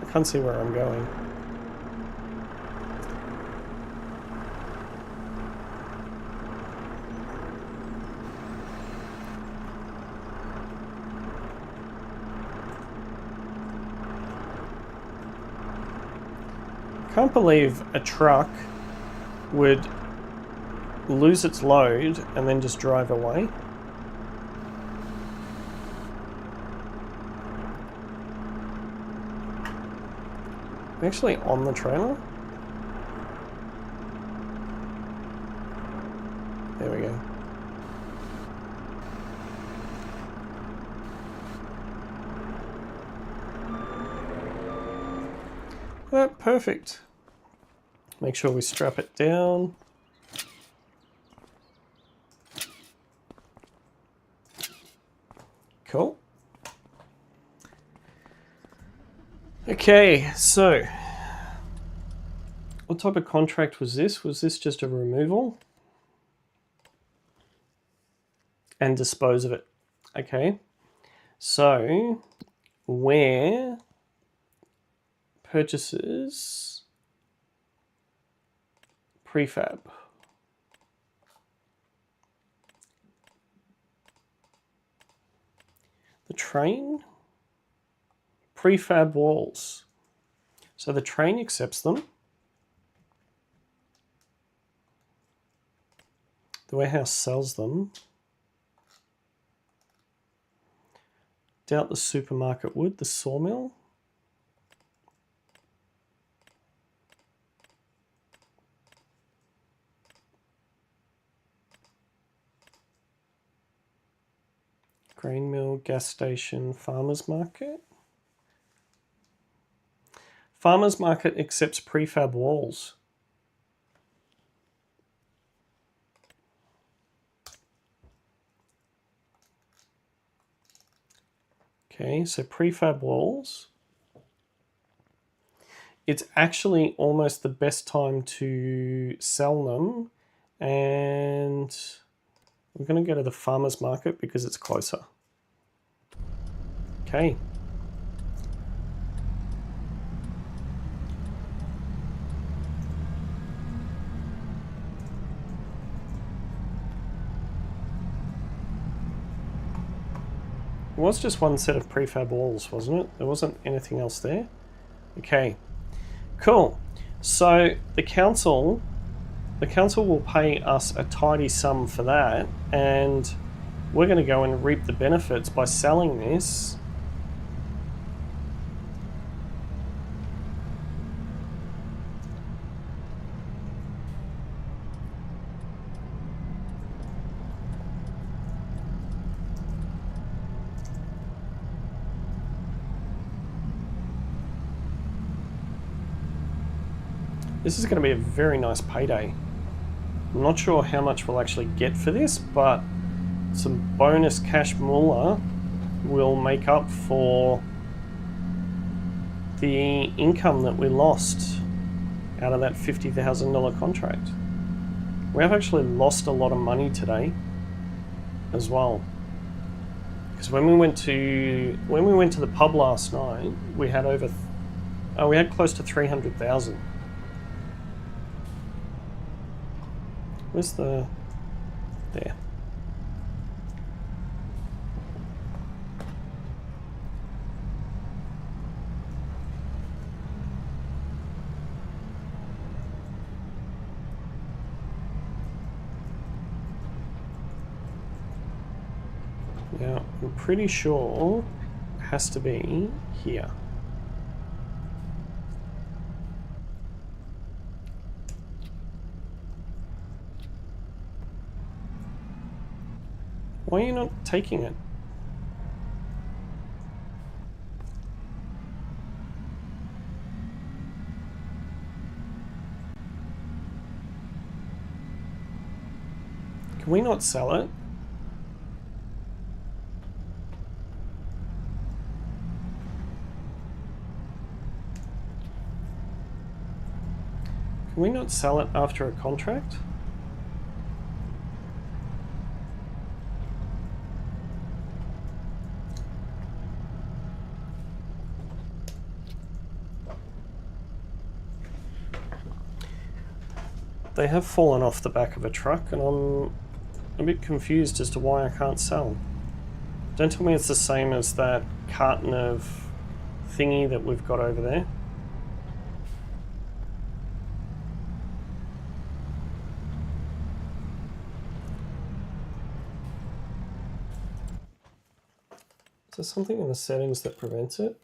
I can't see where I'm going. Can't believe a truck would lose its load and then just drive away. I'm actually on the trailer. There we go. Perfect. Make sure we strap it down. Cool. Okay, so what type of contract was this? Was this just a removal? And dispose of it. Okay, so where purchases Prefab. The train, prefab walls. So the train accepts them. The warehouse sells them. Doubt the supermarket would, the sawmill. Grain mill, gas station, farmer's market. Farmer's market accepts prefab walls. Okay, so prefab walls. It's actually almost the best time to sell them, and we're going to go to the farmer's market because it's closer. Okay. It was just one set of prefab walls, wasn't it? There wasn't anything else there. Okay, cool. So the council will pay us a tidy sum for that, and we're going to go and reap the benefits by selling this. This is going to be a very nice payday. I'm not sure how much we'll actually get for this, but some bonus cash moolah will make up for the income that we lost out of that $50,000 contract. We have actually lost a lot of money today as well, because when we went to the pub last night, we had close to 300,000. Where's the... there. Now, I'm pretty sure it has to be here. Why are you not taking it? Can we not sell it? Can we not sell it after a contract? They have fallen off the back of a truck, and I'm a bit confused as to why I can't sell. Don't tell me it's the same as that carton of thingy that we've got over there. Is there something in the settings that prevents it?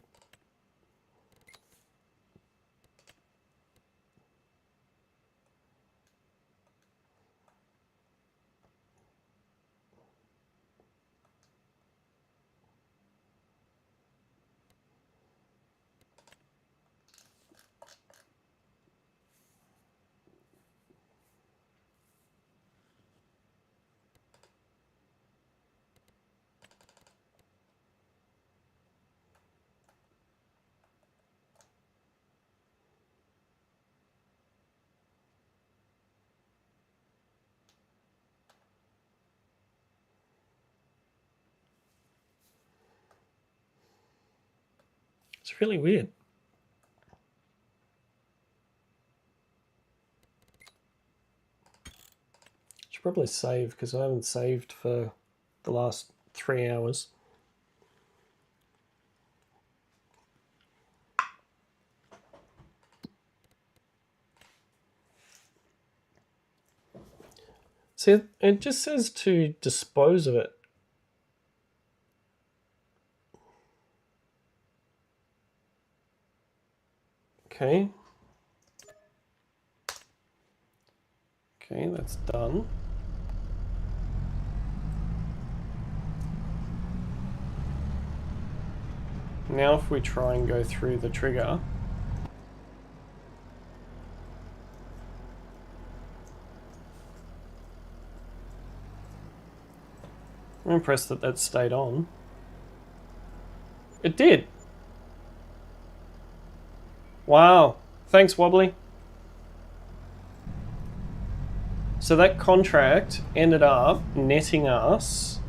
It's really weird. probably save because I haven't saved for the last 3 hours. See, it just says to dispose of it. Okay. Okay, that's done. Now if we try and go through the trigger, I'm impressed that that stayed on. It did. Wow. Thanks, Wobbly. So that contract ended up netting us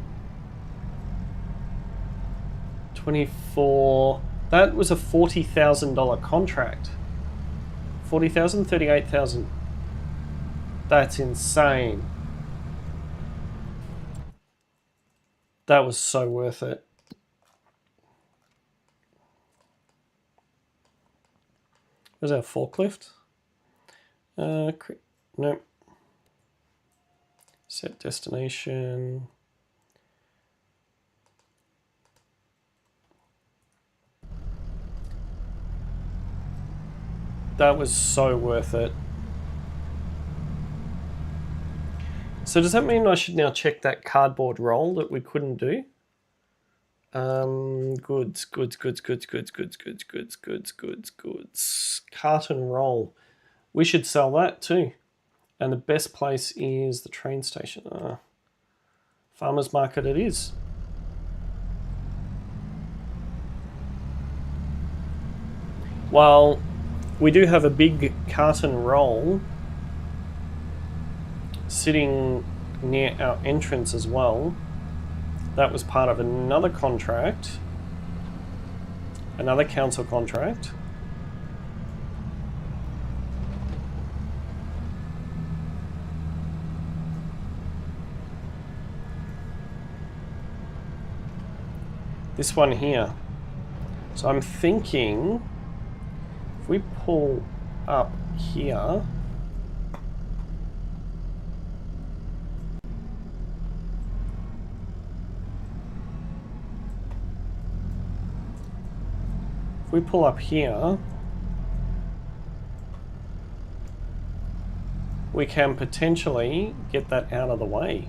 24. That was a $40,000 contract. 40,000, 38,000. That's insane. That was so worth it. Where's our forklift? Nope. Set destination. That was so worth it. So does that mean I should now check that cardboard roll that we couldn't do? Goods. Carton roll. We should sell that too. And the best place is the train station. Farmers market it is. Well, we do have a big carton roll sitting near our entrance as well. That was part of another contract, another council contract. This one here. So I'm thinking if we pull up here, we can potentially get that out of the way.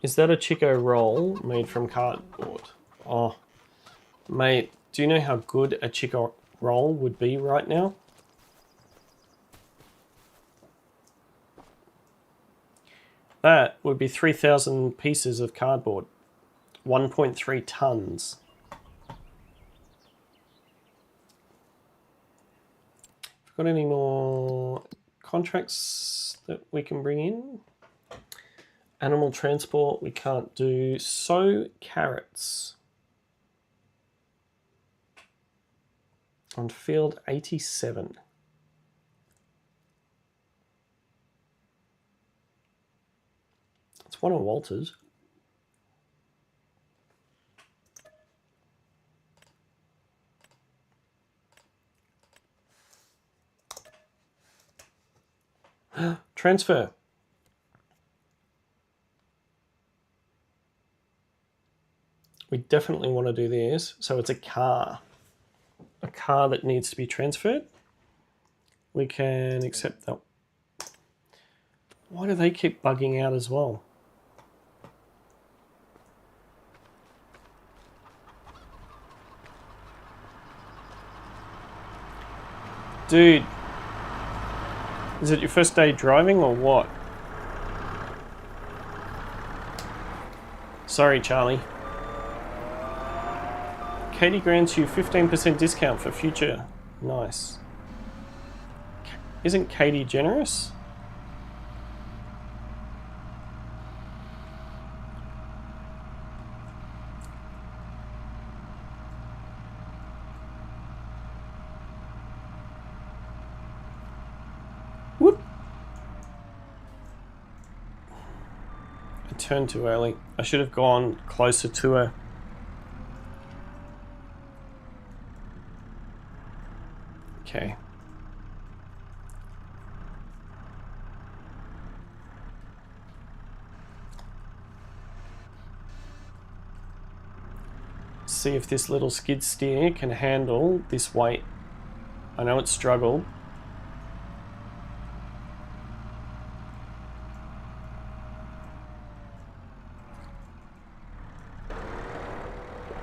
Is that a Chico roll made from cardboard? Oh, mate, do you know how good a Chico roll would be right now? That would be 3,000 pieces of cardboard. 1.3 tons. Got any more contracts that we can bring in? Animal transport we can't do. Sow carrots. On field 87. It's one of Walter's. Transfer. We definitely want to do this. So it's a car that needs to be transferred. We can accept that. Why do they keep bugging out as well? Dude, is it your first day driving or what? Sorry, Charlie. Katie grants you 15% discount for future. Nice. Isn't Katie generous? Whoop. turned too early. I should have gone closer to her. Okay. See if this little skid steer can handle this weight. I know it struggled.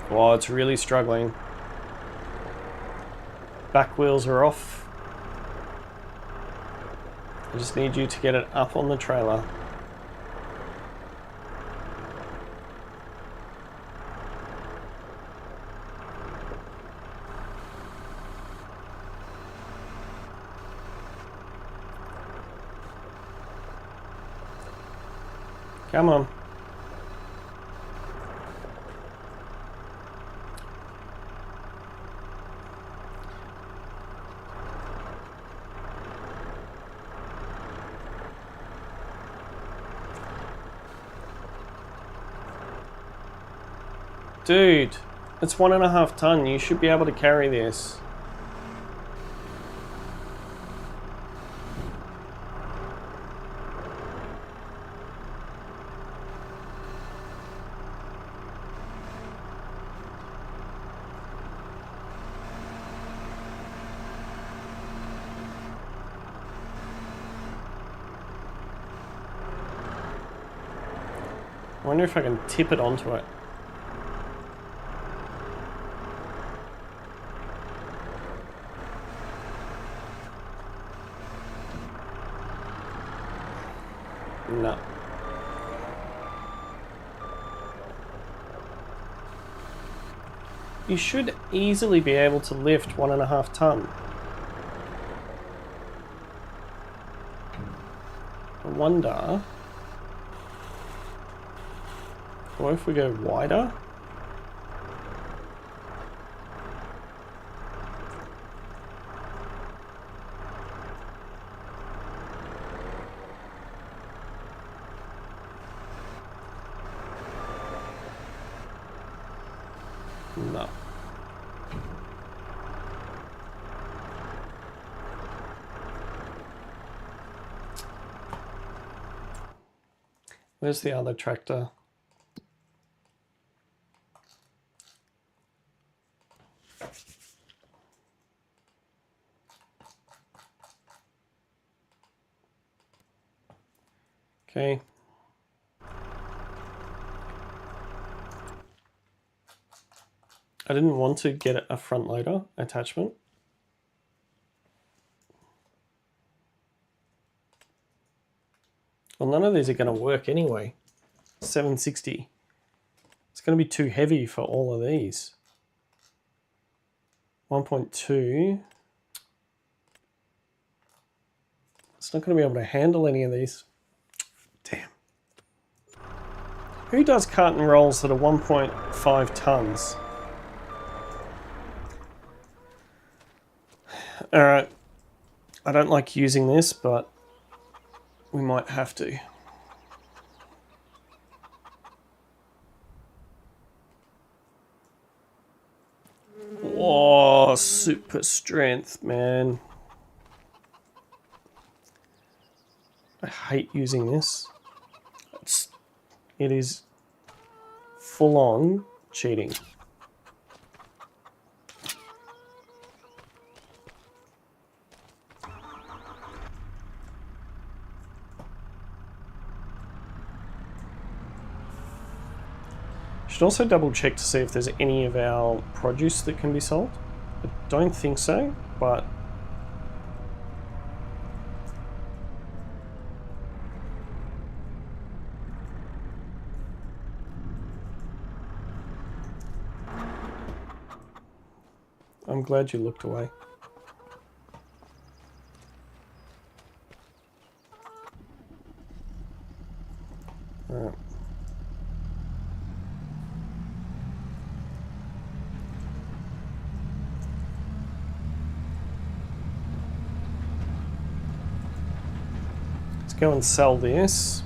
Wow, it's really struggling. Back wheels are off. I just need you to get it up on the trailer. Come on. Dude, it's 1.5 ton. You should be able to carry this. I wonder if I can tip it onto it. No. You should easily be able to lift 1.5 ton. I wonder... What if we go wider? No. Where's the other tractor? Okay. I didn't want to get a front loader attachment. Well, none of these are going to work anyway. 760. It's going to be too heavy for all of these. 1.2. It's not going to be able to handle any of these. Damn. Who does carton rolls that are 1.5 tons? Alright. I don't like using this, but we might have to. Whoa, super strength, man. I hate using this. It is full on cheating. Should also double check to see if there's any of our produce that can be sold. I don't think so, but I'm glad you looked away. All right. Go and sell this.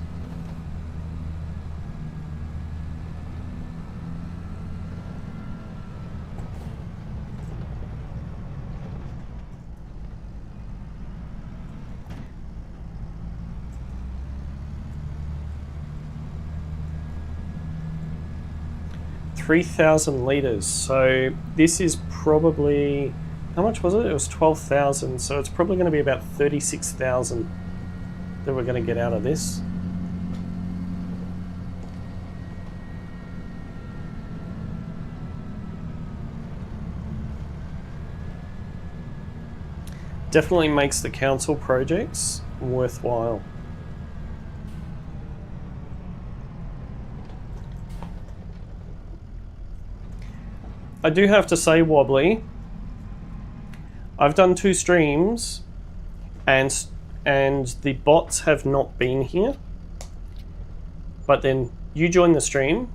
3,000 litres. So this is probably, how much was it? It was 12,000. So it's probably going to be about 36,000 that we're going to get out of this. Definitely makes the council projects worthwhile. I do have to say, Wobbly, I've done 2 streams and the bots have not been here. But then you joined the stream.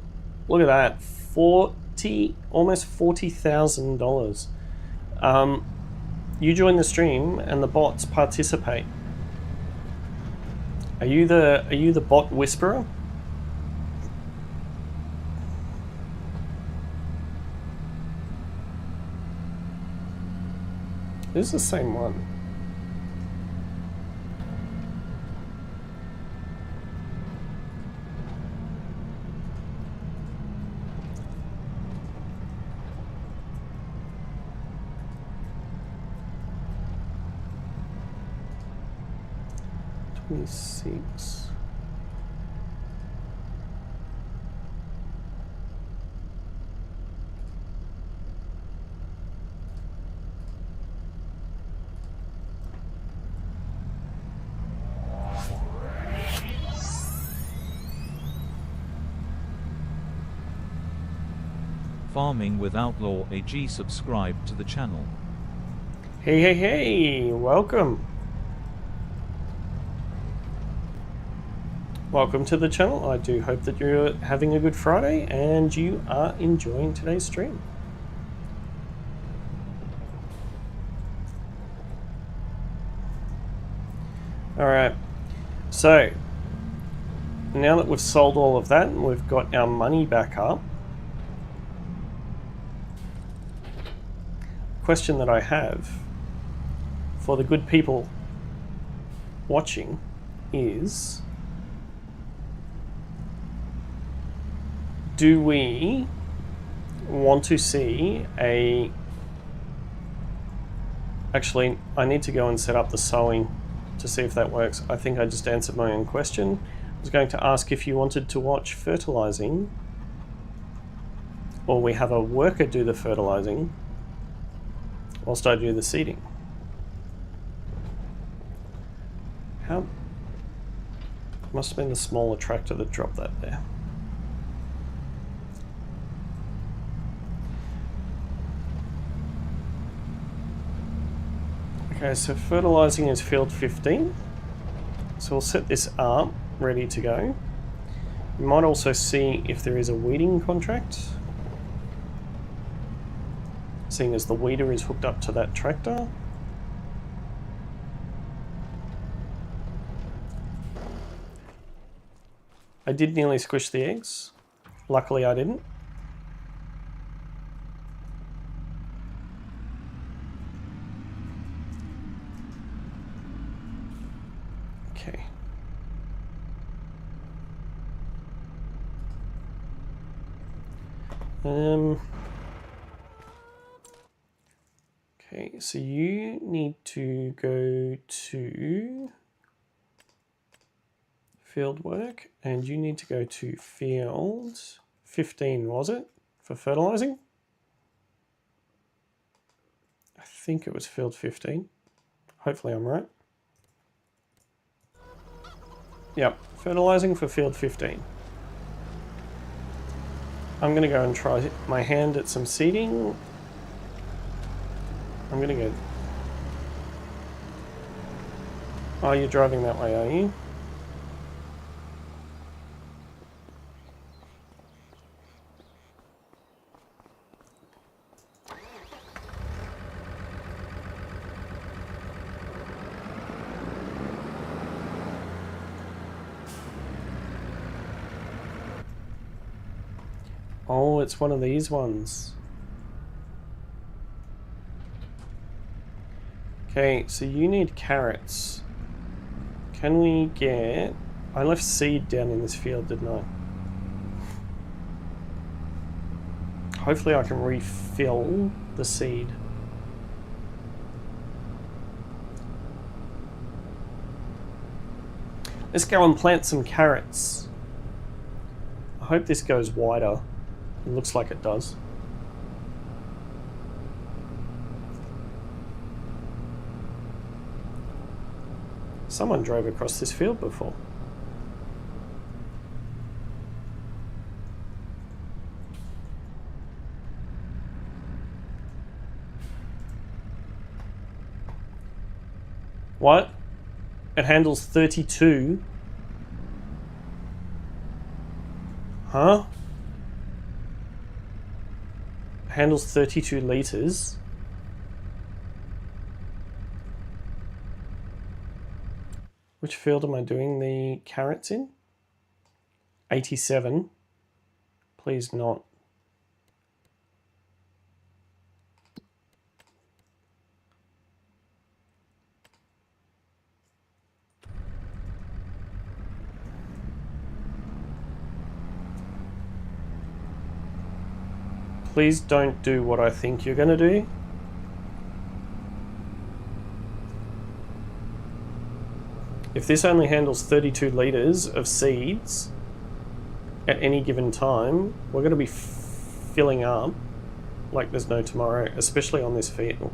Look at that, almost $40,000. You join the stream and the bots participate. Are you the bot whisperer? This is the same one. Six. Farming with Outlaw AG subscribe to the channel. Hey, welcome. Welcome to the channel. I do hope that you're having a good Friday and you are enjoying today's stream. Alright, so now that we've sold all of that and we've got our money back up, the question that I have for the good people watching is, do we want to see a... Actually, I need to go and set up the sewing to see if that works. I think I just answered my own question. I was going to ask if you wanted to watch fertilizing, or we have a worker do the fertilizing whilst I do the seeding. How? Must have been the smaller tractor that dropped that there. Okay, so fertilizing is field 15. So we'll set this up, ready to go. We might also see if there is a weeding contract, seeing as the weeder is hooked up to that tractor. I did nearly squish the eggs. Luckily I didn't. Okay. Okay, so you need to go to field work and you need to go to field 15, was it, for fertilizing? I think it was field 15. Hopefully I'm right. Yep, fertilizing for field 15. I'm going to go and try my hand at some seeding. I'm going to go... Oh, you're driving that way, are you? Oh, it's one of these ones. Okay, so you need carrots. Can we get... I left seed down in this field, didn't I? hopefully I can refill the seed. Let's go and plant some carrots. I hope this goes wider. It looks like it does. Someone drove across this field before. What? It handles 32. Huh? It handles 32 litres. Which field am I doing the carrots in? 87. Please not. Please don't do what I think you're going to do. If this only handles 32 litres of seeds at any given time, we're going to be filling up like there's no tomorrow, especially on this field.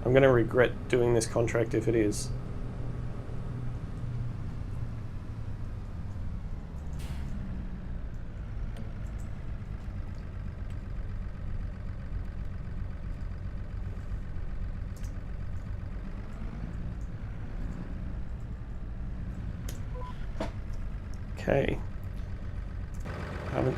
I'm going to regret doing this contract if it is. Okay. Haven't.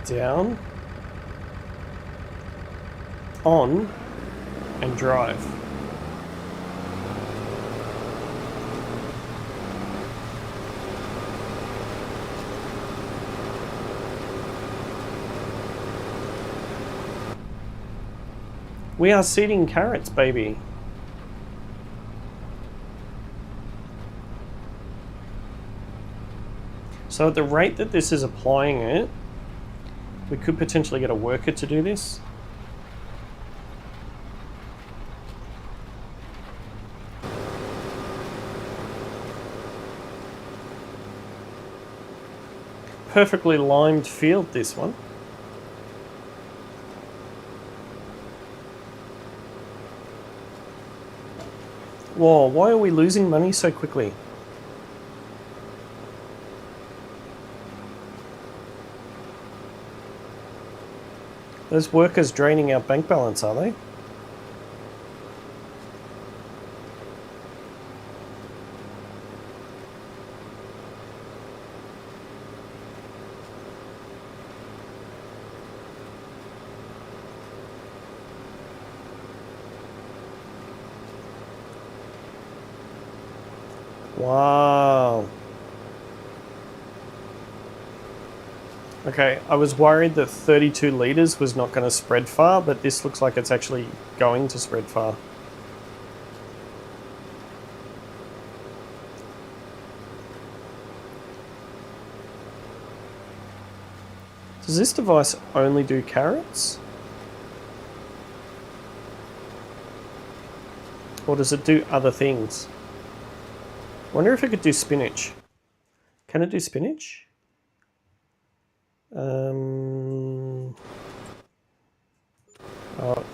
Down. On. And drive. We are seeding carrots, baby. So at the rate that this is applying it, we could potentially get a worker to do this. Perfectly limed field, this one. Whoa, why are we losing money so quickly? Those workers draining our bank balance, are they? Wow. Okay, I was worried that 32 litres was not going to spread far, but this looks like it's actually going to spread far. Does this device only do carrots? Or does it do other things? I wonder if it could do spinach. Can it do spinach?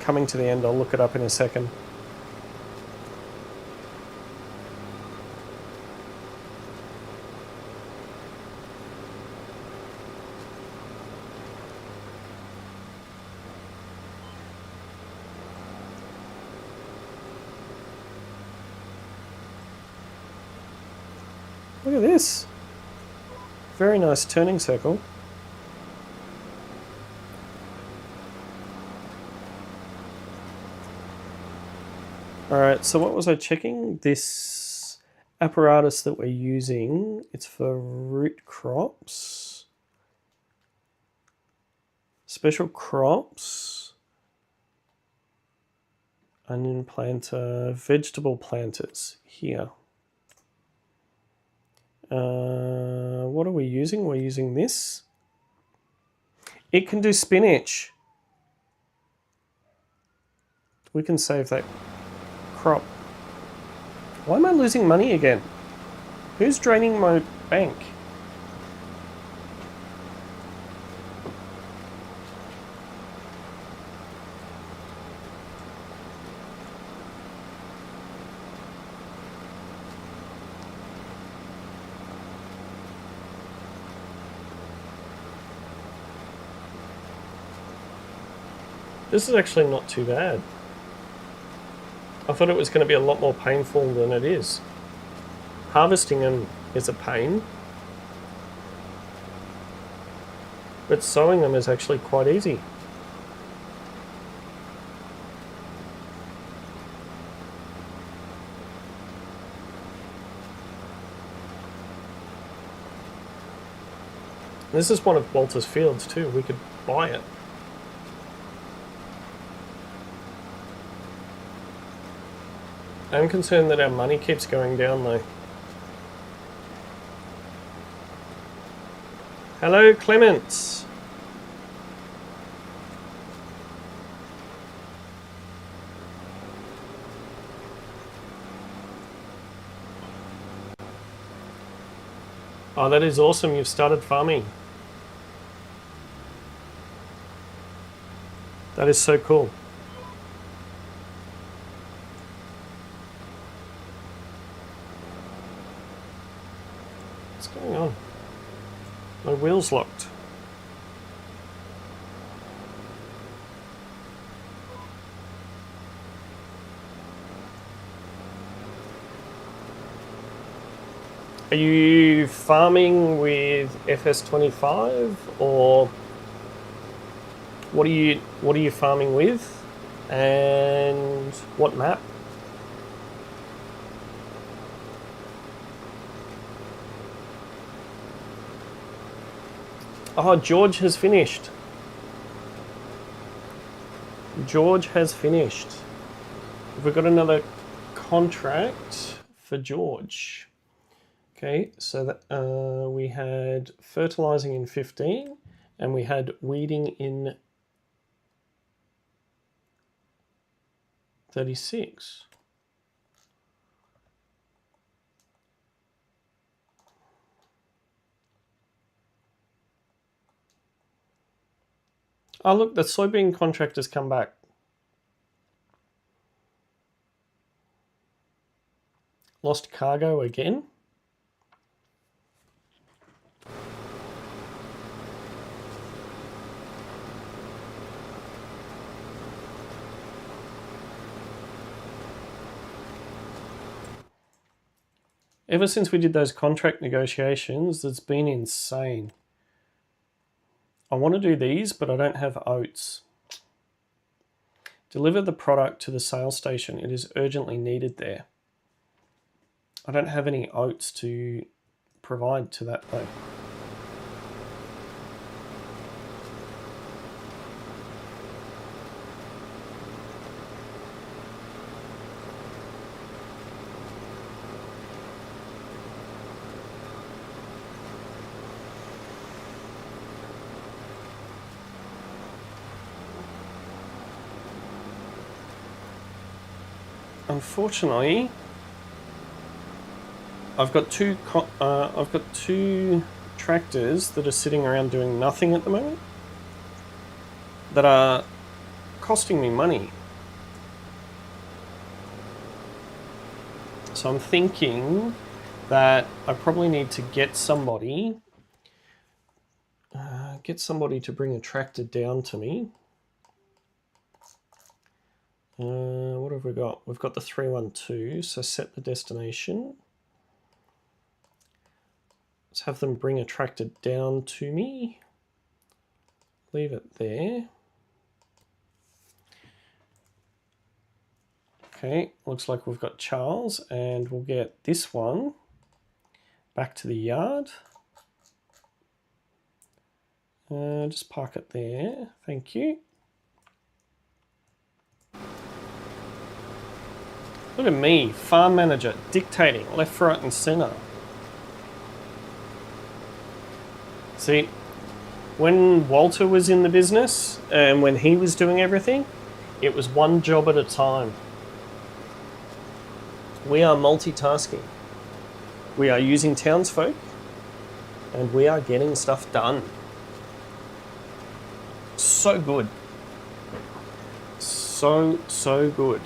Coming to the end, I'll look it up in a second. Look at this. Very nice turning circle. Alright, so what was I checking? This apparatus that we're using, it's for root crops. Special crops. onion planter, vegetable planters here. What are we using? We're using this. It can do spinach. We can save that crop. Why am I losing money again? Who's draining my bank? This is actually not too bad. I thought it was going to be a lot more painful than it is. Harvesting them is a pain, but sowing them is actually quite easy. This is one of Walter's fields too. We could buy it. I'm concerned that our money keeps going down though. Hello, Clements. Oh, that is awesome. You've started farming. That is so cool. What's going on? My wheel's locked. Are you farming with FS25 or what are you farming with, and what map? Oh, George has finished. George has finished. We've got another contract for George. Okay, so that we had fertilizing in 15 and we had weeding in 36. Oh look, the soybean contract has come back. Lost cargo again. Ever since we did those contract negotiations, it's been insane. I want to do these, but I don't have oats. Deliver the product to the sales station. It is urgently needed there. I don't have any oats to provide to that though. Unfortunately, I've got two tractors that are sitting around doing nothing at the moment that are costing me money. So I'm thinking that I probably need to get somebody to bring a tractor down to me. What have we got? We've got the 312, so set the destination. Let's have them bring a tractor down to me. Leave it there. Okay, looks like we've got Charles, and we'll get this one back to the yard. Just park it there, thank you. Look at me, farm manager, dictating left, right and centre. See, when Walter was in the business and when he was doing everything, it was one job at a time. We are multitasking. We are using townsfolk and we are getting stuff done. So good. So good.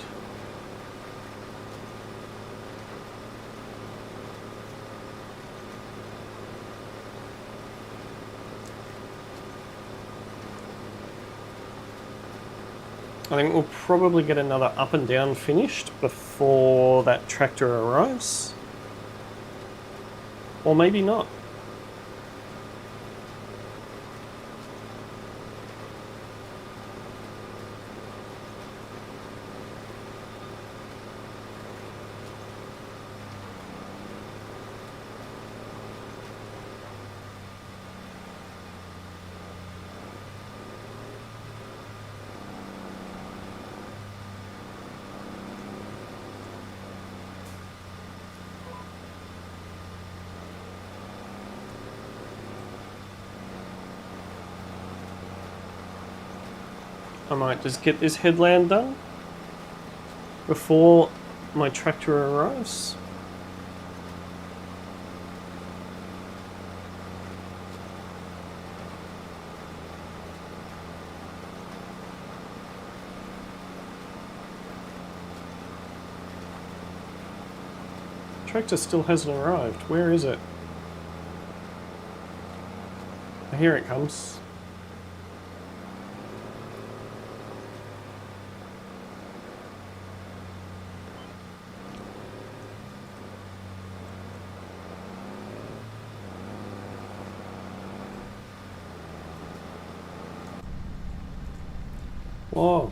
I think we'll probably get another up and down finished before that tractor arrives. Or maybe not. I might just get this headland done before my tractor arrives. Tractor still hasn't arrived. Where is it? Here it comes. Whoa.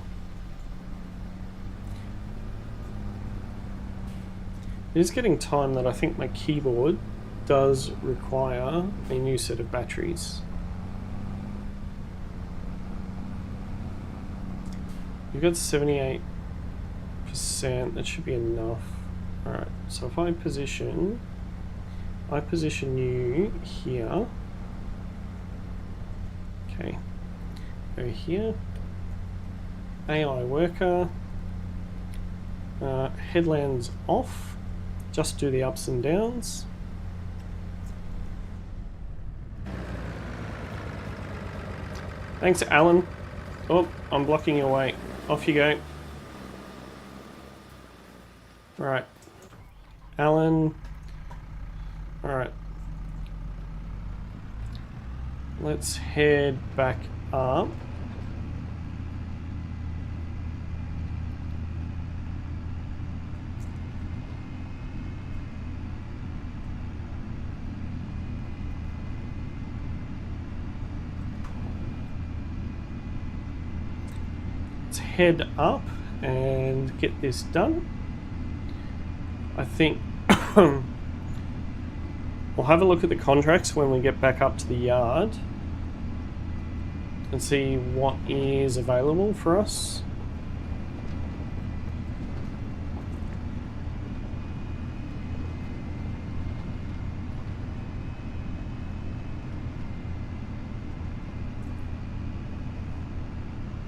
It is getting time that I think my keyboard does require a new set of batteries. You've got 78%, that should be enough. Alright, so if I position you here. Okay, go here. AI worker, headlands off, just do the ups and downs. Thanks, Alan. Oh, I'm blocking your way. Off you go. Right, Alan. Alright. Let's head back up. Head up and get this done. I think we'll have a look at the contracts when we get back up to the yard and see what is available for us.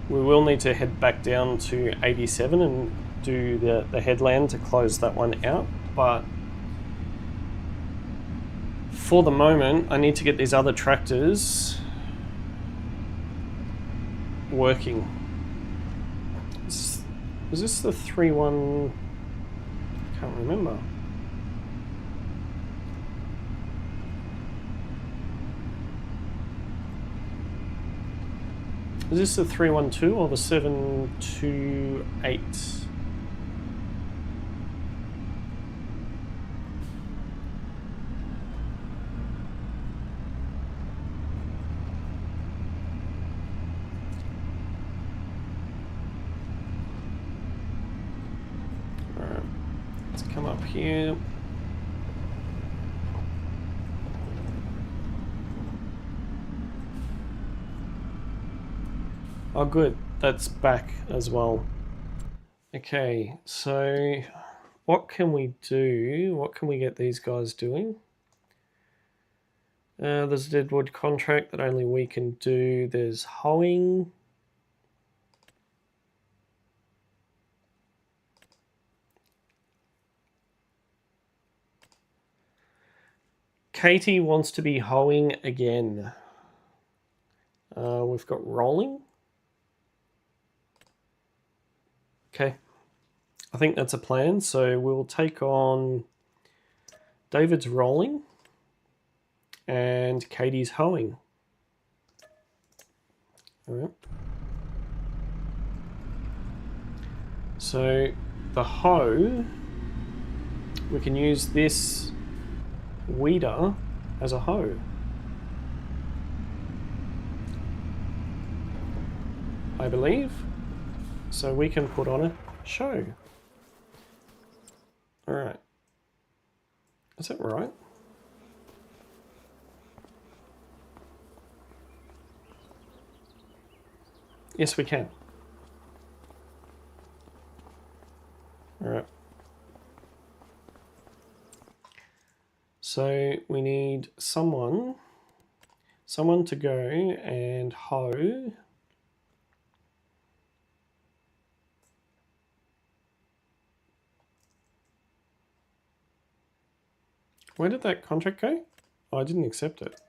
We will need to head back down to 87 and do the headland to close that one out, but for the moment I need to get these other tractors working. Is this the 3-1? Can't remember. Is this the 312 or the 728? Alright, let's come up here. Oh good, that's back as well. Okay, so What can we do? What can we get these guys doing? There's a Deadwood contract that only we can do. There's hoeing. Katie wants to be hoeing again. We've got rolling. Okay. I think that's a plan. So we'll take on David's rolling and Katie's hoeing. All right. So the hoe, we can use this weeder as a hoe. I believe. So we can put on a show. All right. Is that right? Yes, we can. All right. So we need someone to go and hoe. Where did that contract go? Oh, I didn't accept it.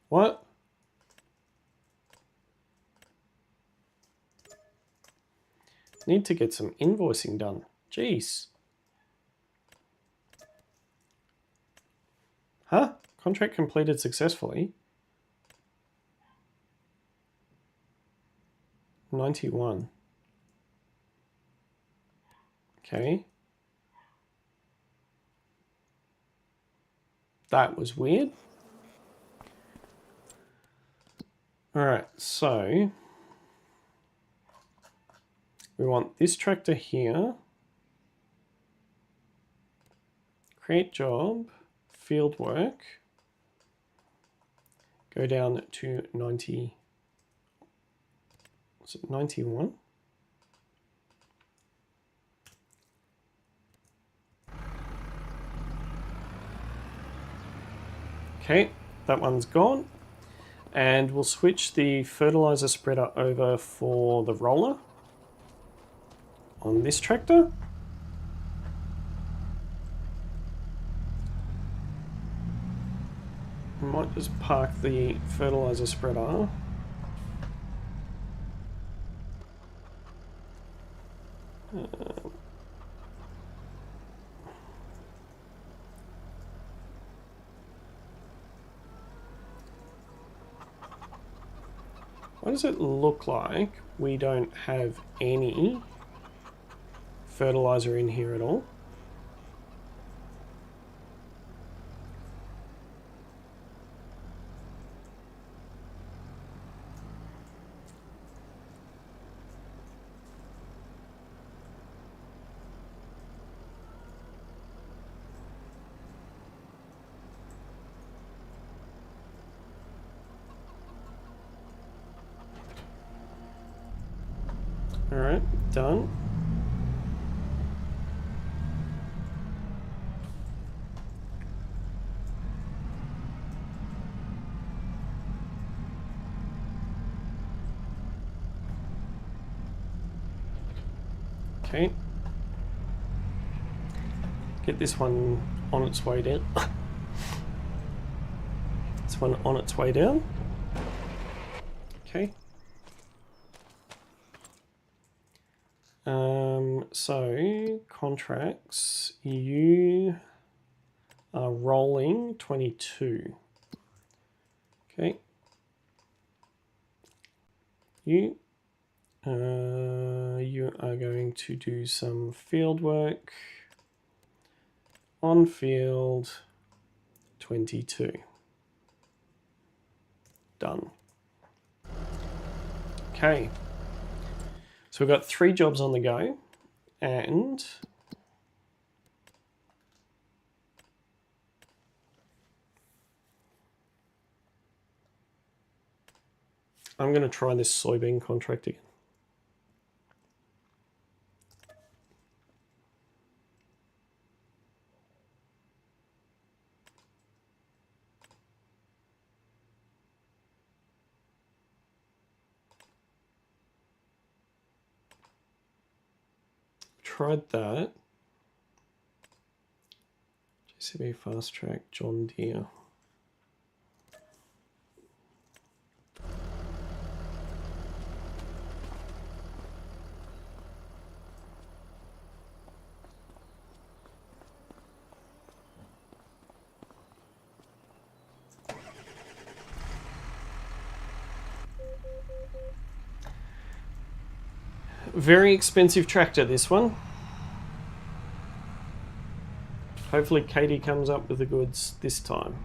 What? Need to get some invoicing done. Jeez. Huh? Contract completed successfully. 91. Okay. That was weird. All right, so we want this tractor here. Create job, field work. Go down to 90. Was it 91? Okay, that one's gone. And we'll switch the fertilizer spreader over for the roller on this tractor. I might just park the fertilizer spreader. Why does it look like we don't have any fertilizer in here at all? All right, done. Okay. Get this one on its way down. This one on its way down. Okay. So contracts, you are rolling 22. Okay. You are going to do some field work on field 22. Done. Okay. So we've got 3 jobs on the go, and I'm going to try this soybean contract again. tried that. JCB Fastrac, John Deere. Very expensive tractor, this one. Hopefully Katie comes up with the goods this time.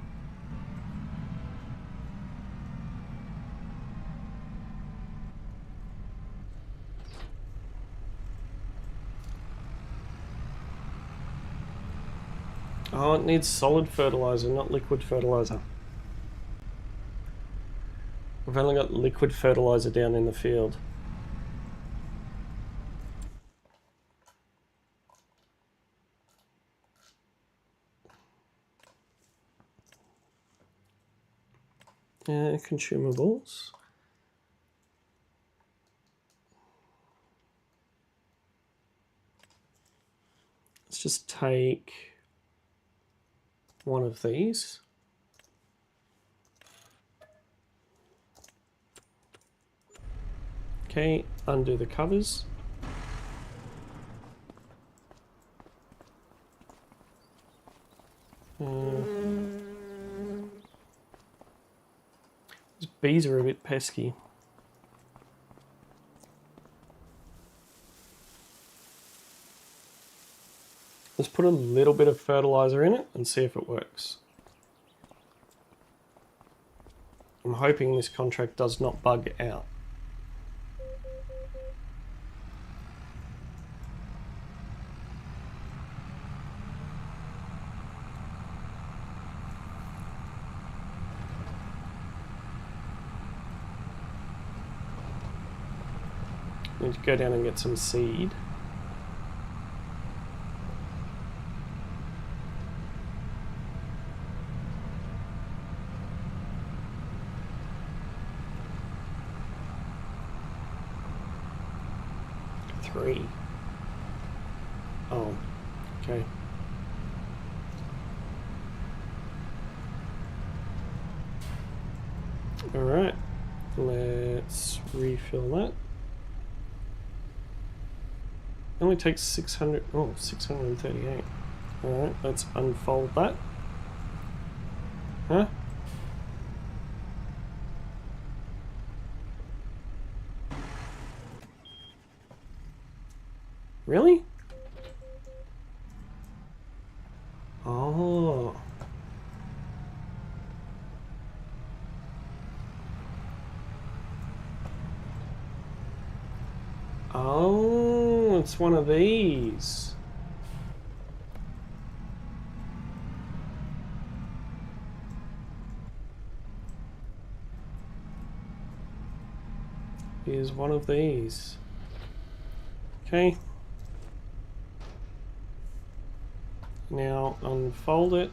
Oh, it needs solid fertilizer, not liquid fertilizer. We've only got liquid fertilizer down in the field. Consumables. Let's just take one of these. Okay, undo the covers. These bees are a bit pesky. Let's put a little bit of fertilizer in it and see if it works. I'm hoping this contract does not bug out. Need to go down and get some seed. Three. Oh, okay. All right, let's refill that. It only takes 600, oh, 638. All right, let's unfold that. Huh? Really? Oh. Oh, it's one of these. Here's one of these. Okay. Now unfold it.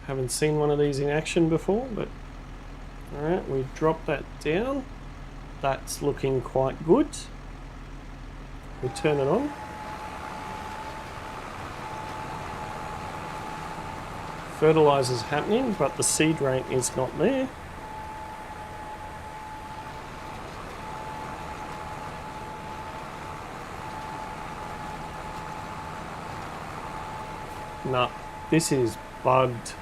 Haven't seen one of these in action before, but alright, we drop that down. That's looking quite good. We turn it on. Fertilizer's happening, but the seed rate is not there. Nah, this is bugged.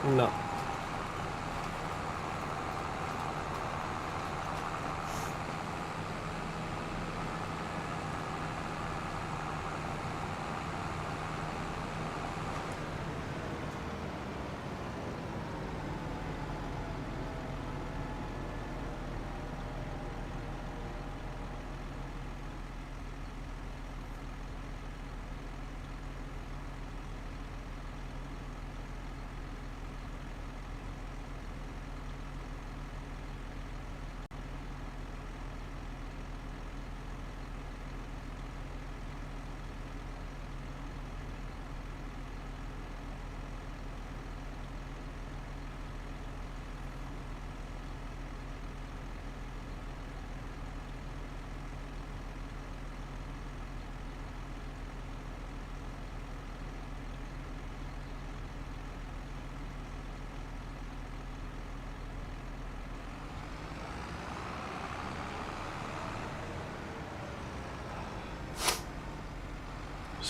No.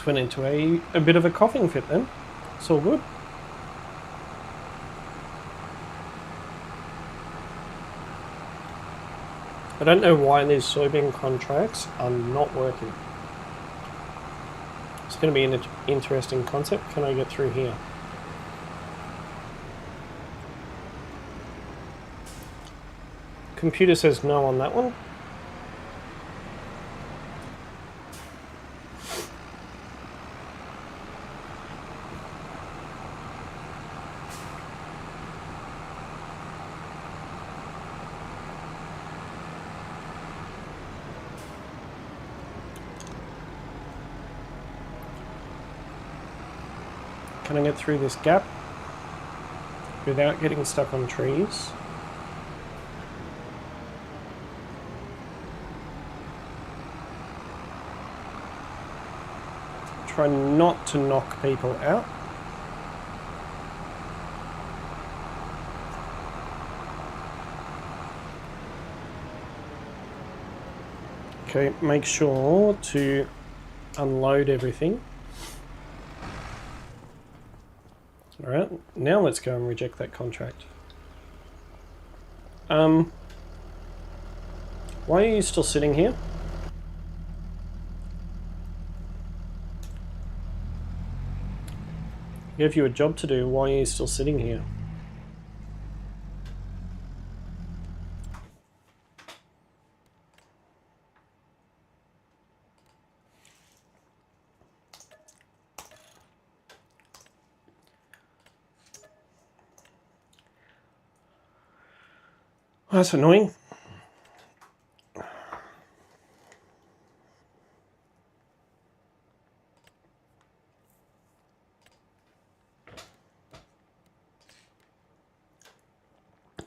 Just went into a bit of a coughing fit then. It's all good. I don't know why these soybean contracts are not working. It's going to be an interesting concept. Can I get through here? Computer says no on that one. Can I get through this gap without getting stuck on trees? Try not to knock people out. Okay, make sure to unload everything. Alright, now let's go and reject that contract. Why are you still sitting here? Gave you a job to do, why are you still sitting here? That's annoying.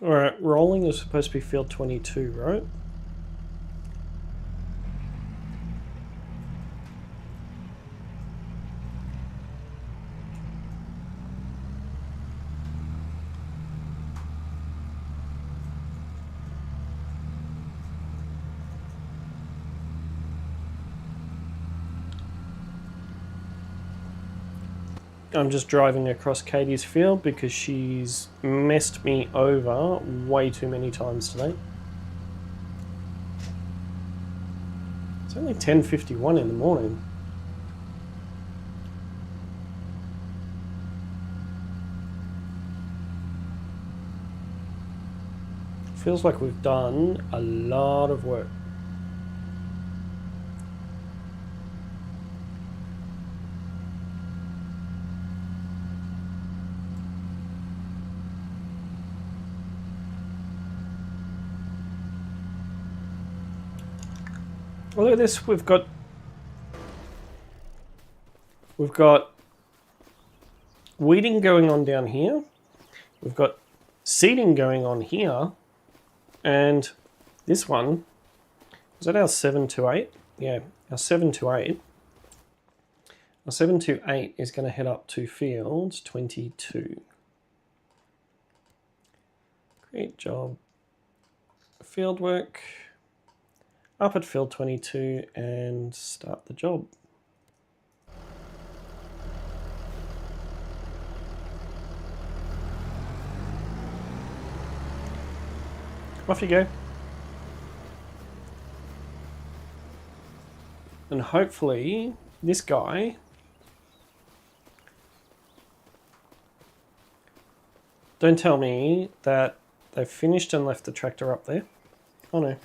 Alright, rolling is supposed to be field 22, right? I'm just driving across Katie's field because she's messed me over way too many times today. It's only 10:51 in the morning. Feels like we've done a lot of work. Well, look at this. We've got weeding going on down here. We've got seeding going on here, and this one is that our 7 to 8. Yeah, our 7 to 8. Our 7 to 8 is going to head up to field 22. Great job. Field work. Up at field 22 and start the job. Off you go. And hopefully this guy don't tell me that they've finished and left the tractor up there. Oh no.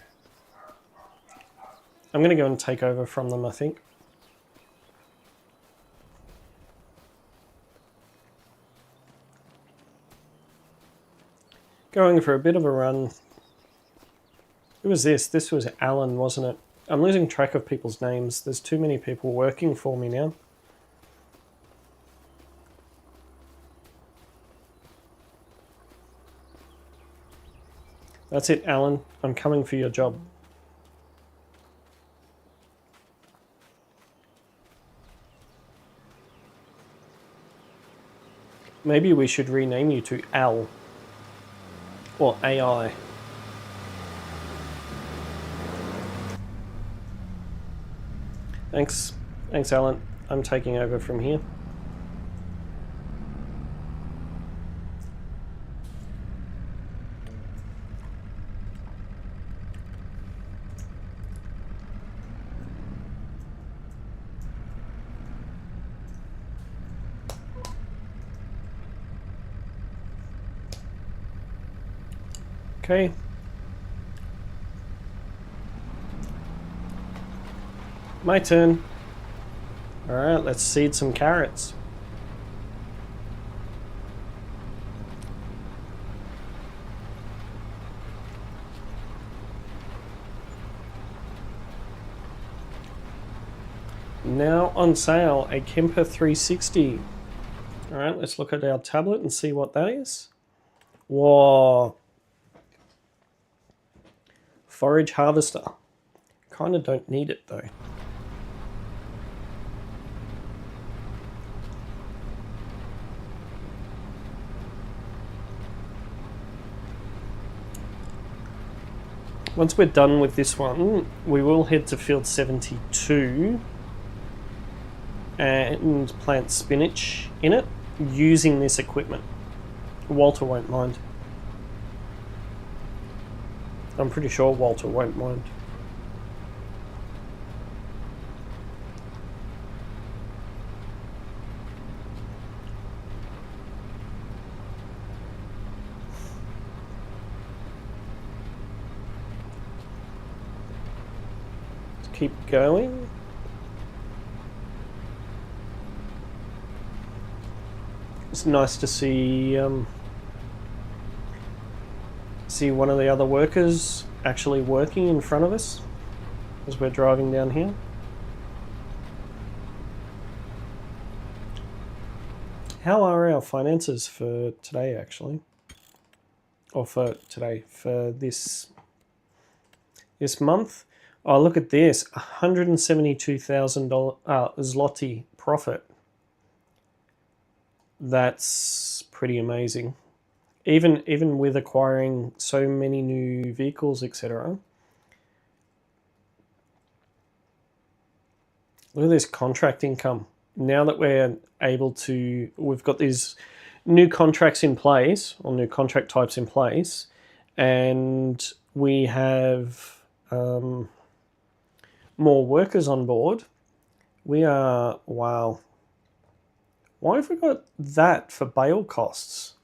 I'm going to go and take over from them, I think. Going for a bit of a run. Who was this? This was Alan, wasn't it? I'm losing track of people's names. There's too many people working for me now. That's it, Alan. I'm coming for your job. Maybe we should rename you to Al. Or AI. Thanks, Alan. I'm taking over from here. Okay. My turn. Alright, let's seed some carrots. Now on sale, a Kemper 360. Alright, let's look at our tablet and see what that is. Whoa. Forage harvester. Kind of don't need it though. Once we're done with this one, we will head to field 72 and plant spinach in it using this equipment. Walter won't mind. I'm pretty sure Walter won't mind. Let's keep going. It's nice to see one of the other workers actually working in front of us as we're driving down here. How are our finances for today actually? Or for today, for this month? Oh, look at this, $172,000 Zloty profit. That's pretty amazing. Even with acquiring so many new vehicles, etc. Look at this contract income. Now that we've got these new contracts in place, or new contract types in place, and we have more workers on board, we are, wow. Why have we got that for bale costs?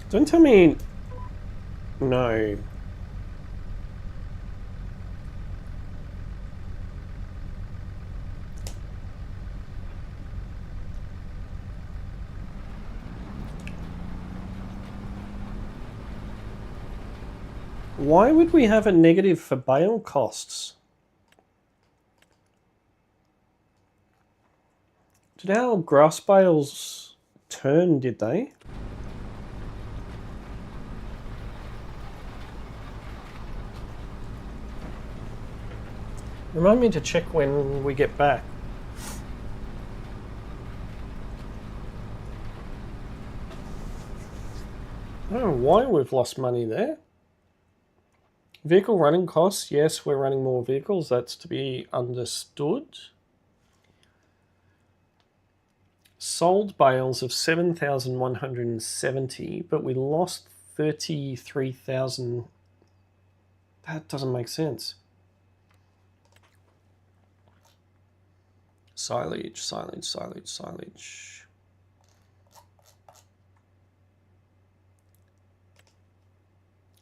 Don't tell me... No. Why would we have a negative for bale costs? Did our grass bales turn, did they? Remind me to check when we get back. I don't know why we've lost money there. Vehicle running costs, yes, we're running more vehicles, that's to be understood. Sold bales of 7,170, but we lost 33,000. That doesn't make sense. Silage.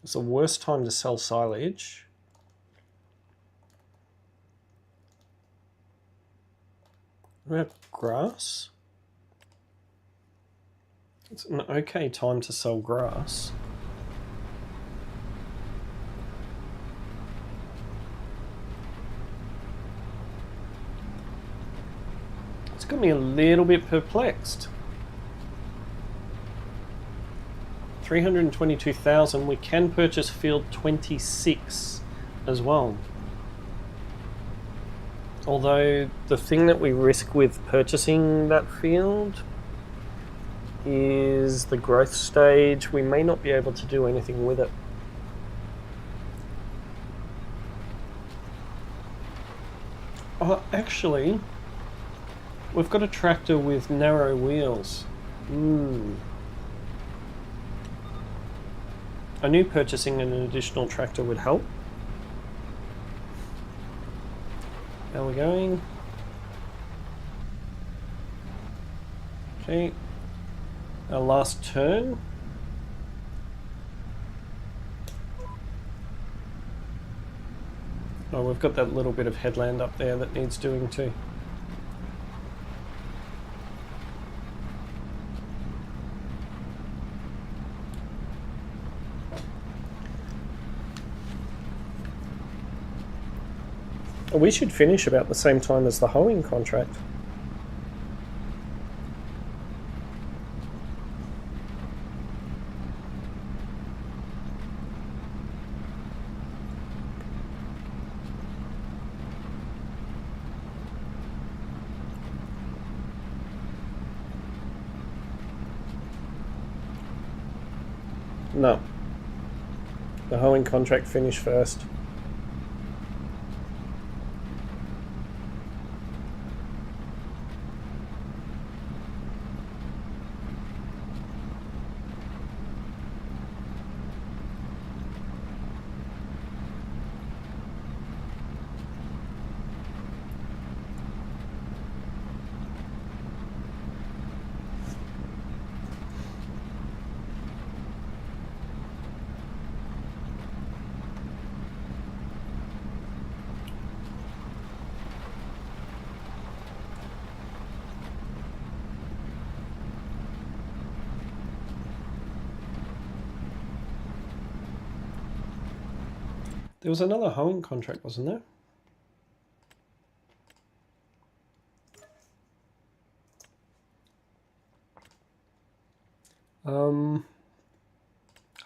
It's the worst time to sell silage. We have grass. It's an okay time to sell grass. It's got me a little bit perplexed. 322,000. We can purchase field 26 as well. Although the thing that we risk with purchasing that field is the growth stage. We may not be able to do anything with it. Oh, actually, we've got a tractor with narrow wheels. I knew purchasing an additional tractor would help. How are we going? Okay. Our last turn. Oh, we've got that little bit of headland up there that needs doing too. We should finish about the same time as the hoeing contract. No. The hoeing contract finished first. There was another hoeing contract, wasn't there?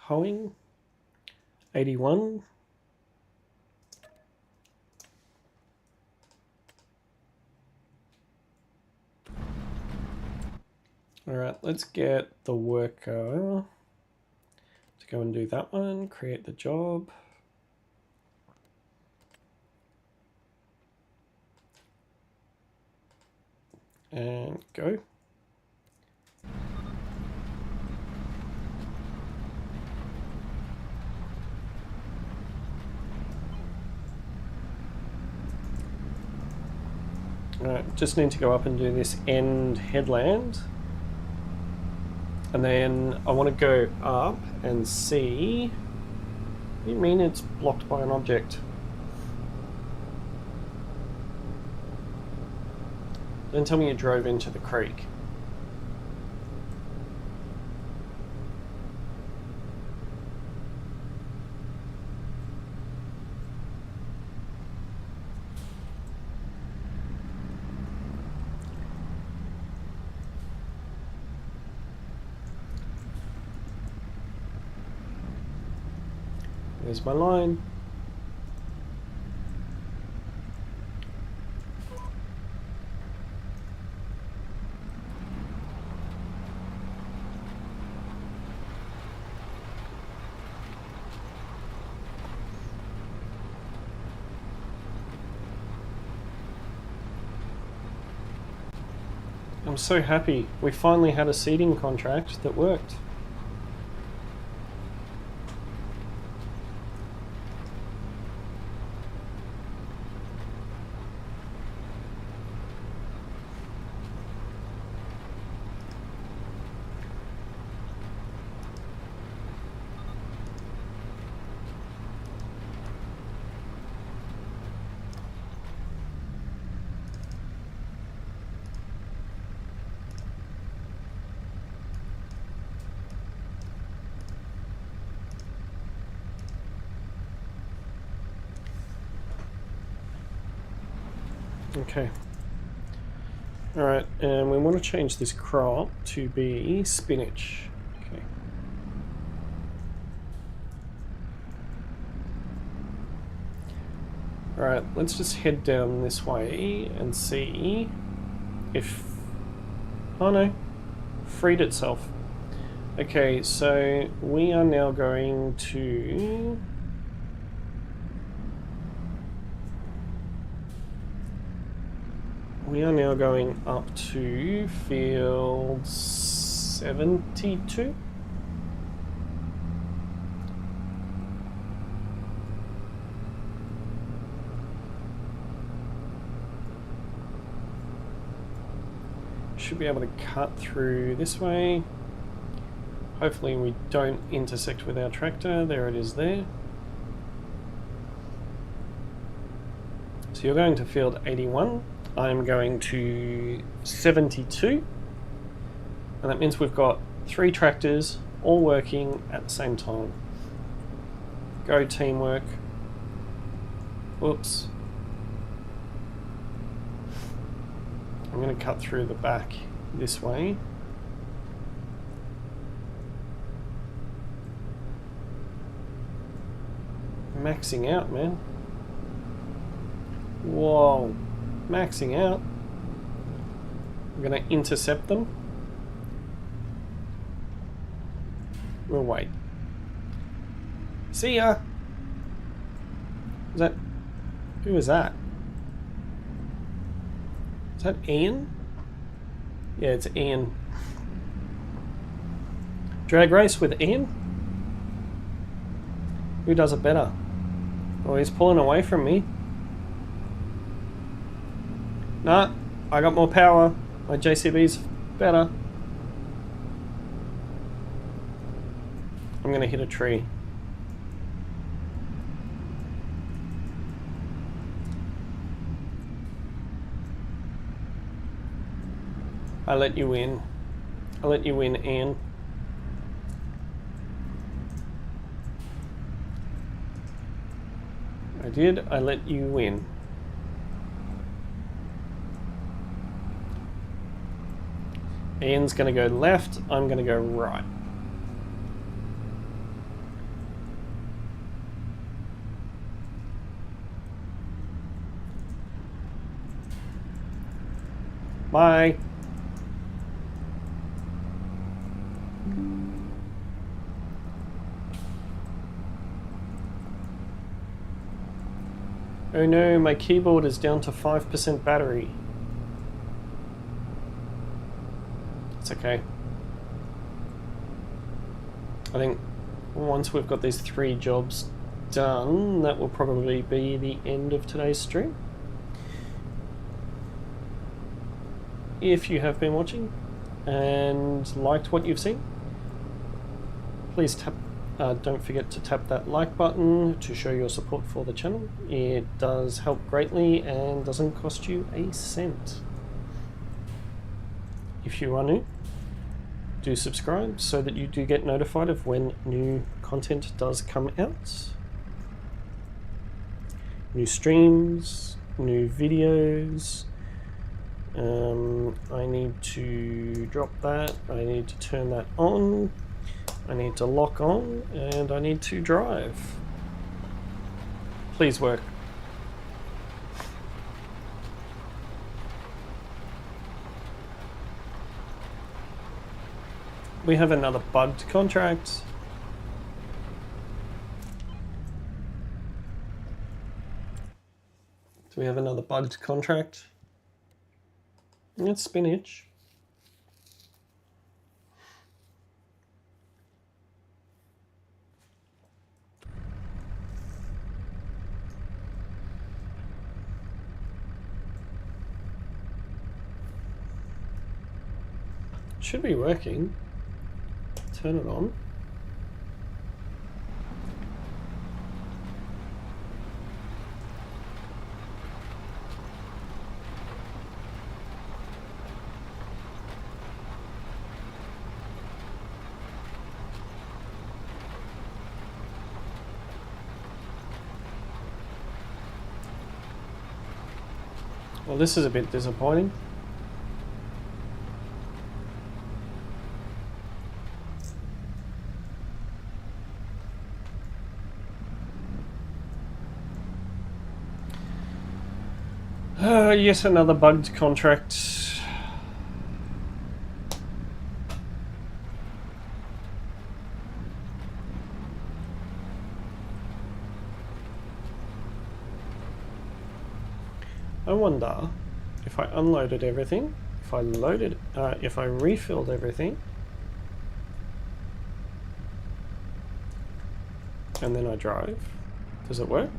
Hoeing 81. All right, let's get the worker to go and do that one, create the job. And go. Alright, just need to go up and do this end headland. And then I want to go up and see... What do you mean it's blocked by an object? Don't tell me you drove into the creek. There's my line. I'm so happy. We finally had a seeding contract that worked. Okay. Alright, and we want to change this crop to be spinach. Okay. Alright, let's just head down this way and see if... Oh no, freed itself. Okay, so we are now going to... We are now going up to field 72. Should be able to cut through this way. Hopefully we don't intersect with our tractor. There it is there. So you're going to field 81. I'm going to 72. And that means we've got 3 tractors all working at the same time. Go teamwork. Oops. I'm going to cut through the back this way. Maxing out, man. Whoa. Maxing out. I'm going to intercept them. We'll wait. See ya! Is that... Who is that? Is that Ian? Yeah, it's Ian. Drag race with Ian? Who does it better? Oh, he's pulling away from me. Nah, I got more power. My JCB's better. I'm gonna hit a tree. I let you win. I let you win, Ian. I did. I let you win. Ian's going to go left. I'm going to go right. Bye. Oh no, my keyboard is down to 5% battery. It's okay. I think once we've got these 3 jobs done, that will probably be the end of today's stream. If you have been watching and liked what you've seen, please don't forget to tap that like button to show your support for the channel. It does help greatly and doesn't cost you a cent. If you are new, do subscribe so that you do get notified of when new content does come out. New streams, new videos. I need to drop that, I need to turn that on, I need to lock on, and I need to drive. Please work. We have another bugged contract. Do we have another bugged contract? It's spinach. Should be working. Turn it on. Well, this is a bit disappointing. Yet another bugged contract. I wonder if I unloaded everything, if I refilled everything, and then I drove, does it work?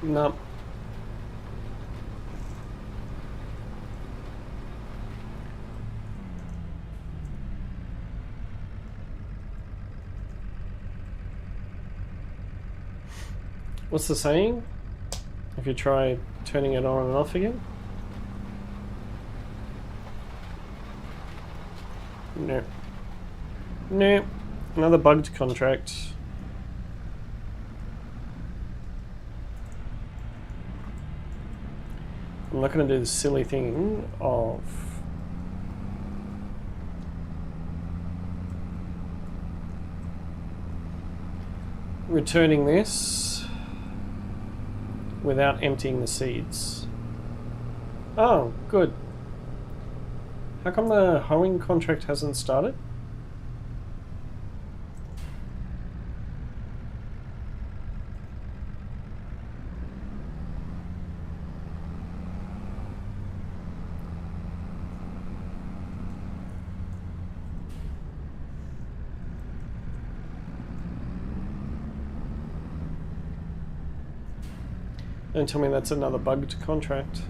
No. What's the saying? If you try turning it on and off again? No. No. Another bugged contract. I'm not going to do the silly thing of returning this without emptying the seeds. Oh, good. How come the hoeing contract hasn't started? Don't tell me that's another bugged contract.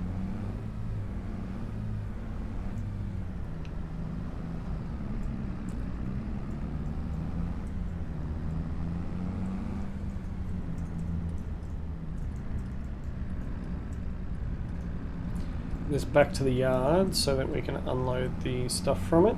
This back to the yard so that we can unload the stuff from it.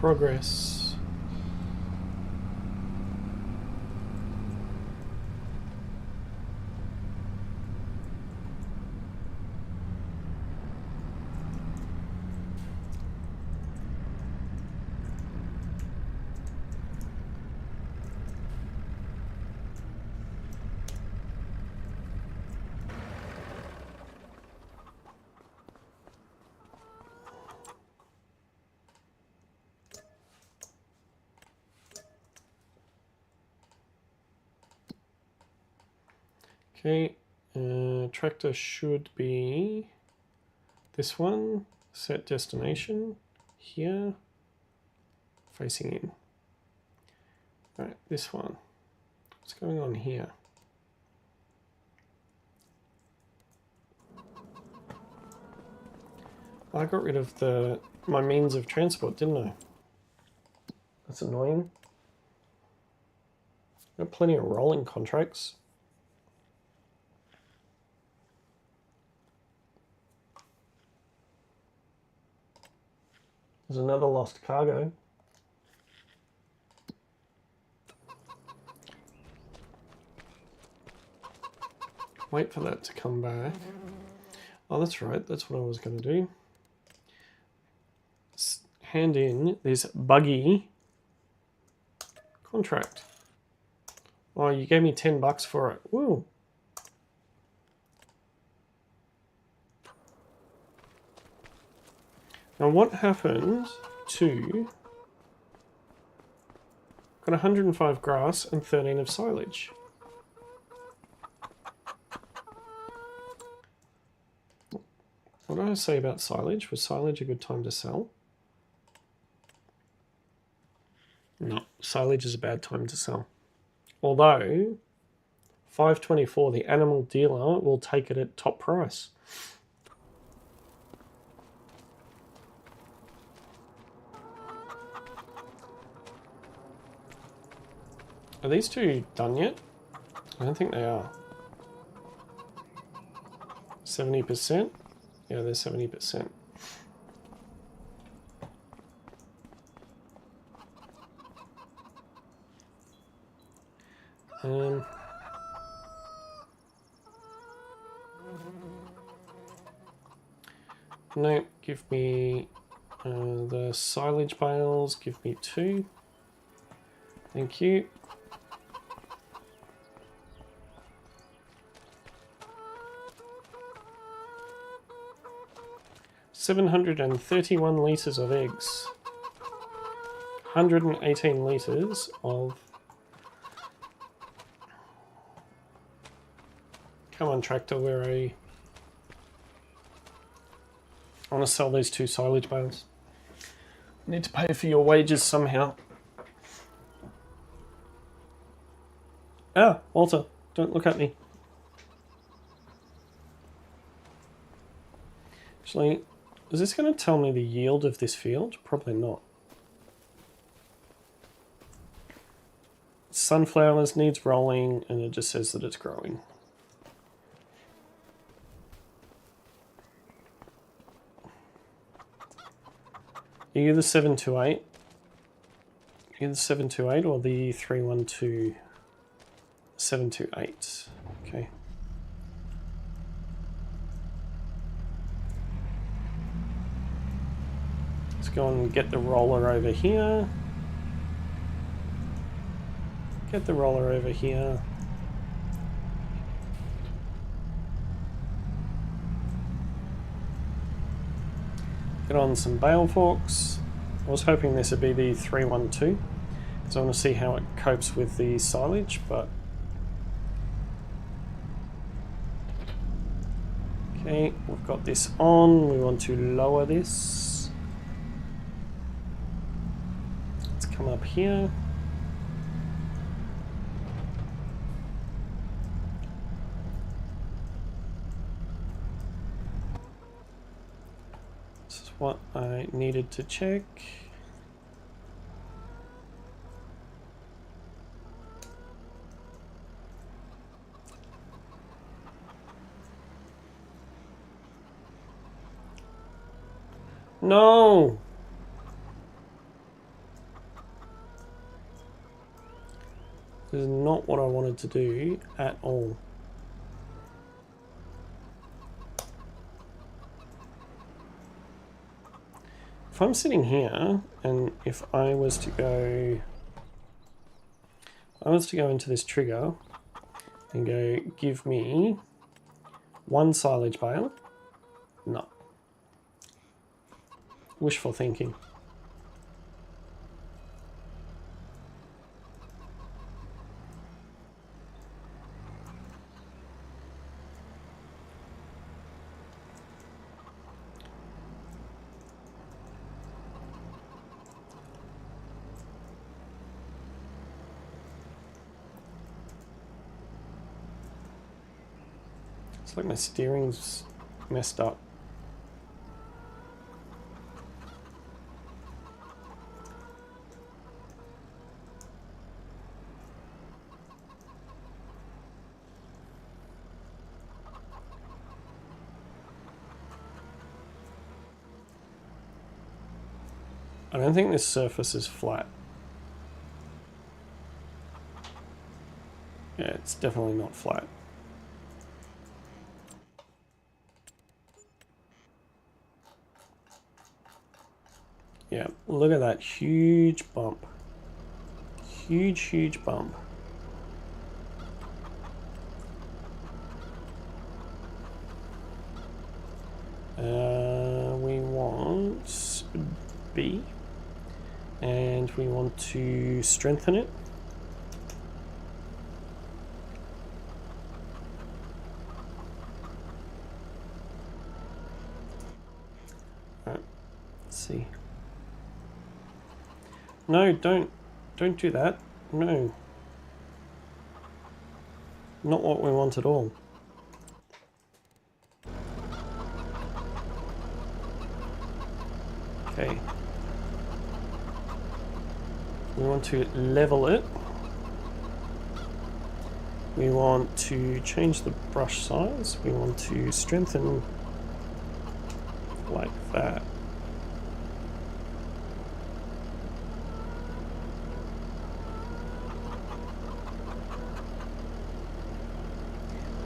Progress. Okay, tractor should be this one, set destination, here, facing in. Alright, this one. What's going on here? I got rid of my means of transport, didn't I? That's annoying. Got plenty of rolling contracts. There's another lost cargo. Wait for that to come back. Oh, that's right. That's what I was going to do. Hand in this buggy contract. Oh, you gave me $10 for it. Woo. Now what happened to... Got 105 grass and 13 of silage. What did I say about silage? Was silage a good time to sell? No, silage is a bad time to sell. Although, 524, the animal dealer will take it at top price. Are these two done yet? I don't think they are. 70%? Yeah, they're 70%. No, give me the silage bales, give me 2. Thank you. $731 litres of eggs. 118 litres of... Come on, tractor, where are you? I want to sell these 2 silage bales. Need to pay for your wages somehow. Ah, Walter, don't look at me. Actually, is this going to tell me the yield of this field? Probably not. Sunflowers needs rolling, and it just says that it's growing. Are you the 728? Are you the 728 or the 312? 728. Okay. Let's go and get the roller over here. Get the roller over here. Get on some bale forks. I was hoping this would be the 312 because I want to see how it copes with the silage, but okay, we've got this on. We want to lower this. Let's come up here. This is what I needed to check. No! This is not what I wanted to do at all. If I'm sitting here and if I was to go into this trigger and go give me 1 silage bale, no. Wishful thinking. It's like my steering's messed up. I don't think this surface is flat. Yeah, it's definitely not flat. Yeah, look at that huge bump. Huge bump. We want B. And we want to strengthen it. see. No, don't do that. No. Not what we want at all. Okay. We want to level it. We want to change the brush size. We want to strengthen like that.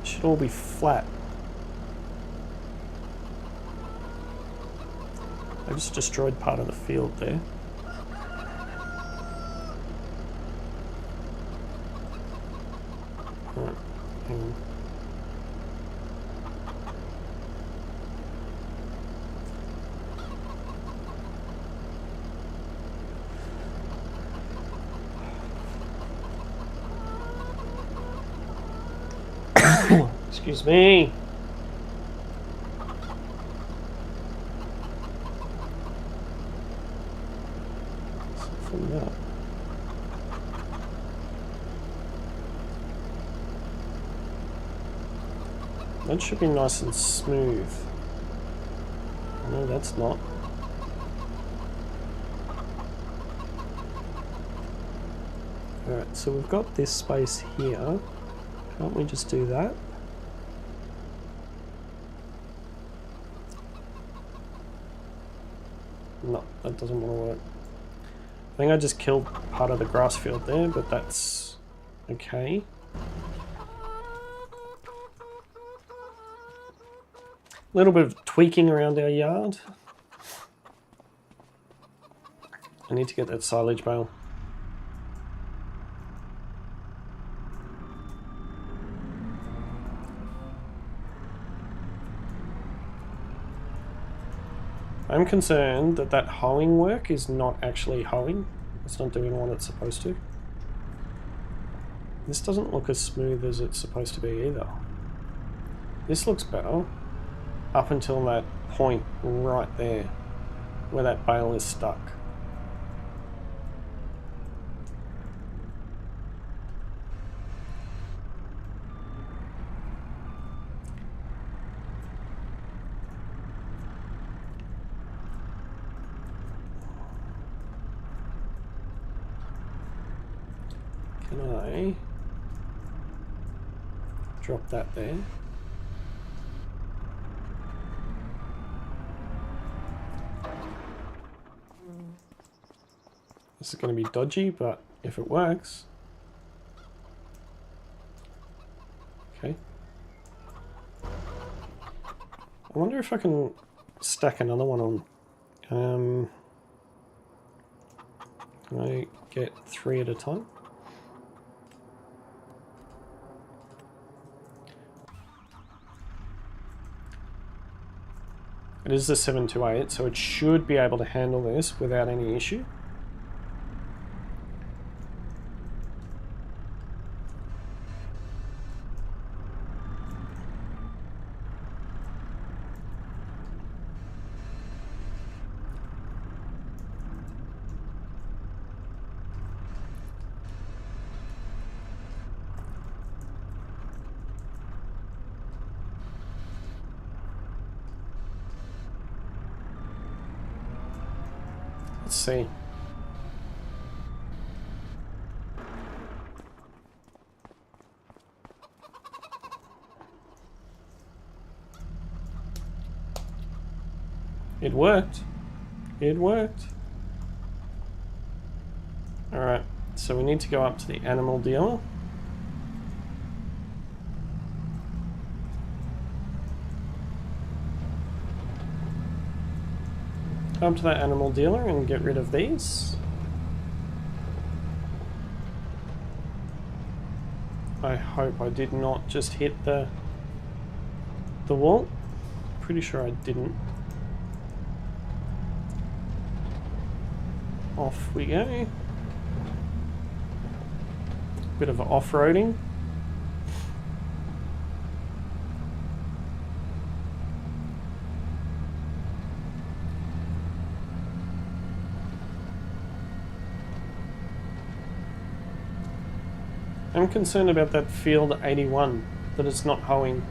Should all be flat. I just destroyed part of the field there. Right, hang on. Excuse me. From that. That should be nice and smooth. No, that's not. Alright, so we've got this space here. Can't we just do that? No, that doesn't want to work. I think I just killed part of the grass field there, but that's okay. A little bit of tweaking around our yard. I need to get that silage bale. I'm concerned that that hoeing work is not actually hoeing. It's not doing what it's supposed to. This doesn't look as smooth as it's supposed to be either. This looks better up until that point right there where that bale is stuck. Can I drop that there? This is going to be dodgy, but if it works. Okay. I wonder if I can stack another one on. Can I get 3 at a time? It is the 728, so it should be able to handle this without any issue. Let's see. It worked. It worked. Alright, so we need to go up to the animal dealer. Come to that animal dealer and get rid of these. I hope I did not just hit the wall. Pretty sure I didn't. Off we go. Bit of off-roading. I'm concerned about that field 81, that it's not hoeing.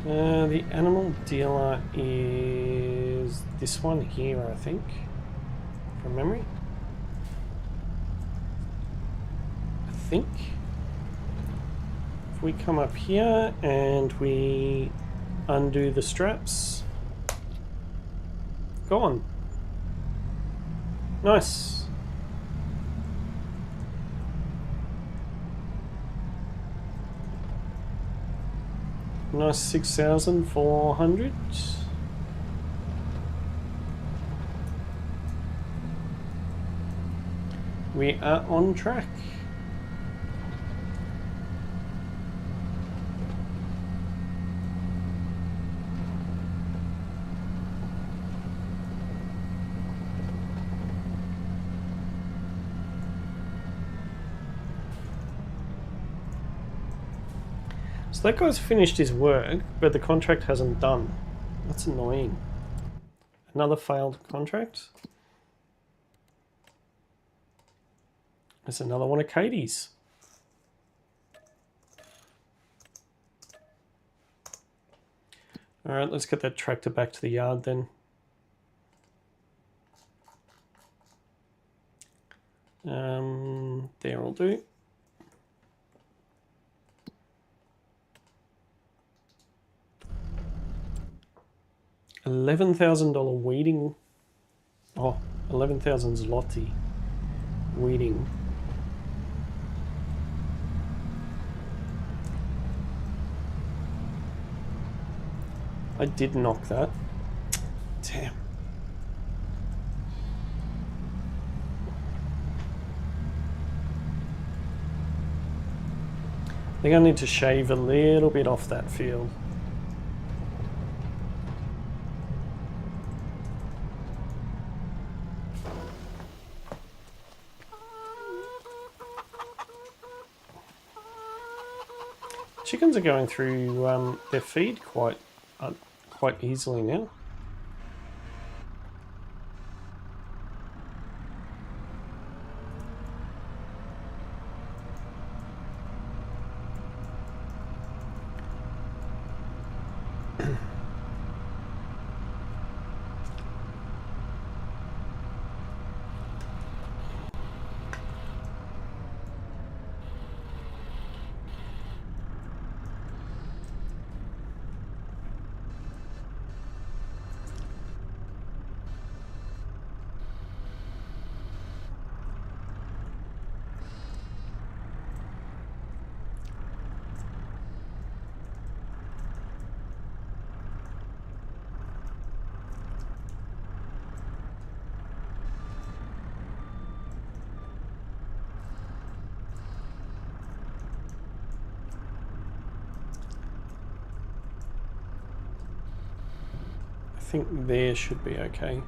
The animal dealer is this one here, I think, from memory. I think. If we come up here and we undo the straps, go on. Nice. Nice 6,400. We are on track. So that guy's finished his work, but the contract hasn't done. That's annoying. Another failed contract. There's another one of Katie's. Alright, let's get that tractor back to the yard then. There'll do. $11,000 weeding. Oh, 11,000 Zloty weeding. I did knock that. Damn. I think I need to shave a little bit off that field. Chickens are going through their feed quite easily now. I think there should be okay.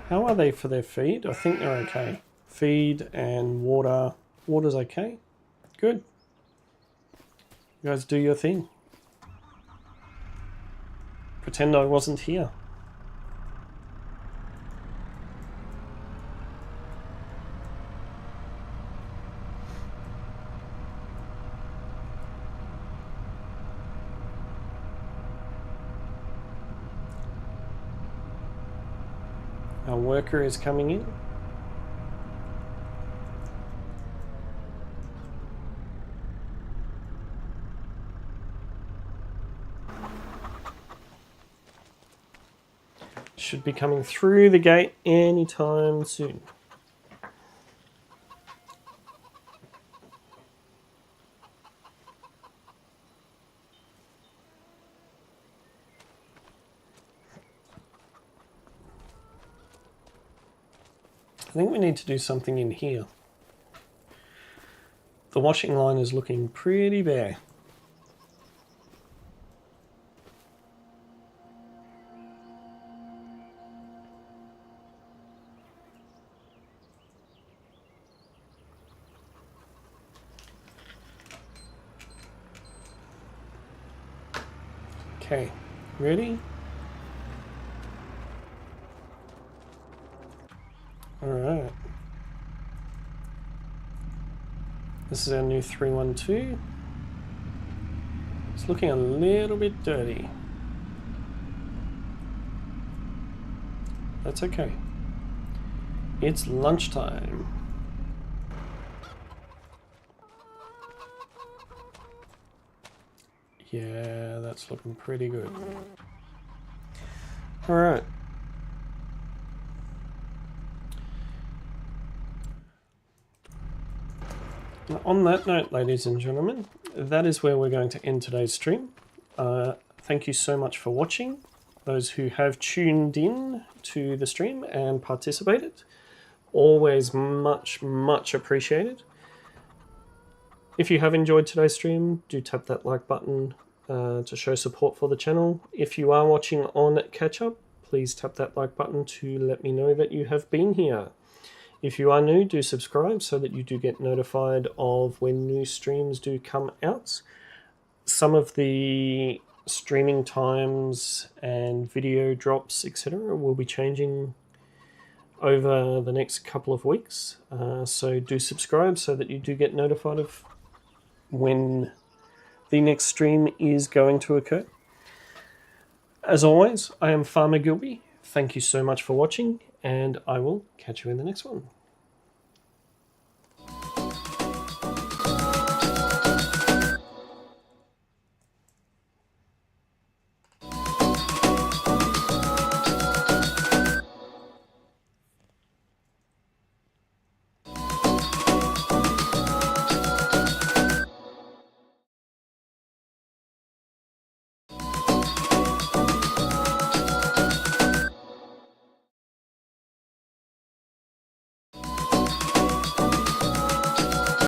How are they for their feed? I think they're okay. Feed and water. Water's okay. Good. You guys do your thing. Pretend I wasn't here. Our worker is coming in. Should be coming through the gate anytime soon. I think we need to do something in here. The washing line is looking pretty bare. Okay, ready? All right. This is our new 312. It's looking a little bit dirty. That's okay. It's lunchtime. Yeah, that's looking pretty good. All right. And on that note, ladies and gentlemen, that is where we're going to end today's stream. Thank you so much for watching. Those who have tuned in to the stream and participated, always much appreciated. If you have enjoyed today's stream, do tap that like button to show support for the channel. If you are watching on catch up, please tap that like button to let me know that you have been here. If you are new, do subscribe so that you do get notified of when new streams do come out. Some of the streaming times and video drops, etc., will be changing over the next couple of weeks. So do subscribe so that you do get notified of when the next stream is going to occur. As always, I am Farmer Gilby. Thank you so much for watching, and I will catch you in the next one.